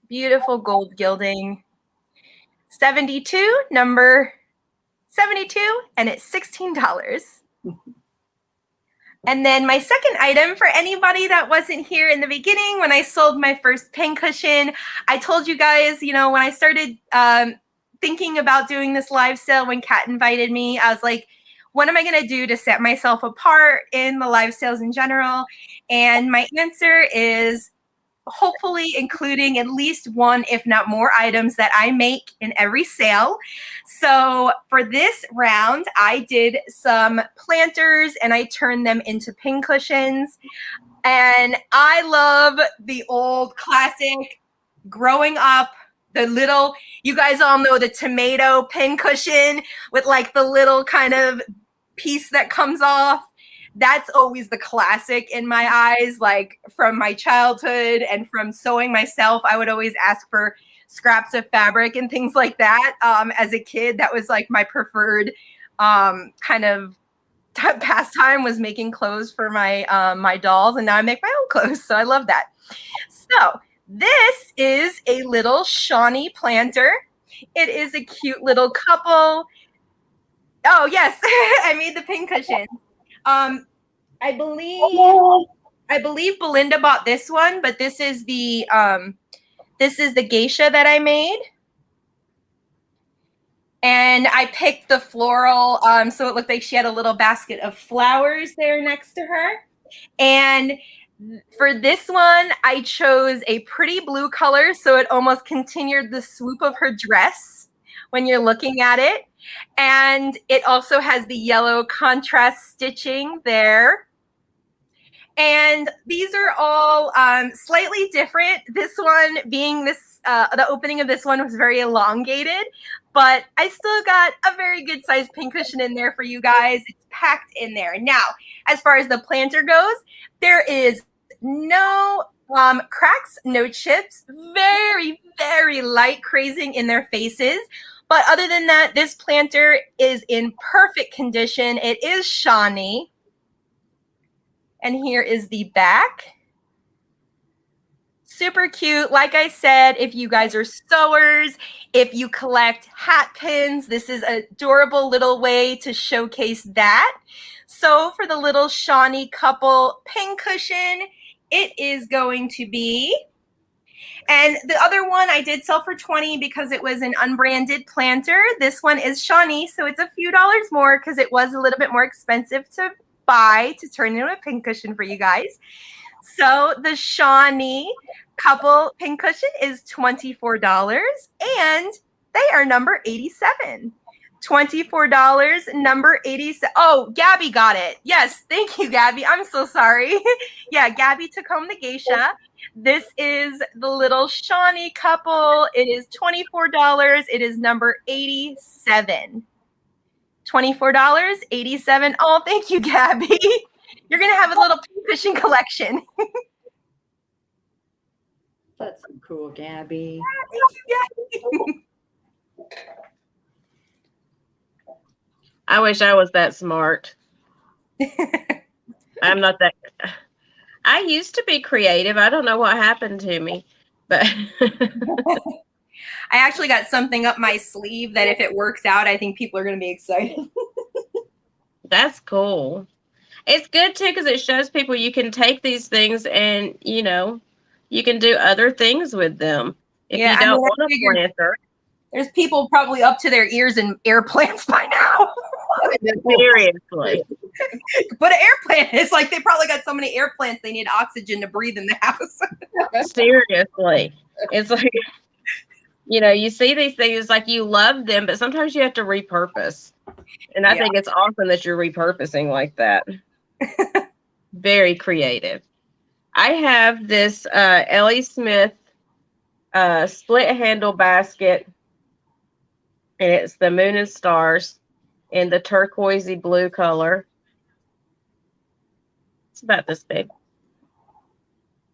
Beautiful gold gilding. 72, number 72, and it's $16. And then my second item, for anybody that wasn't here in the beginning when I sold my first pincushion, I told you guys, you know, when I started thinking about doing this live sale, when Kat invited me, I was like, what am I going to do to set myself apart in the live sales in general? And my answer is hopefully including at least one, if not more, items that I make in every sale. So for this round, I did some planters and I turned them into pincushions. And I love the old classic growing up, the little, you guys all know the tomato pincushion with like the little kind of piece that comes off. That's always the classic in my eyes, like from my childhood and from sewing myself. I would always ask for scraps of fabric and things like that. As a kid, that was like my preferred kind of pastime, was making clothes for my my dolls, and now I make my own clothes, so I love that. So this is a little Shawnee planter. It is a cute little couple. Oh yes, I made the pincushion. I believe Belinda bought this one, but this is the geisha that I made. And I picked the floral, so it looked like she had a little basket of flowers there next to her. And for this one, I chose a pretty blue color, so it almost continued the swoop of her dress when you're looking at it. And it also has the yellow contrast stitching there. And these are all slightly different. This one being this, the opening of this one was very elongated, but I still got a very good sized pincushion in there for you guys. It's packed in there. Now, as far as the planter goes, there is no cracks, no chips, very, very light crazing in their faces. But other than that, this planter is in perfect condition. It is Shawnee. And here is the back. Super cute. Like I said, if you guys are sewers, if you collect hat pins, this is an adorable little way to showcase that. So for the little Shawnee couple pincushion, it is going to be, and the other one I did sell for $20 because it was an unbranded planter. This one is Shawnee, so it's a few dollars more because it was a little bit more expensive to buy to turn into a pincushion for you guys. So the Shawnee couple pincushion is $24, and they are number 87. $24, number 87. Oh, Gabby got it. Yes, thank you, Gabby. I'm so sorry. Yeah, Gabby took home the geisha. This is the little Shawnee couple. It is $24. It is number 87. $24, 87. Oh, thank you, Gabby. You're going to have a little pincushion collection. That's cool, Gabby. Thank you, Gabby. I wish I was that smart. I'm not that. I used to be creative. I don't know what happened to me. But I actually got something up my sleeve that if it works out, I think people are going to be excited. that's cool. It's good too because it shows people you can take these things and, you know, you can do other things with them. If Yeah, you I don't mean, I want a figured planter. there's people probably up to their ears in air plants by now. Seriously. But an air plant, it's like they probably got so many air plants they need oxygen to breathe in the house. Seriously. It's like, you know, you see these things like you love them, but sometimes you have to repurpose. And I think it's awesome that you're repurposing like that. Very creative. I have this Ellie Smith split handle basket, and it's the moon and stars in the turquoisey blue color. It's about this big.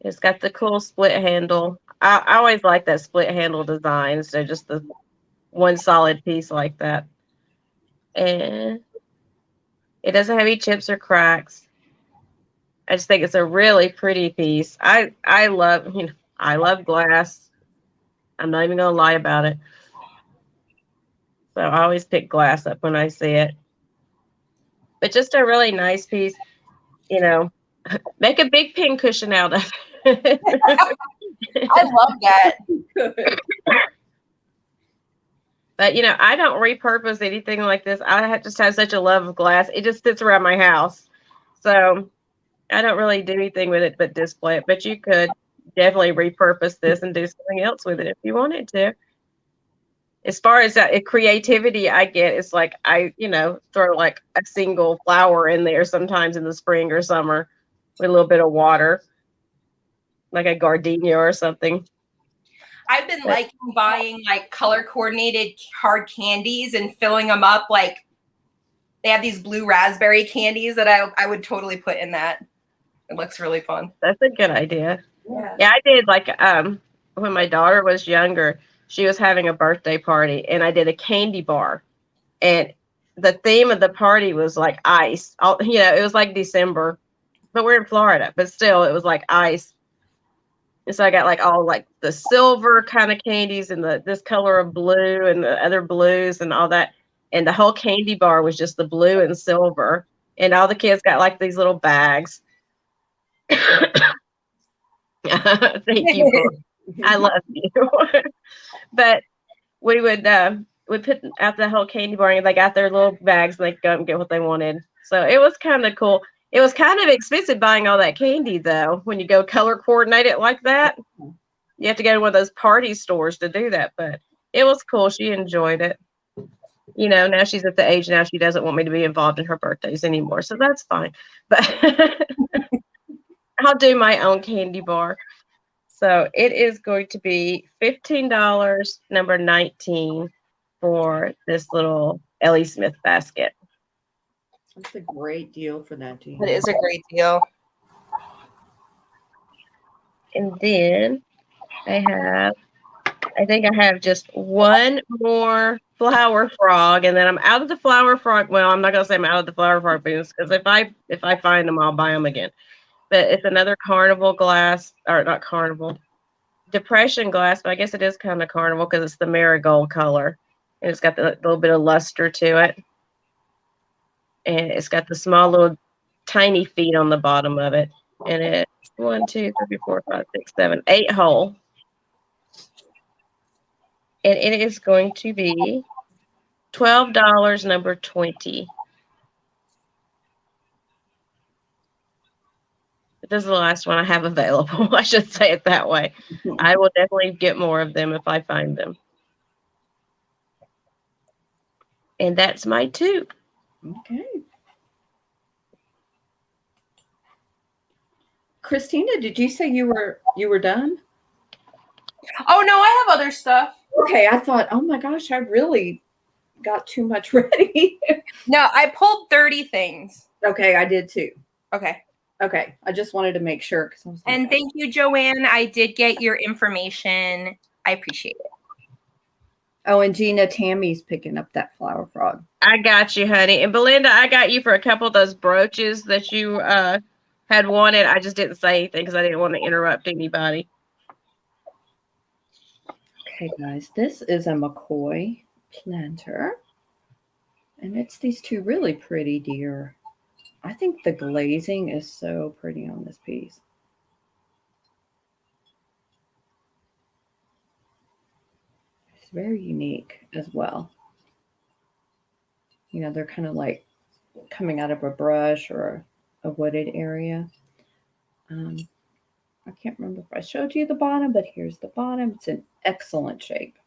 It's got the cool split handle. I always like that split handle design, so just the one solid piece like that. And it doesn't have any chips or cracks. I just think it's a really pretty piece. I love, you know, I love glass. I'm not even gonna lie about it. So I always pick glass up when I see it. But just a really nice piece, you know. Make a big pin cushion out of it. I love that. But, you know, I don't repurpose anything like this. Just have such a love of glass. It just sits around my house. So I don't really do anything with it but display it. But you could definitely repurpose this and do something else with it if you wanted to. As far as that creativity I get, it's like you know, throw like a single flower in there sometimes in the spring or summer with a little bit of water, like a gardenia or something. I've been liking buying like color coordinated hard candies and filling them up. Like they have these blue raspberry candies that I would totally put in that. It looks really fun. That's a good idea. Yeah, I did like when my daughter was younger, she was having a birthday party and I did a candy bar, and the theme of the party was like ice. You know, it was like December, but we're in Florida, but still it was like ice. And so I got like all like the silver kind of candies and this color of blue and the other blues and all that. And the whole candy bar was just the blue and silver. And all the kids got like these little bags. Thank you. I love you. But we would put out the whole candy bar and they got their little bags and they could go and get what they wanted. So it was kind of cool. It was kind of expensive buying all that candy, though. When you go color coordinate it like that, you have to go to one of those party stores to do that. But it was cool. She enjoyed it. You know, now she's at the age now she doesn't want me to be involved in her birthdays anymore. So that's fine. But I'll do my own candy bar. So it is going to be $15, number 19, for this little Ellie Smith basket. That's a great deal for that, Gina. it is a great deal. And then I think I have just one more flower frog, and then I'm out of the flower frog. Well, I'm not gonna say I'm out of the flower frog business because if I find them, I'll buy them again. But it's another carnival glass, or not carnival, depression glass, but I guess it is kind of carnival because it's the marigold color, and it's got the little bit of luster to it, and it's got the small little tiny feet on the bottom of it, and it's 1, 2, 3, 4, 5, 6, 7, 8 hole. And it is going to be $12, number 20. This is the last one I have available. I should say it that way. I will definitely get more of them if I find them. And that's my tube. Okay. Christina, did you say you were done? Oh no, I have other stuff. Okay, I thought, oh my gosh, I really got too much ready. No, I pulled 30 things. Okay, I did too. Okay. Okay, I just wanted to make sure. And thank you, Joanne. I did get your information. I appreciate it. Oh, and Gina, Tammy's picking up that flower frog. I got you, honey. And Belinda, I got you for a couple of those brooches that you had wanted. I just didn't say anything because I didn't want to interrupt anybody. Okay, guys, this is a McCoy planter. And it's these two really pretty deer. I think the glazing is so pretty on this piece. It's very unique as well. You know, they're kind of like coming out of a brush or a wooded area. I can't remember if I showed you the bottom, but here's the bottom. It's in excellent shape.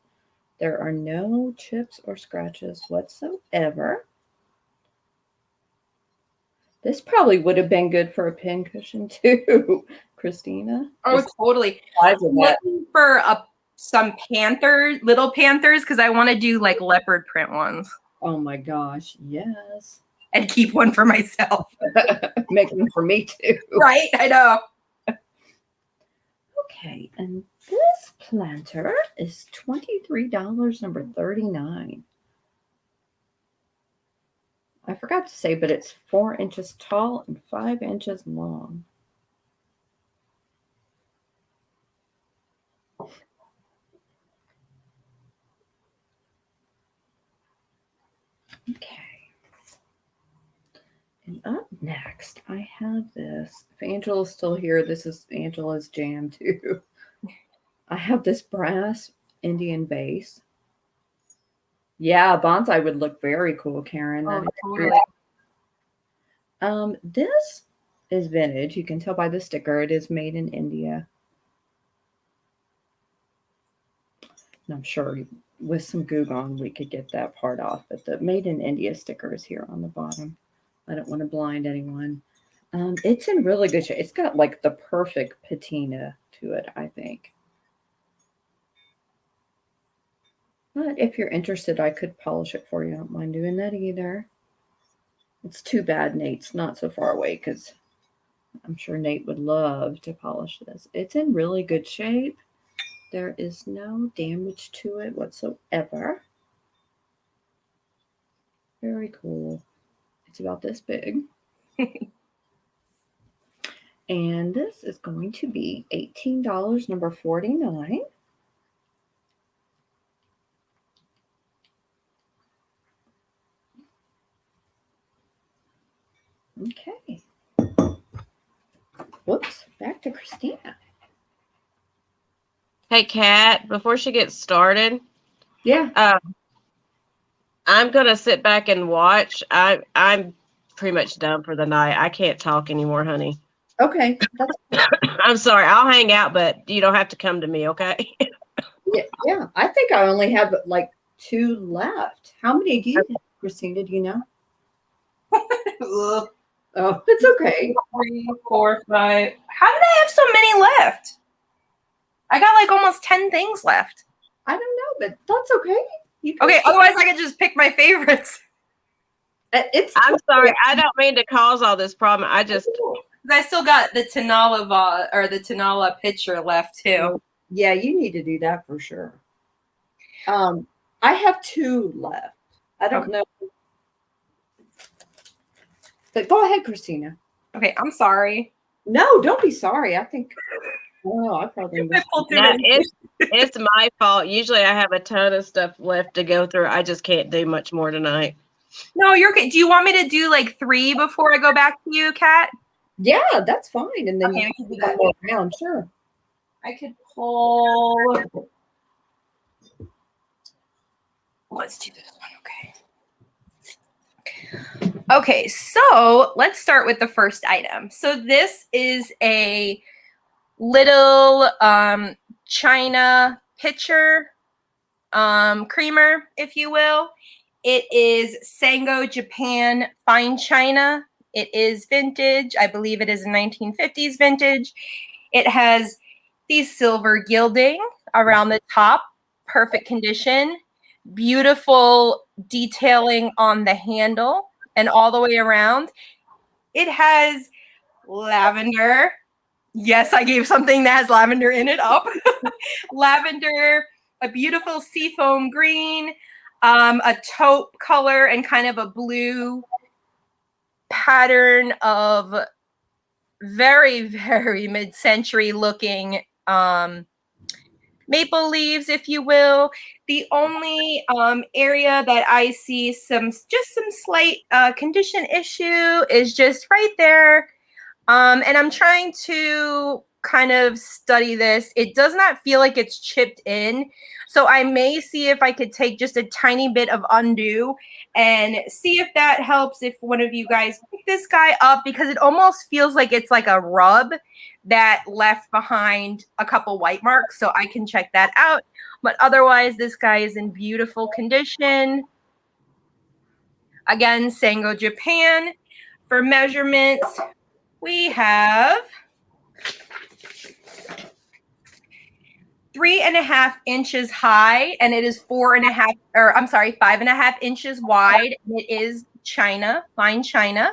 There are no chips or scratches whatsoever. This probably would have been good for a pin cushion too, Christina. Oh, totally. I'm looking for some little panthers, because I want to do like leopard print ones. Oh my gosh, yes. And keep one for myself. Make one for me too. Right, I know. Okay, and this planter is $23, number 39. I forgot to say, but it's 4 inches tall and 5 inches long. Okay. And up next, I have this. If Angela's still here, this is Angela's jam too. I have this brass Indian vase. Yeah, bonsai would look very cool, Karen. Oh, totally. This is vintage. You can tell by the sticker. It is made in India. And I'm sure with some Goo we could get that part off, but the made in India sticker is here on the bottom. I don't want to blind anyone. It's in really good shape. It's got like the perfect patina to it, I think. But if you're interested, I could polish it for you. I don't mind doing that either. It's too bad Nate's not so far away, because I'm sure Nate would love to polish this. It's in really good shape. There is no damage to it whatsoever. Very cool. It's about this big. And this is going to be $18, number 49. Okay. Whoops, back to Christina. Hey, Kat, before she gets started, Yeah. I'm gonna sit back and watch. I'm pretty much done for the night. I can't talk anymore, honey. Okay. I'm sorry. I'll hang out, but you don't have to come to me, okay? Yeah. I think I only have like 2 left. How many do you have, Christina? Do you know? Oh, it's okay. 3, 4, 5. How did I have so many left? I got like almost 10 things left. I don't know, but that's okay. Okay, otherwise I could just pick my favorites. I'm sorry. I don't mean to cause all this problem. I still got the Tanala picture left too. Yeah, you need to do that for sure. I have 2 left. I don't know. But go ahead, Christina. Okay, I'm sorry. No, don't be sorry. I think. Oh, I probably missed it's my fault. Usually I have a ton of stuff left to go through. I just can't do much more tonight. No, you're okay. Do you want me to do like 3 before I go back to you, Kat? Yeah, that's fine. And then okay, you can do that around. Sure. I could pull. Let's do this one. Okay, so let's start with the first item. So this is a little China pitcher creamer, if you will. It is Sango Japan Fine China. It is vintage. I believe it is a 1950s vintage. It has the silver gilding around the top, perfect condition, beautiful detailing on the handle and all the way around. It has lavender. Yes, I gave something that has lavender in it up. Lavender, a beautiful seafoam green, a taupe color, and kind of a blue pattern of very, very mid-century looking maple leaves, if you will. The only area that I see some slight condition issue is just right there. And I'm trying to kind of study this. It does not feel like it's chipped in. So I may see if I could take just a tiny bit of undo and see if that helps if one of you guys pick this guy up, because it almost feels like it's like a rub that left behind a couple white marks. So I can check that out. But otherwise, this guy is in beautiful condition. Again, Sango, Japan. For measurements, we have 3.5 inches high, and it is 5.5 inches wide. And it is China, fine China.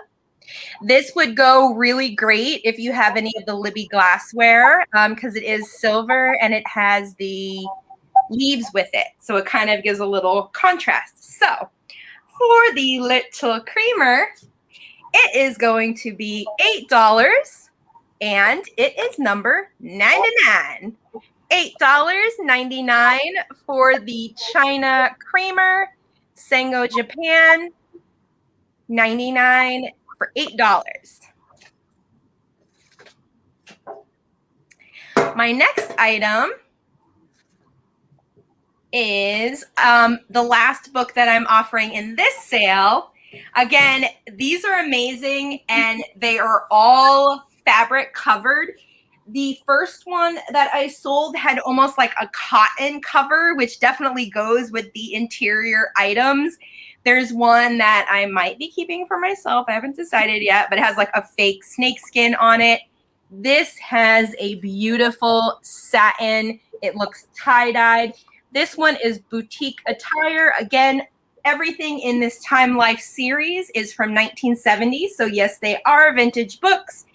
This would go really great if you have any of the Libby glassware, because it is silver and it has the leaves with it. So it kind of gives a little contrast. So for the little creamer, it is going to be $8, and it is number 99. $8.99 for the China creamer. Sango, Japan, 99 for $8. My next item is the last book that I'm offering in this sale. Again, these are amazing, and they are all fabric covered. The first one that I sold had almost like a cotton cover, which definitely goes with the interior items. There's one that I might be keeping for myself. I haven't decided yet, but it has like a fake snake skin on it. This has a beautiful satin. It looks tie-dyed. This one is boutique attire. Again, everything in this Time Life series is from 1970. So yes, they are vintage books.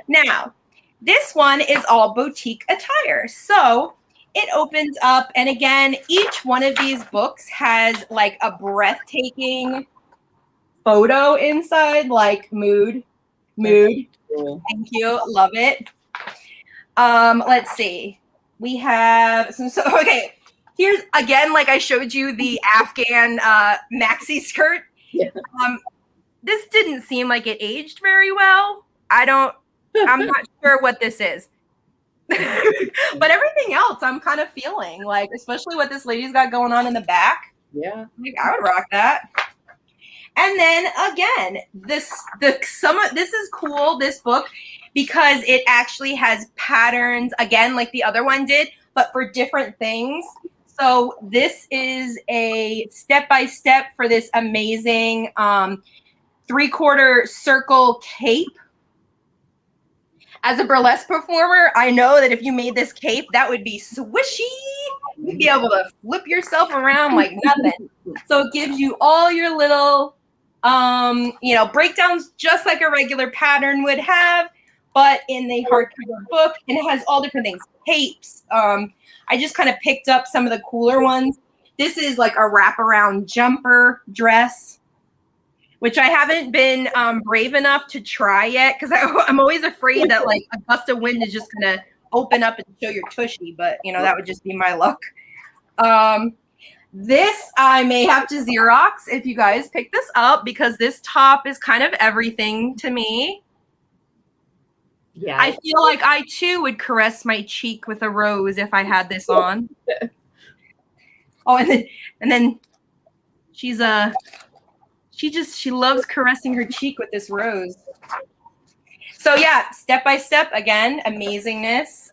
Now, this one is all boutique attire. So it opens up, and again, each one of these books has like a breathtaking photo inside, like mood. Cool. Thank you, love it. Let's see. We have okay. Here's again, like I showed you the Afghan maxi skirt. Yeah. This didn't seem like it aged very well. I'm not sure what this is. But everything else I'm kind of feeling like, especially what this lady's got going on in the back. Yeah. I would rock that. And then again, this is cool, this book, because it actually has patterns, again, like the other one did, but for different things. So this is a step-by-step for this amazing 3/4 circle cape. As a burlesque performer, I know that if you made this cape, that would be swishy. You'd be able to flip yourself around like nothing. So it gives you all your little, breakdowns just like a regular pattern would have, but in the hardcover book, and it has all different things, capes. I just kind of picked up some of the cooler ones. This is like a wraparound jumper dress, which I haven't been brave enough to try yet, because I'm always afraid that like a gust of wind is just gonna open up and show your tushy, but that would just be my luck. This I may have to Xerox if you guys pick this up, because this top is kind of everything to me. Yeah, I feel like I too would caress my cheek with a rose if I had this on. Oh, and then she loves caressing her cheek with this rose. So yeah, step by step, again, amazingness.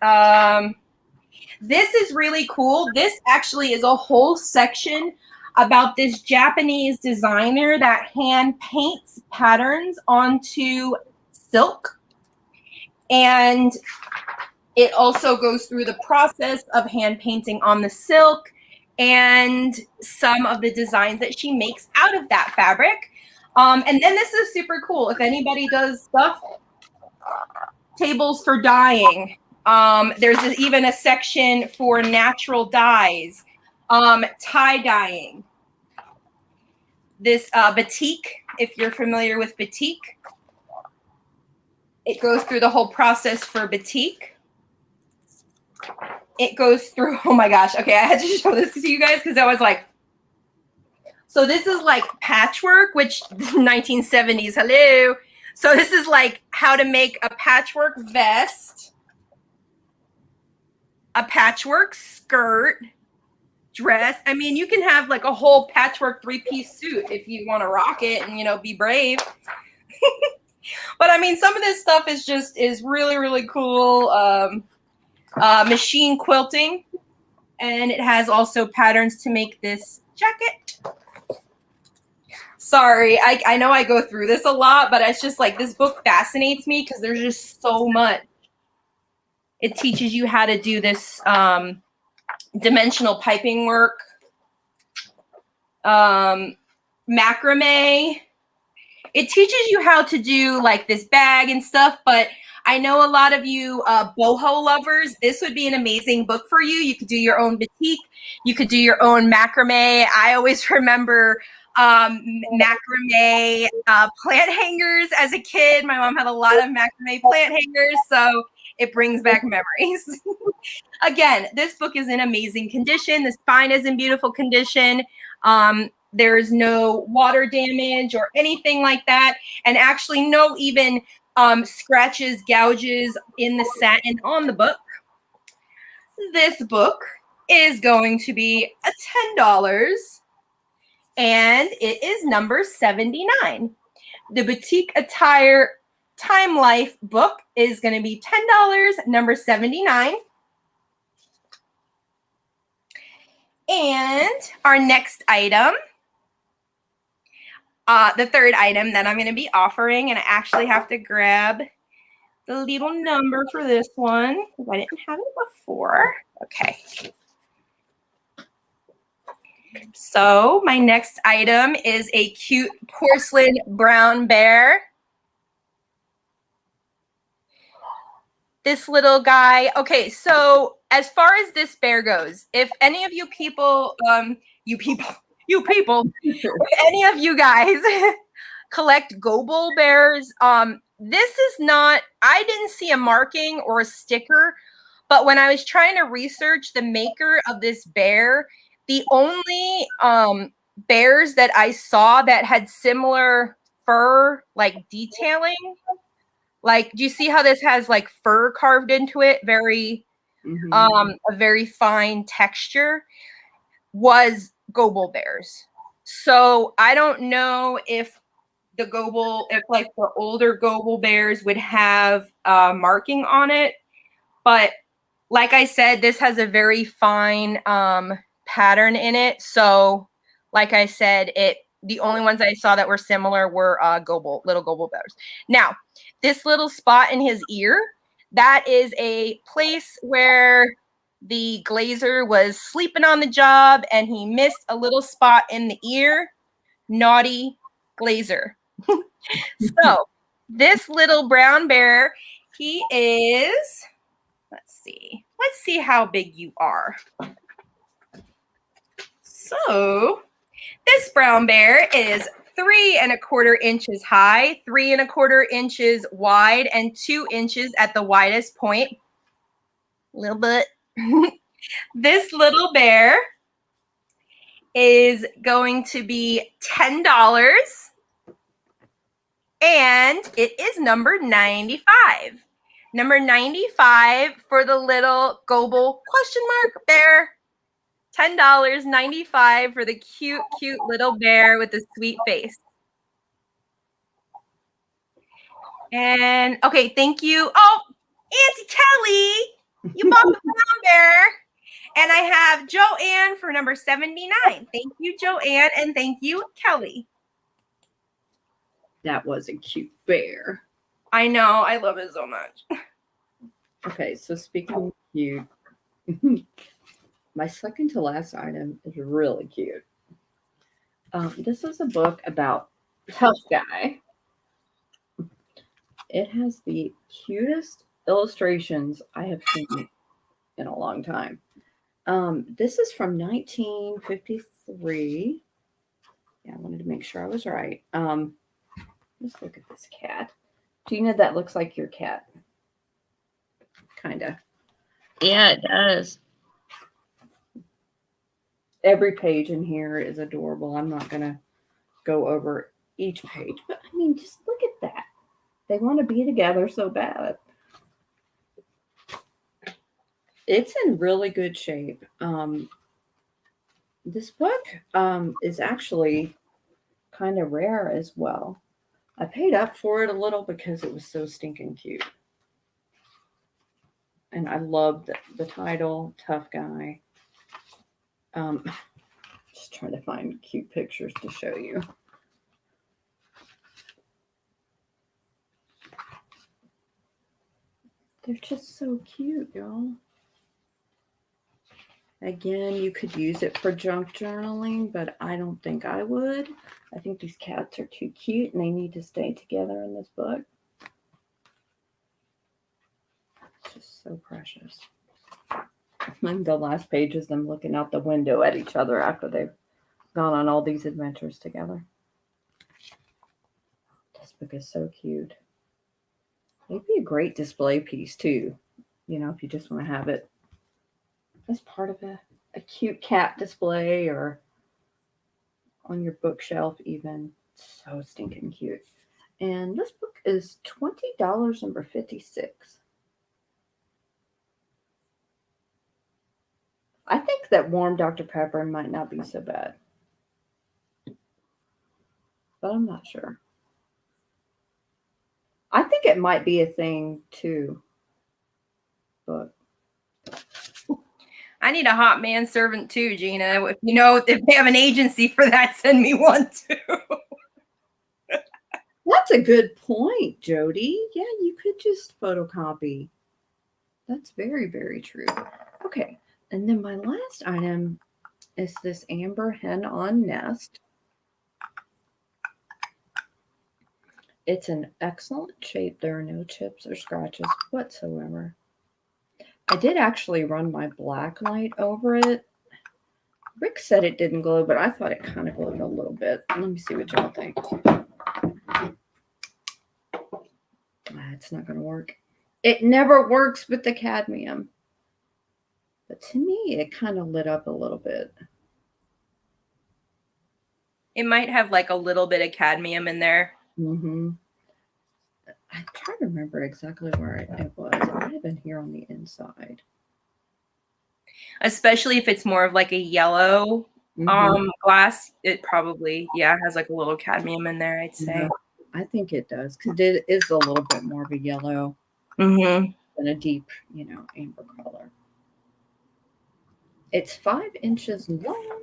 This is really cool. This actually is a whole section about this Japanese designer that hand paints patterns onto silk. And it also goes through the process of hand painting on the silk and some of the designs that she makes out of that fabric. And then this is super cool. If anybody does stuff, tables for dyeing. There's even a section for natural dyes, tie dyeing. This batik, if you're familiar with batik, it goes through the whole process for batik. it goes through, oh my gosh. Okay, I had to show this to you guys because I was like, so this is like patchwork, which 1970s, hello. So this is like how to make a patchwork vest, a patchwork skirt, dress. I mean, you can have like a whole patchwork 3-piece suit if you want to rock it and, you know, be brave. But I mean, some of this stuff is really, really cool. Machine quilting, and it has also patterns to make this jacket. Sorry, I know I go through this a lot, but it's just like this book fascinates me because there's just so much. It teaches you how to do this dimensional piping work, macrame. It teaches you how to do like this bag and stuff, but I know a lot of you boho lovers, this would be an amazing book for you. You could do your own batik. You could do your own macrame. I always remember macrame plant hangers as a kid. My mom had a lot of macrame plant hangers, so it brings back memories. Again, this book is in amazing condition. The spine is in beautiful condition. There's no water damage or anything like that. And actually no even scratches, gouges in the satin on the book. This book is going to be $10 and it is number 79. The Boutique Attire Time Life book is going to be $10, number 79. And our next item, the third item that I'm going to be offering, and I actually have to grab the little number for this one because I didn't have it before. Okay. So my next item is a cute porcelain brown bear. This little guy. Okay, so as far as this bear goes, if any of you people, if any of you guys collect Goble bears, this is not, I didn't see a marking or a sticker, but when I was trying to research the maker of this bear, the only bears that I saw that had similar fur, like detailing, like, do you see how this has like fur carved into it? Very, a very fine texture, was Goble bears. So I don't know if the Goble, if like the older Goble bears would have marking on it, but like I said, this has a very fine pattern in it. So like I said, the only ones I saw that were similar were little Goble bears. Now, this little spot in his ear, that is a place where the glazer was sleeping on the job and he missed a little spot in the ear. Naughty glazer. So this little brown bear, he is, let's see how big you are. So this brown bear is 3 1/4 inches high, 3 1/4 inches wide, and 2 inches at the widest point. A little bit. This little bear is going to be $10, and it is number 95. Number 95 for the little Goble ? Bear. $10, 95 for the cute, cute little bear with the sweet face. And okay, thank you. Oh, Auntie Kelly, you bought the brown bear. And I have Joanne for number 79. Thank you, Joanne, and thank you, Kelly. That was a cute bear. I know, I love it so much. Okay, so speaking of cute, my second to last item is really cute. This is a book about Tough Guy. It has the cutest illustrations I have seen in a long time. This is from 1953. Yeah, I wanted to make sure I was right. Let's look at this cat. Gina, that looks like your cat. Kind of. Yeah, it does. Every page in here is adorable. I'm not going to go over each page, but I mean, just look at that. They want to be together so bad. It's in really good shape. This book is actually kind of rare as well. I paid up for it a little because it was so stinking cute. And I loved the title, Tough Guy. Just trying to find cute pictures to show you. They're just so cute, y'all. Again, you could use it for junk journaling, but I don't think I would. I think these cats are too cute and they need to stay together in this book. It's just so precious. And the last page is them looking out the window at each other after they've gone on all these adventures together. This book is so cute. It'd be a great display piece too. You know, if you just want to have it as part of a cute cat display or on your bookshelf even. It's so stinking cute. And this book is $20, number 56. I think that warm Dr. Pepper might not be so bad. But I'm not sure. I think it might be a thing too. But I need a hot man servant too, Gina. If you know, if they have an agency for that, send me one too. that's a good point, Jody. Yeah, you could just photocopy. That's very, very true. Okay. And then my last item is this Amber Hen on Nest. It's an excellent shape. There are no chips or scratches whatsoever. I did actually run my black light over it. Rick said it didn't glow, but I thought it kind of glowed a little bit. Let me see what y'all think. It's not going to work. It never works with the cadmium. But to me, it kind of lit up a little bit. It might have like a little bit of cadmium in there. Mm-hmm. I'm trying to remember exactly where it was. It might have been here on the inside. Especially if it's more of like a yellow glass, it probably, has like a little cadmium in there, I'd say. Yeah, I think it does because it is a little bit more of a yellow than a deep, amber color. It's 5 inches long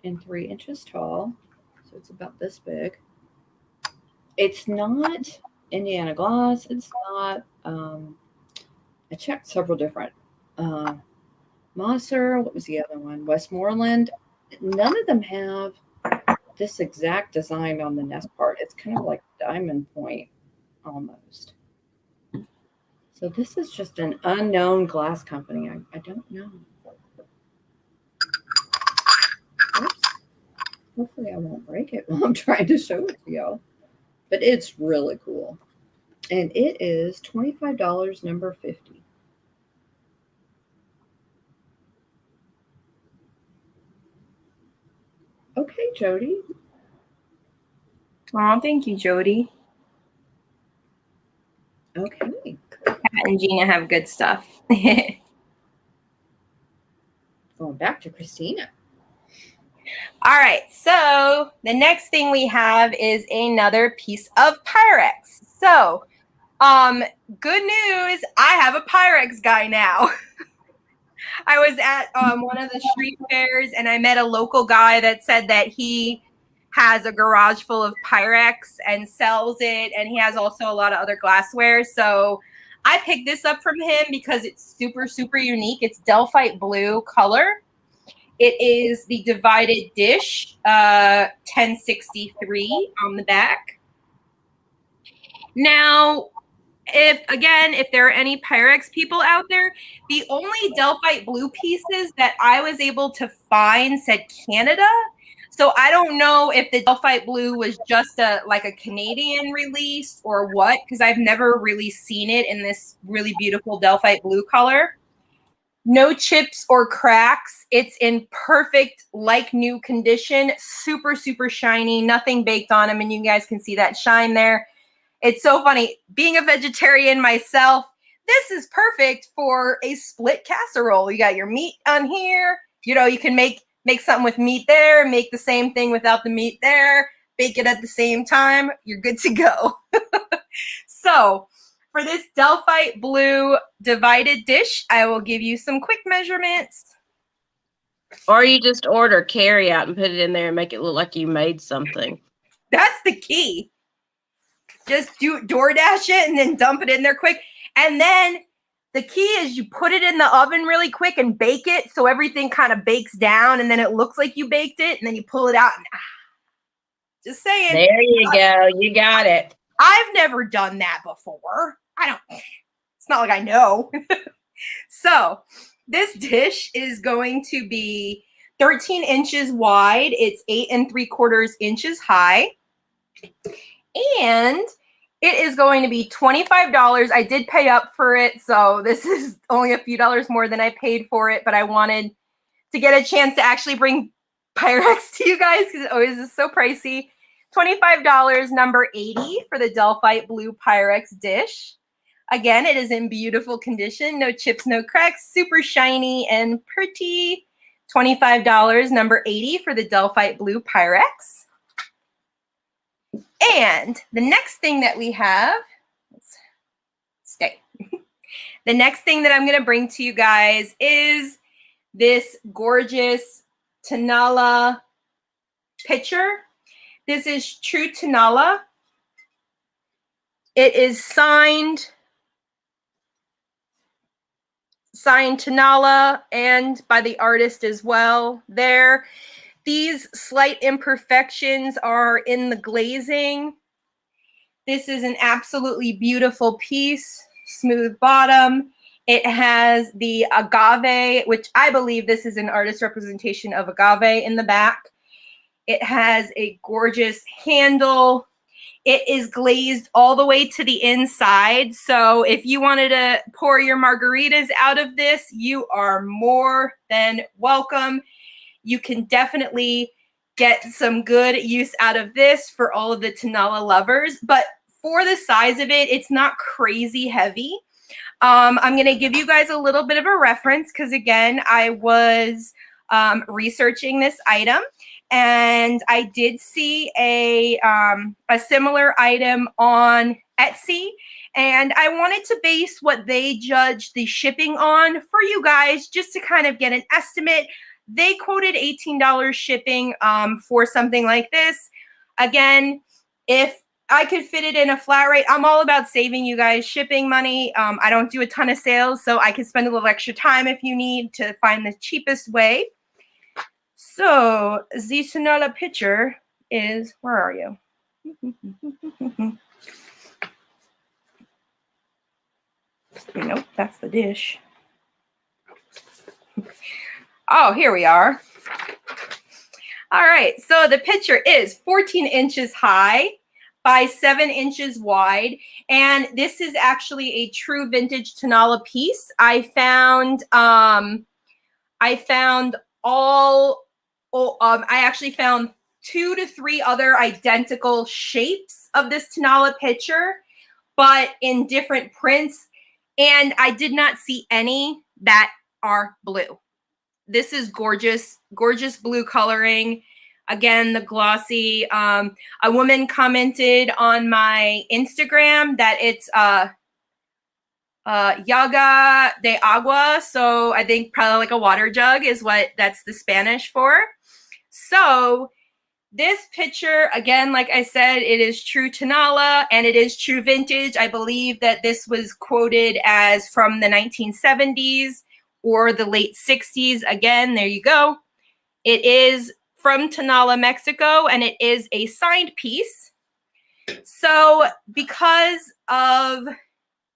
and 3 inches tall. So it's about this big. It's not Indiana glass. It's not, I checked several different, Moser, what was the other one? Westmoreland. None of them have this exact design on the nest part. It's kind of like diamond point almost. So this is just an unknown glass company. I don't know. Oops. Hopefully I won't break it while I'm trying to show it to y'all. But it's really cool. And it is $25, number 50. Okay, Jody. Oh, thank you, Jody. Okay. Kat and Gina have good stuff. Going back to Christina. All right, so the next thing we have is another piece of Pyrex. So, good news, I have a Pyrex guy now. I was at one of the street fairs and I met a local guy that said that he has a garage full of Pyrex and sells it, and he has also a lot of other glassware. So I picked this up from him because it's super, super unique. It's Delphite blue color. It is the divided dish, 1063 on the back. Now, if there are any Pyrex people out there, the only Delphite blue pieces that I was able to find said Canada. So I don't know if the Delphite blue was just a Canadian release or what, because I've never really seen it in this really beautiful Delphite blue color. No chips or cracks. It's in perfect, like new condition. Super, super shiny. Nothing baked on them. And you guys can see that shine there. It's so funny. Being a vegetarian myself, this is perfect for a split casserole. You got your meat on here. You know, you can make something with meat there, make the same thing without the meat there, bake it at the same time. You're good to go. So for this Delphite blue divided dish, I will give you some quick measurements. Or you just order carry out and put it in there and make it look like you made something. That's the key. Just DoorDash it and then dump it in there quick. And then the key is you put it in the oven really quick and bake it so everything kind of bakes down and then it looks like you baked it and then you pull it out and just saying. There you go. You got it. I've never done that before. It's not like I know. So this dish is going to be 13 inches wide. It's 8 3/4 inches high. And it is going to be $25. I did pay up for it, so this is only a few dollars more than I paid for it, but I wanted to get a chance to actually bring Pyrex to you guys because it always is so pricey. $25, number 80 for the Delphite blue Pyrex dish. Again, it is in beautiful condition. No chips, no cracks, super shiny and pretty. $25, number 80 for the Delphite blue Pyrex. And the next thing that we have, let's stay. The next thing that I'm going to bring to you guys is this gorgeous Tenala pitcher. This is True Tenala. It is signed Tenala and by the artist as well there. These slight imperfections are in the glazing. This is an absolutely beautiful piece, smooth bottom. It has the agave, which I believe this is an artist representation of agave in the back. It has a gorgeous handle. It is glazed all the way to the inside. So if you wanted to pour your margaritas out of this, you are more than welcome. You can definitely get some good use out of this for all of the Tenala lovers. But for the size of it, it's not crazy heavy. I'm going to give you guys a little bit of a reference because, again, I was researching this item. And I did see a similar item on Etsy. And I wanted to base what they judged the shipping on for you guys just to kind of get an estimate. They quoted $18 shipping for something like this. Again, if I could fit it in a flat rate, I'm all about saving you guys shipping money. I don't do a ton of sales, so I can spend a little extra time if you need to find the cheapest way. So the Tenala pitcher is, where are you? Nope, that's the dish. Oh, here we are. All right, so the pitcher is 14 inches high by 7 inches wide, and this is actually a true vintage Tenala piece. I found I actually found 2 to 3 other identical shapes of this Tenala pitcher, but in different prints, and I did not see any that are blue. This is gorgeous, gorgeous blue coloring. Again, the glossy. A woman commented on my Instagram that it's Yaga de agua, so I think probably like a water jug is what that's the Spanish for. So this picture, again, like I said, it is true Tenala and it is true vintage. I believe that this was quoted as from the 1970s or the late 60s. Again, there you go. It is from Tenala, Mexico, and it is a signed piece. So because of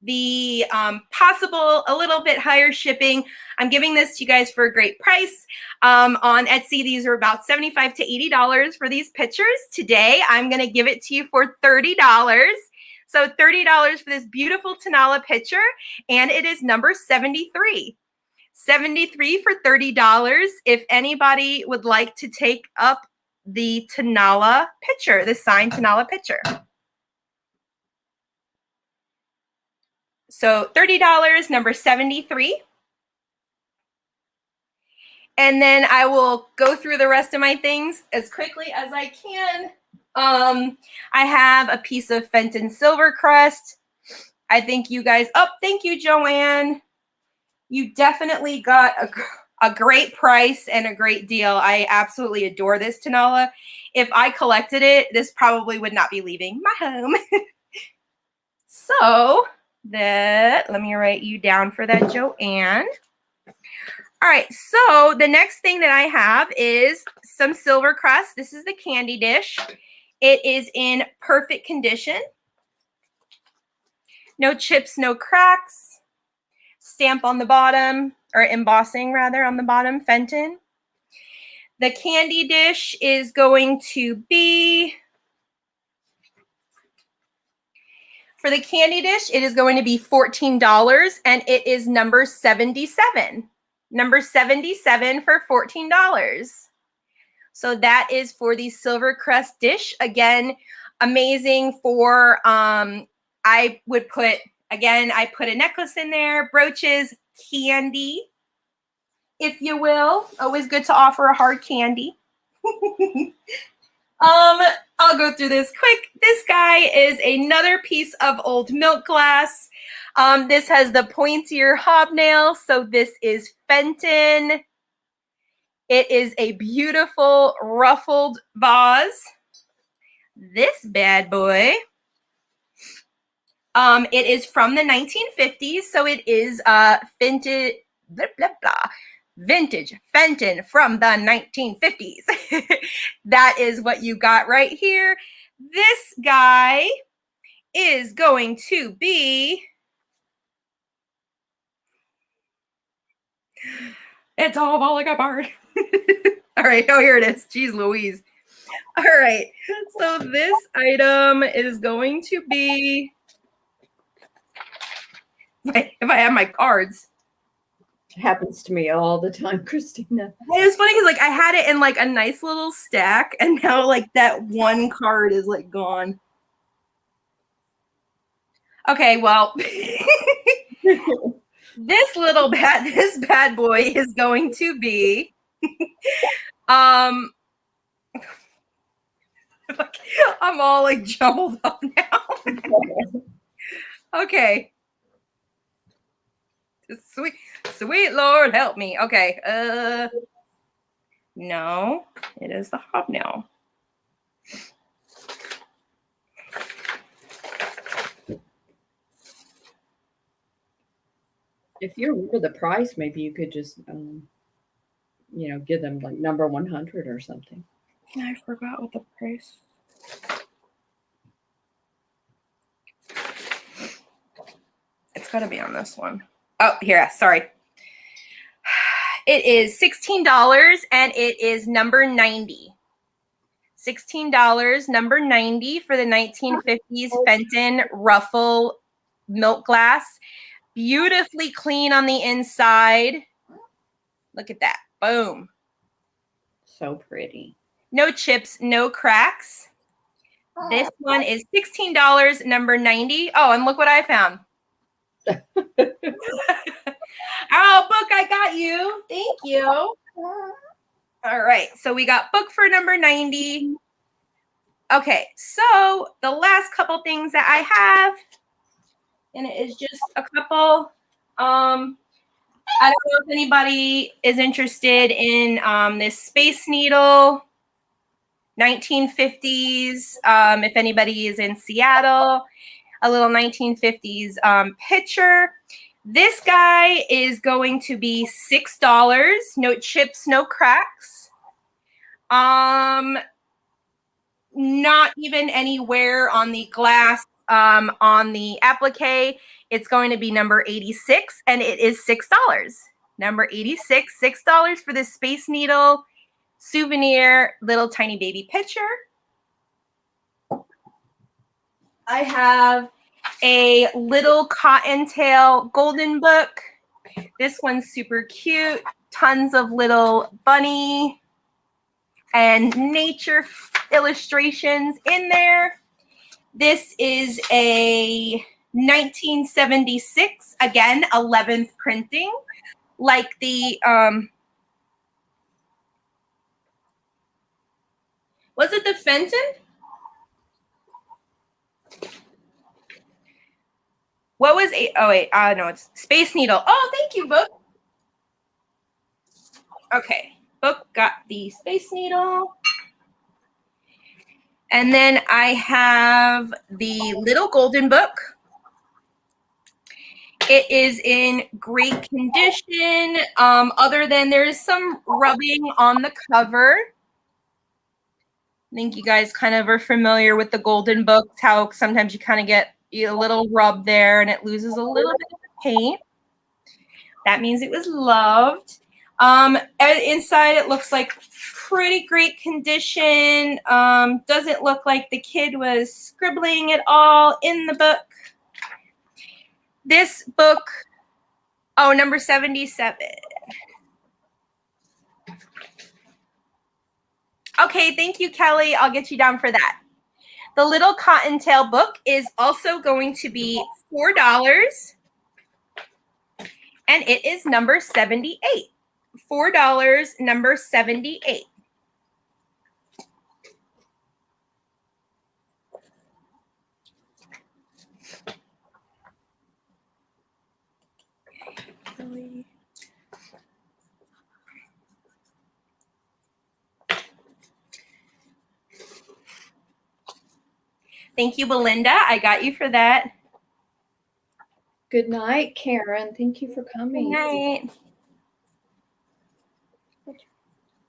the possible a little bit higher shipping, I'm giving this to you guys for a great price. On Etsy, these are about $75 to $80 for these pictures. Today, I'm going to give it to you for $30. So $30 for this beautiful Tenala picture, and it is number 73. $73 for $30. If anybody would like to take up the Tanala picture, the signed Tanala picture. So $30, number 73. And then I will go through the rest of my things as quickly as I can. I have a piece of Fenton Silver Crust. I think you guys, thank you, Joanne. You definitely got a great price and a great deal. I absolutely adore this Tanala. If I collected it, this probably would not be leaving my home. So let me write you down for that, Joanne. All right, so the next thing that I have is some silver crust. This is the candy dish. It is in perfect condition. No chips, no cracks. Stamp on the bottom, or embossing rather on the bottom, Fenton. The candy dish is going to be, for the candy dish, it is going to be $14, and it is number 77. Number 77 for $14. So that is for the silver crust dish. Again, amazing for, I would put, again, I put a necklace in there, brooches, candy, if you will. Always good to offer a hard candy. I'll go through this quick. This guy is another piece of old milk glass. This has the pointier hobnail, so this is Fenton. It is a beautiful ruffled vase. This bad boy, it is from the 1950s, so it is vintage, blah, blah, blah, vintage Fenton from the 1950s. That is what you got right here. This guy is going to be, it's all falling apart. All right, oh, here it is. Jeez Louise. All right, so this item is going to be, if I have my cards. It happens to me all the time, Christina. It was funny because like I had it in like a nice little stack, and now like that one card is like gone. Okay, well, this bad boy is going to be, I'm all like jumbled up now. Okay. Sweet Lord, help me. Okay. No, it is the hobnail. If you remember the price, maybe you could just, give them like number 100 or something. I forgot what the price. It's got to be on this one. Oh, here, sorry. It is $16, and it is number 90. $16, number 90 for the 1950s Fenton ruffle milk glass. Beautifully clean on the inside. Look at that. Boom. So pretty. No chips, no cracks. This one is $16, number 90. Oh, and look what I found. Oh, book, I got you. Thank you. All right, so we got book for number 90. Okay, so the last couple things that I have, and it is just a couple. I don't know if anybody is interested in this Space Needle, 1950s. If anybody is in Seattle, a little 1950s picture. This guy is going to be $6. No chips, no cracks. Not even anywhere on the glass, on the applique. It's going to be number 86, and it is $6. Number 86, $6 for this Space Needle souvenir little tiny baby picture. I have a little cottontail golden book This one's super cute. Tons of little bunny and nature illustrations in there. This is a 1976, again, 11th printing, like the, was it the Fenton? What was it? Oh, wait, no, it's Space Needle. Oh, thank you, Book. Okay, Book got the Space Needle. And then I have the Little Golden Book. It is in great condition, other than there's some rubbing on the cover. I think you guys kind of are familiar with the Golden Books, how sometimes you kind of get a little rub there and it loses a little bit of the paint. That means it was loved. Inside it looks like pretty great condition. Doesn't look like the kid was scribbling at all in the book. This book, oh, number 77. Okay, thank you, Kelly. I'll get you down for that. The Little Cottontail book is also going to be $4. And it is number 78. $4, number 78. Thank you, Belinda. I got you for that. Good night, Karen. Thank you for coming. Good night.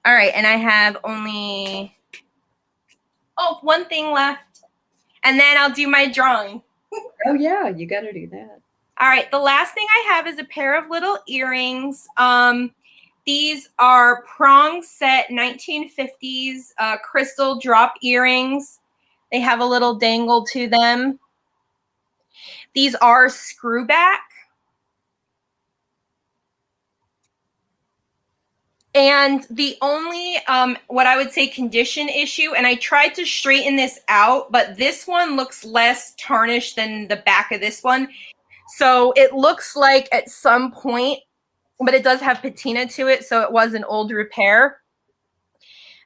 All right, and I have only one thing left, and then I'll do my drawing. Oh yeah, you got to do that. All right, the last thing I have is a pair of little earrings. These are prong set 1950s crystal drop earrings. They have a little dangle to them. These are screw back. And the only, what I would say condition issue, and I tried to straighten this out, but this one looks less tarnished than the back of this one. So it looks like at some point, but it does have patina to it, so it was an old repair.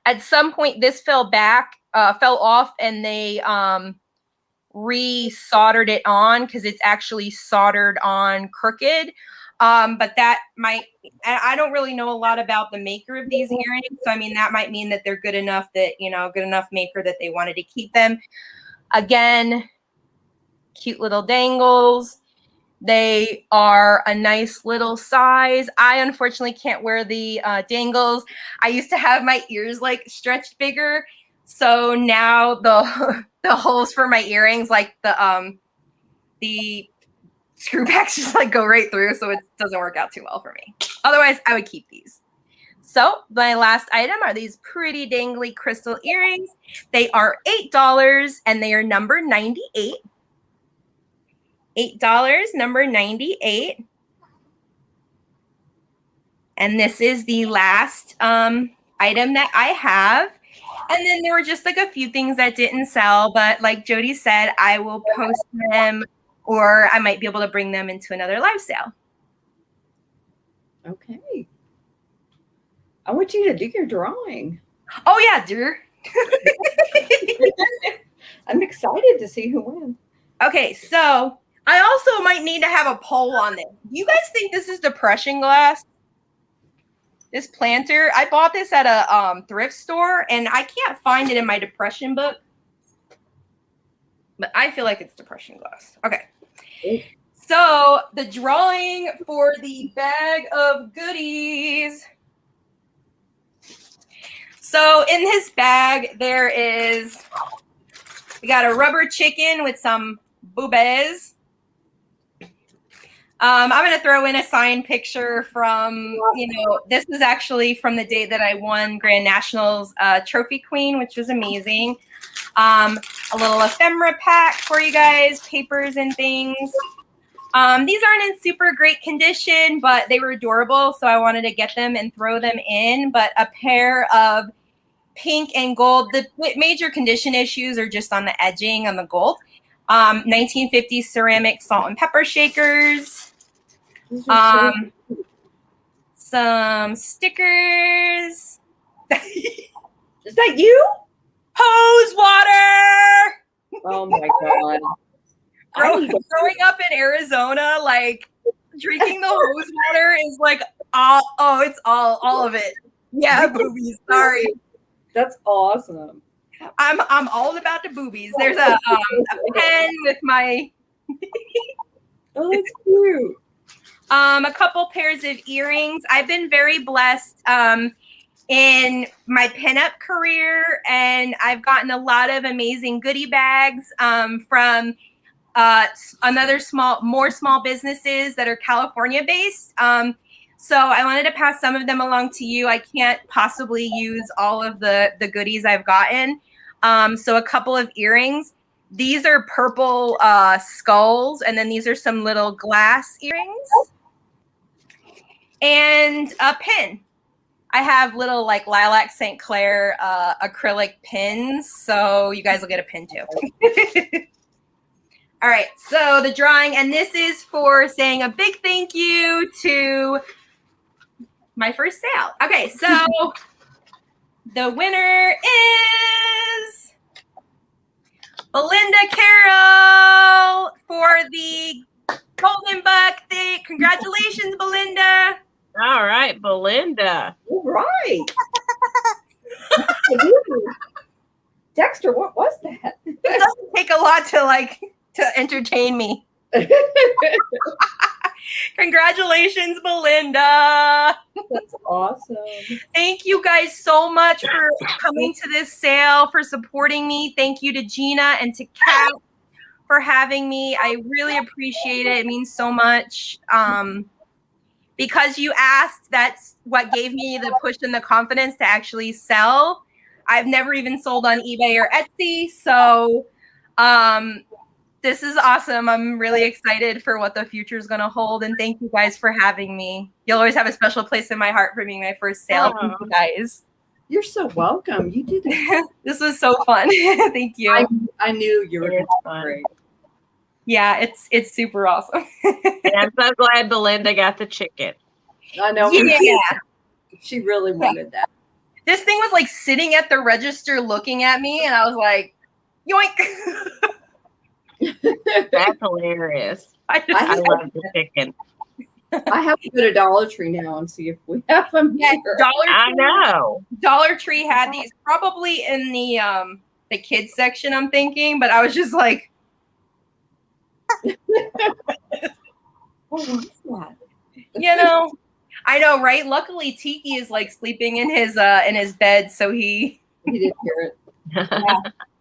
At some point, this fell off, and they re-soldered it on because it's actually soldered on crooked. But that might, I don't really know a lot about the maker of these earrings. So, I mean, that might mean that they're good enough that, good enough maker that they wanted to keep them. Again, cute little dangles. They are a nice little size. I unfortunately can't wear the dangles. I used to have my ears like stretched bigger. So now the holes for my earrings, like the screw backs just like go right through. So it doesn't work out too well for me. Otherwise, I would keep these. So my last item are these pretty dangly crystal earrings. They are $8 and they are number 98. $8, number 98. And this is the last item that I have. And then there were just like a few things that didn't sell, but like Jody said, I will post them or I might be able to bring them into another live sale. Okay. I want you to do your drawing. Oh yeah, dear. I'm excited to see who wins. Okay, so I also might need to have a poll on this. Do you guys think this is depression glass? This planter, I bought this at a thrift store, and I can't find it in my depression book. But I feel like it's depression glass. Okay. So the drawing for the bag of goodies. So in this bag, we got a rubber chicken with some boobies. I'm going to throw in a signed picture from, this was actually from the day that I won Grand Nationals Trophy Queen, which was amazing. A little ephemera pack for you guys, papers and things. These aren't in super great condition, but they were adorable, so I wanted to get them and throw them in. But a pair of pink and gold. The major condition issues are just on the edging on the gold. 1950s ceramic salt and pepper shakers. Some stickers. Is that you? Hose water. Oh my God. Growing up in Arizona, like drinking the hose water is like it's all of it. Yeah, boobies. Sorry. That's awesome. I'm all about the boobies. There's a pen with my Oh, that's cute. a couple pairs of earrings. I've been very blessed in my pinup career, and I've gotten a lot of amazing goodie bags from more small businesses that are California based. So I wanted to pass some of them along to you. I can't possibly use all of the goodies I've gotten. So a couple of earrings. These are purple skulls, and then these are some little glass earrings. And a pin. I have little like Lilac St. Clair acrylic pins, so you guys will get a pin too. All right, so the drawing, and this is for saying a big thank you to my first sale. Okay, so the winner is Belinda Carroll for the Golden Buck thing. Congratulations, Belinda. All right, Belinda. All right. Dexter, what was that? It doesn't take a lot to entertain me. Congratulations, Belinda. That's awesome. Thank you guys so much for coming to this sale, for supporting me. Thank you to Gina and to Kat for having me. I really appreciate it. It means so much. Because you asked, that's what gave me the push and the confidence to actually sell. I've never even sold on eBay or Etsy. So this is awesome. I'm really excited for what the future is going to hold. And thank you guys for having me. You'll always have a special place in my heart for being my first sale. Thank you guys. You're so welcome. You did that. This was so fun. Thank you. I knew you were going to be great. Yeah, it's super awesome. And I'm so glad Belinda got the chicken. I know. Yeah. She really wanted that. This thing was like sitting at the register looking at me, and I was like, yoink. That's hilarious. I love the chicken. I have to go to Dollar Tree now and see if we have them Yes, here. I know. Dollar Tree had these probably in the kids section, I'm thinking, but I was just like, What was that? you know, I know, right? Luckily, Tiki is like sleeping in his bed, so he didn't hear it.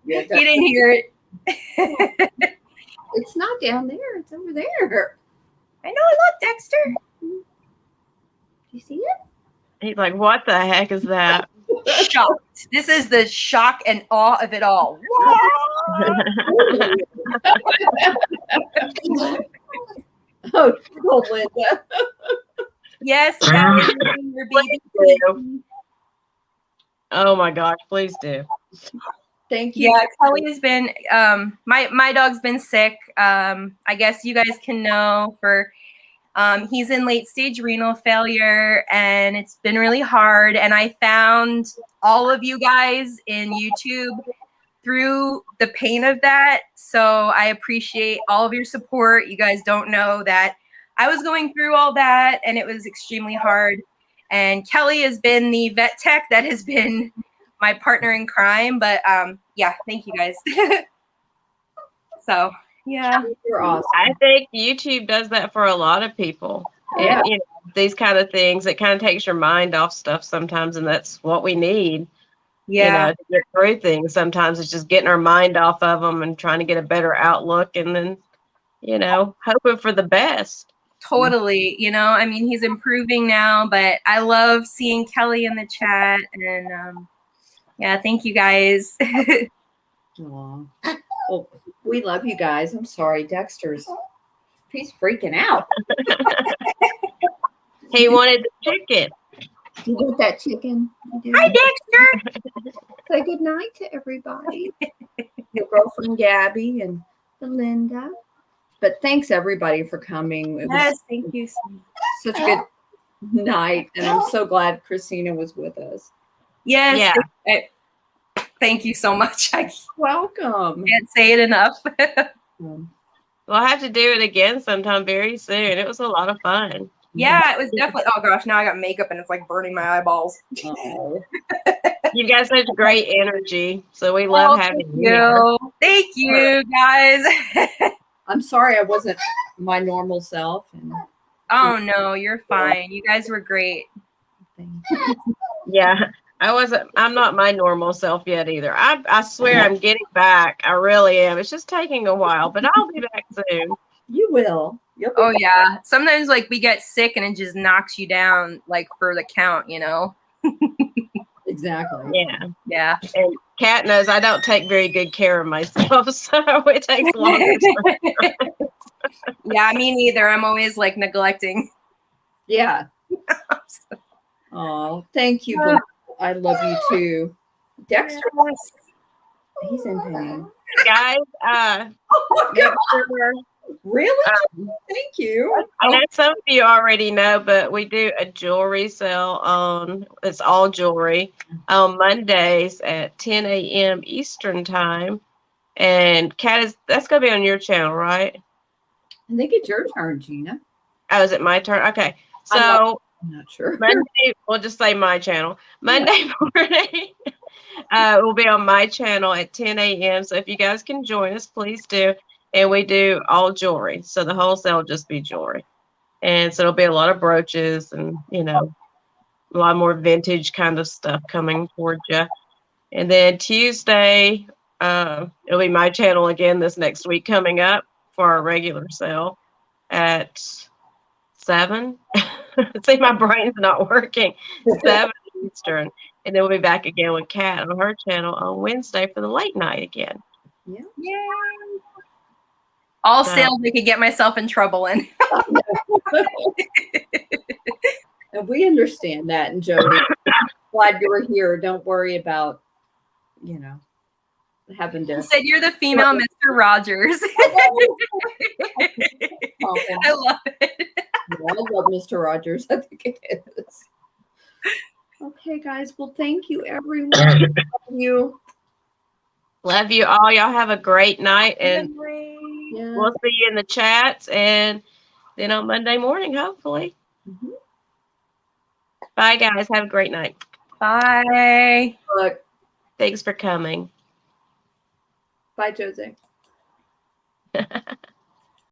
he didn't hear it. It's not down there. It's over there. I know. Look, Dexter. You see it? He's like, what the heck is that? Shocked. This is the shock and awe of it all. Oh, Linda. Yes, your baby. Oh my gosh, please do. Thank you. Yeah, Kelly has been my dog's been sick. I guess you guys can know for he's in late stage renal failure, and it's been really hard. And I found all of you guys in YouTube through the pain of that. So I appreciate all of your support. You guys don't know that I was going through all that, and it was extremely hard. And Kelly has been the vet tech that has been my partner in crime. But yeah, thank you guys. So yeah, You're awesome. I think YouTube does that for a lot of people. Yeah. You know, these kind of things, it kind of takes your mind off stuff sometimes, and that's what we need. yeah. You know, to get through things. Sometimes it's just getting our mind off of them and trying to get a better outlook, and then, you know, hoping for the best. Totally. You know, I mean, he's improving now, but I love seeing Kelly in the chat. And yeah, thank you guys. Aw. Well, we love you guys. I'm sorry, Dexter's He's freaking out. He wanted the chicken. You want that chicken? Hi, Dexter. Say good night to everybody. Your girlfriend Gabby and Belinda. But thanks everybody for coming. It Yes, was thank you. such a good night, and I'm so glad Christina was with us. Yes, Yeah. thank you so much. I Welcome. can't say it enough. Um, We'll have to do it again sometime very soon. It was a lot of fun. Yeah, it was definitely. Oh gosh, now I got makeup and it's like burning my eyeballs. Oh. You've got such great energy, so we love having you here. Thank you, guys. I'm sorry I wasn't my normal self. And Oh no, you're fine. You guys were great. Yeah, I'm not my normal self yet either. I swear I'm getting back. I really am. It's just taking a while, but I'll be back soon. You will. You'll be Oh yeah. Sometimes like we get sick and it just knocks you down like for the count, you know? exactly. Yeah. Yeah. And Kat knows I don't take very good care of myself, so it takes longer. Yeah, me neither. I'm always like neglecting. Yeah. Oh, thank you. Belinda. I love you too. Dexter, he's in pain. Guys, Oh, make sure, really? Thank you. I know some of you already know, but we do a jewelry sale on, it's all jewelry, on Mondays at 10 a.m. Eastern time. And Kat, that's going to be on your channel, right? I think it's your turn, Gina. Oh, is it my turn? Okay. So I'm not sure. Monday, we'll just say my channel. Monday morning will be on my channel at 10 a.m. So if you guys can join us, please do. And we do all jewelry. So the wholesale will just be jewelry. And so it'll be a lot of brooches and, you know, a lot more vintage kind of stuff coming towards you. And then Tuesday, it'll be my channel again this next week coming up for our regular sale at 7. See, my brain's not working. 7 Eastern. And then we'll be back again with Kat on her channel on Wednesday for the late night again. Yeah. Yay. All So- sales I could get myself in trouble in. And we understand that. And Jody, glad you were here. Don't worry about, you know, having to. You said you're the female Mr. Rogers. I love it. I love Mr. Rogers. I think it is. Okay, guys. Well, thank you, everyone. Love you. Love you all. Y'all have a great night. And Yeah. we'll see you in the chats and then on Monday morning, hopefully. Mhm. Bye, guys. Have a great night. Bye. Look, Thanks for coming. bye, Jose.